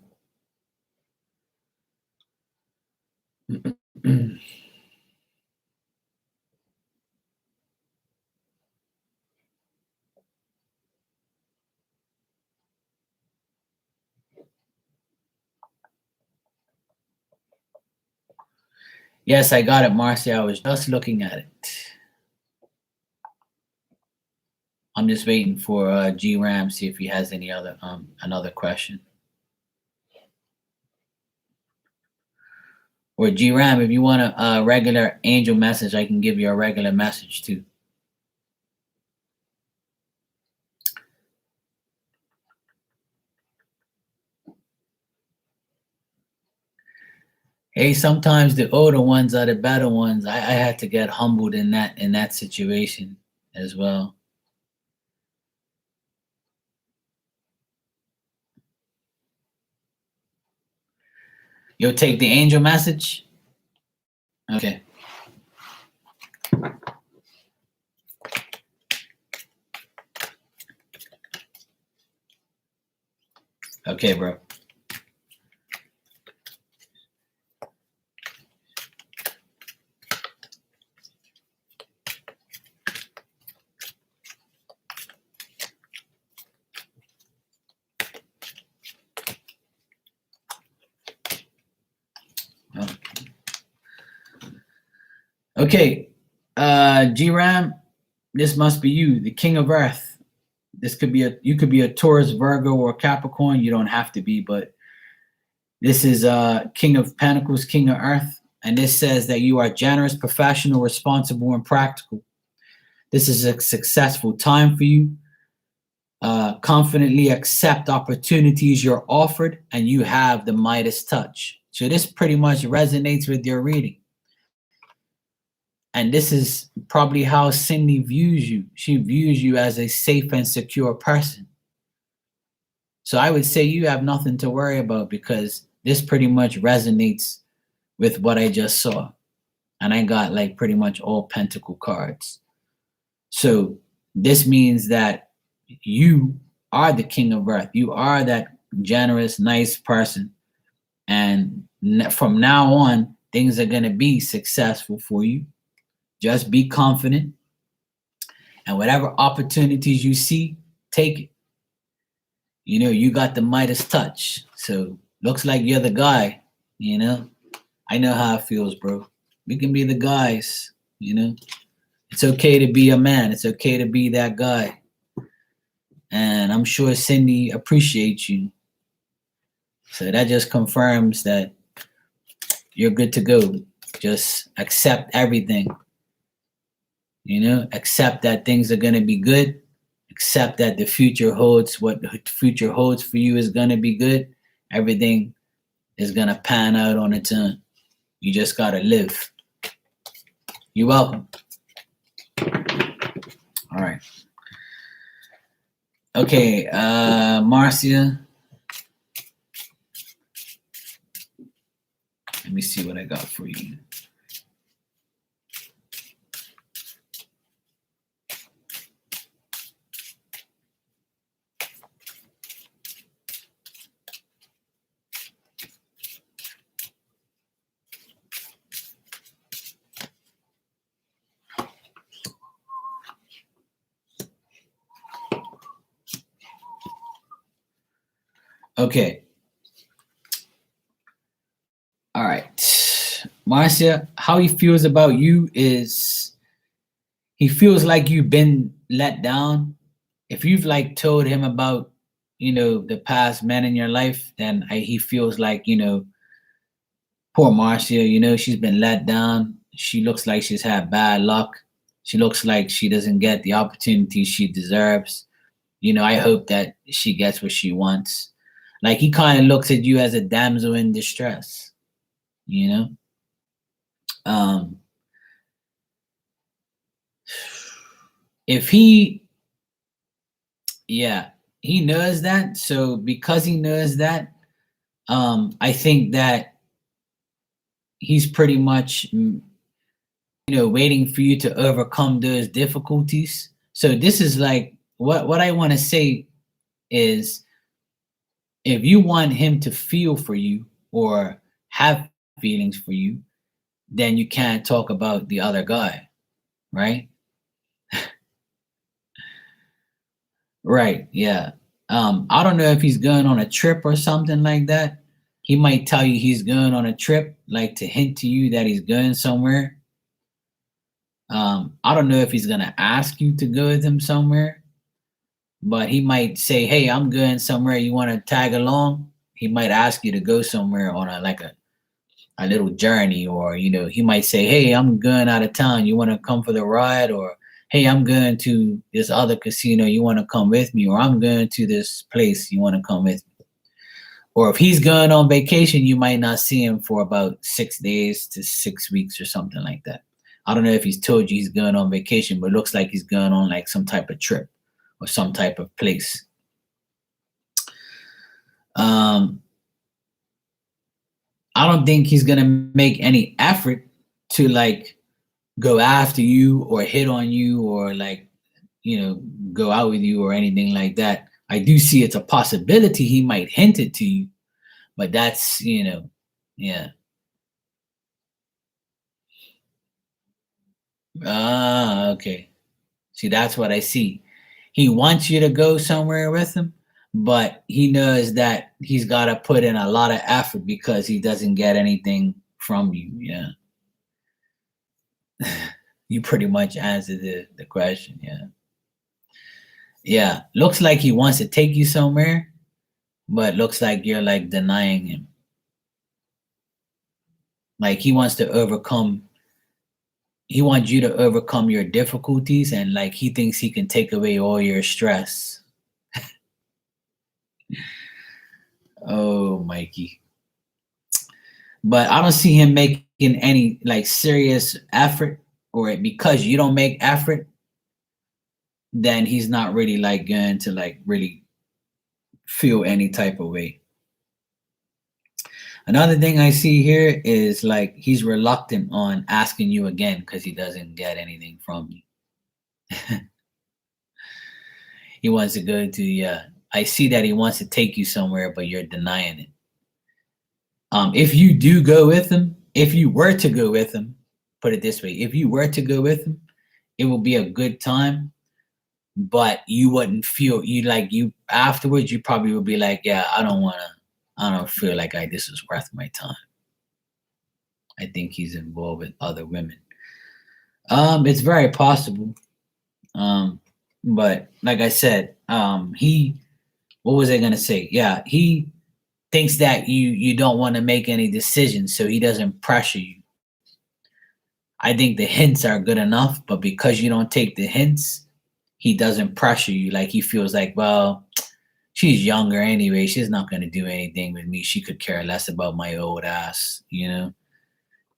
Yes, I got it, Marcy. I was just looking at it. I'm just waiting for G-Ram, see if he has any other another question. Or G-Ram, if you want a regular angel message, I can give you a regular message too. Hey, sometimes the older ones are the better ones. I had to get humbled in that situation as well. You'll take the angel message? Okay. Okay, bro. Okay, G-Ram, this must be you, the king of earth. This could be you could be a Taurus, Virgo, or Capricorn. You don't have to be, but this is King of Pentacles, King of Earth, and this says that you are generous, professional, responsible, and practical. This is a successful time for you. Confidently accept opportunities you're offered, and you have the Midas touch. So this pretty much resonates with your reading. And this is probably how Cindy views you. She views you as a safe and secure person. So I would say you have nothing to worry about, because this pretty much resonates with what I just saw. And I got like pretty much all pentacle cards. So this means that you are the king of earth. You are that generous, nice person. And from now on, things are going to be successful for you. Just be confident, and whatever opportunities you see, take it. You got the Midas touch, so looks like you're the guy. I know how it feels, bro. We can be the guys. It's okay to be a man. It's okay to be that guy. And I'm sure Cindy appreciates you. So that just confirms that you're good to go. Just accept everything. Accept that things are going to be good. Accept that the future holds what the future holds for you is going to be good. Everything is going to pan out on its own. You just got to live. You're welcome. All right. Okay, Marcia. Let me see what I got for you. Okay. All right. Marcia, how he feels about you is he feels like you've been let down. If you've like told him about, the past men in your life, then he feels like, poor Marcia, she's been let down. She looks like she's had bad luck. She looks like she doesn't get the opportunity she deserves. I hope that she gets what she wants. Like he kind of looks at you as a damsel in distress, you know? Um, if he, yeah, he knows that. So because he knows that, I think that he's pretty much, waiting for you to overcome those difficulties. So this is like what I want to say is if you want him to feel for you or have feelings for you, then you can't talk about the other guy, right? Right, yeah. I don't know if he's going on a trip or something like that. He might tell you he's going on a trip, like to hint to you that he's going somewhere. I don't know if he's gonna ask you to go with him somewhere, but he might say, "Hey, I'm going somewhere. You want to tag along?" He might ask you to go somewhere on a little journey, or he might say, "Hey, I'm going out of town. You want to come for the ride?" Or "Hey, I'm going to this other casino. You want to come with me?" Or "I'm going to this place. You want to come with me?" Or if he's going on vacation, you might not see him for about 6 days to 6 weeks or something like that. I don't know if he's told you he's going on vacation, but it looks like he's going on like some type of trip or some type of place. I don't think he's gonna make any effort to like go after you or hit on you or like go out with you or anything like that. I do see it's a possibility he might hint it to you, but that's yeah. Ah, okay. See, that's what I see. He wants you to go somewhere with him, but he knows that he's got to put in a lot of effort because he doesn't get anything from you. Yeah. You pretty much answered the question. Yeah. Yeah. Looks like he wants to take you somewhere, but looks like you're like denying him. Like he wants you to overcome your difficulties and like he thinks he can take away all your stress. Oh, Mikey. But I don't see him making any like serious effort, or because you don't make effort, then he's not really like going to like really feel any type of way. Another thing I see here is like he's reluctant on asking you again because he doesn't get anything from you. He wants to go to I see that he wants to take you somewhere, but you're denying it. If you do go with him, if you were to go with him, put it this way, if you were to go with him, it will be a good time, but you wouldn't feel you afterwards, you probably would be like, yeah, I don't feel like this is worth my time. I think he's involved with other women. It's very possible. But like I said, what was I gonna say? Yeah, he thinks that you don't want to make any decisions, so he doesn't pressure you. I think the hints are good enough, but because you don't take the hints, he doesn't pressure you. Like he feels like, well, she's younger anyway. She's not going to do anything with me. She could care less about my old ass.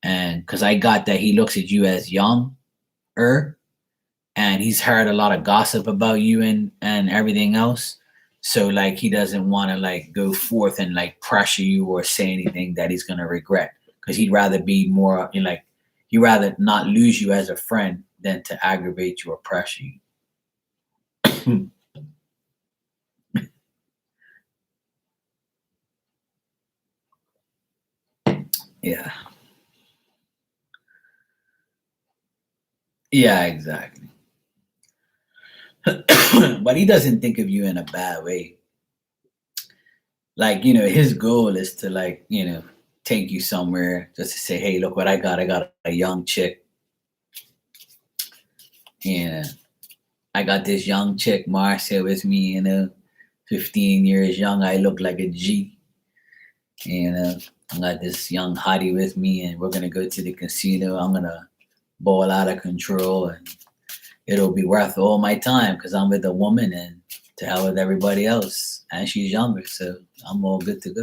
And because I got that he looks at you as younger, and he's heard a lot of gossip about you and everything else. So like he doesn't want to like go forth and like pressure you or say anything that he's gonna regret, because he'd rather be more like he'd rather not lose you as a friend than to aggravate you or pressure you. Yeah. Yeah, exactly. But he doesn't think of you in a bad way. Like, his goal is to like, take you somewhere just to say, hey, look what I got. I got a young chick. Yeah. I got this young chick, Marcia, with me, 15 years young. I look like a G. I got this young hottie with me, and we're gonna go to the casino. I'm gonna ball out of control, and it'll be worth all my time because I'm with a woman, and to hell with everybody else. And she's younger, so I'm all good to go.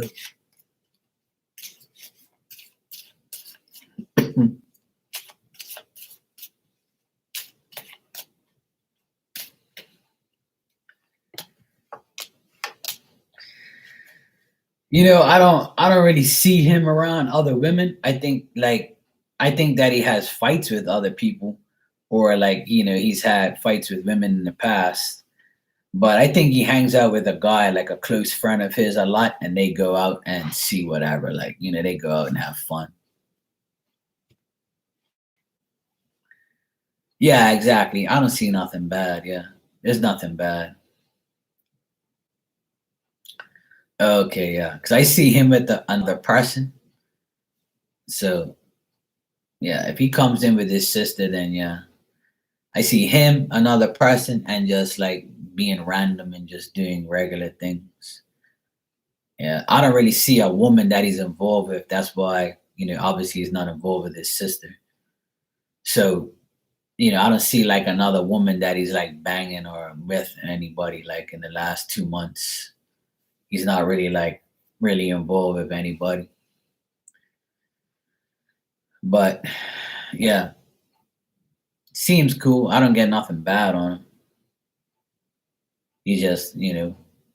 I don't really see him around other women. I think that he has fights with other people, or like, he's had fights with women in the past. But I think he hangs out with a guy, like a close friend of his, a lot, and they go out and see whatever. Like, they go out and have fun. Yeah, exactly. I don't see nothing bad. Yeah. There's nothing bad. Okay, yeah. Because I see him with the another person. So yeah, if he comes in with his sister, then yeah. I see him, another person, and just like being random and just doing regular things. Yeah. I don't really see a woman that he's involved with. That's why, obviously he's not involved with his sister. So, I don't see like another woman that he's like banging or with anybody like in the last 2 months. He's not really like really involved with anybody. But yeah, seems cool. I don't get nothing bad on him. He just,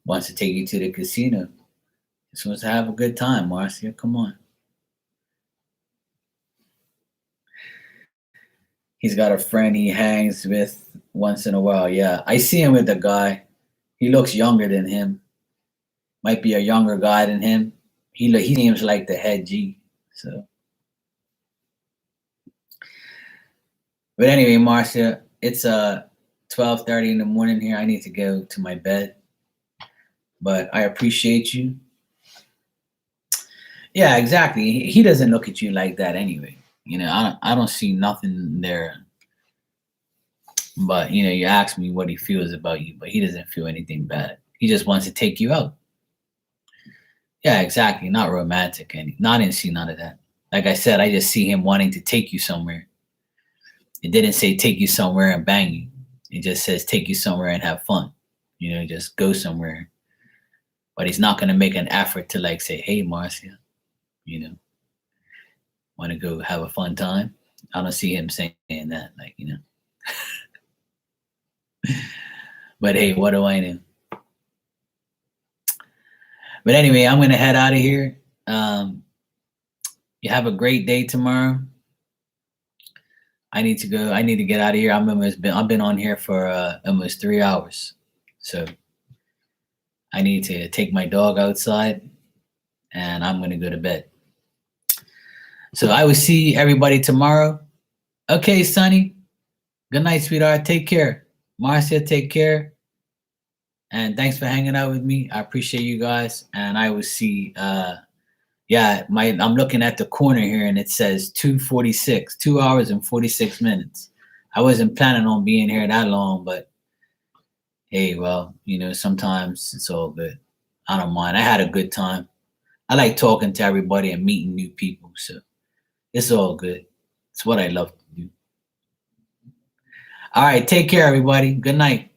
wants to take you to the casino. Just wants to have a good time, Marcia. Come on. He's got a friend he hangs with once in a while. Yeah, I see him with a guy. He looks younger than him. Might be a younger guy than him. He seems like the head G. So, but anyway, Marcia, it's 12:30 in the morning here. I need to go to my bed. But I appreciate you. Yeah, exactly. He doesn't look at you like that anyway. I don't see nothing there. But you ask me what he feels about you, but he doesn't feel anything bad. He just wants to take you out. Yeah, exactly. Not romantic, and I didn't see none of that. Like I said, I just see him wanting to take you somewhere. It didn't say take you somewhere and bang you. It just says take you somewhere and have fun. Just go somewhere. But he's not gonna make an effort to like say, "Hey, Marcia, you know, want to go have a fun time." I don't see him saying that. But hey, what do I know? But anyway, I'm gonna head out of here. Um, you have a great day tomorrow. I need to go. I need to get out of here. I've been on here for almost 3 hours, so I need to take my dog outside, and I'm gonna go to bed. So I will see everybody tomorrow. Okay, Sonny. Good night, sweetheart. Take care. Marcia, take care. And thanks for hanging out with me. I appreciate you guys. And I will see yeah, I'm looking at the corner here and it says 2:46, 2 hours and 46 minutes. I wasn't planning on being here that long, but hey, well, sometimes it's all good. I don't mind. I had a good time. I like talking to everybody and meeting new people, so it's all good. It's what I love to do. All right, take care, everybody. Good night.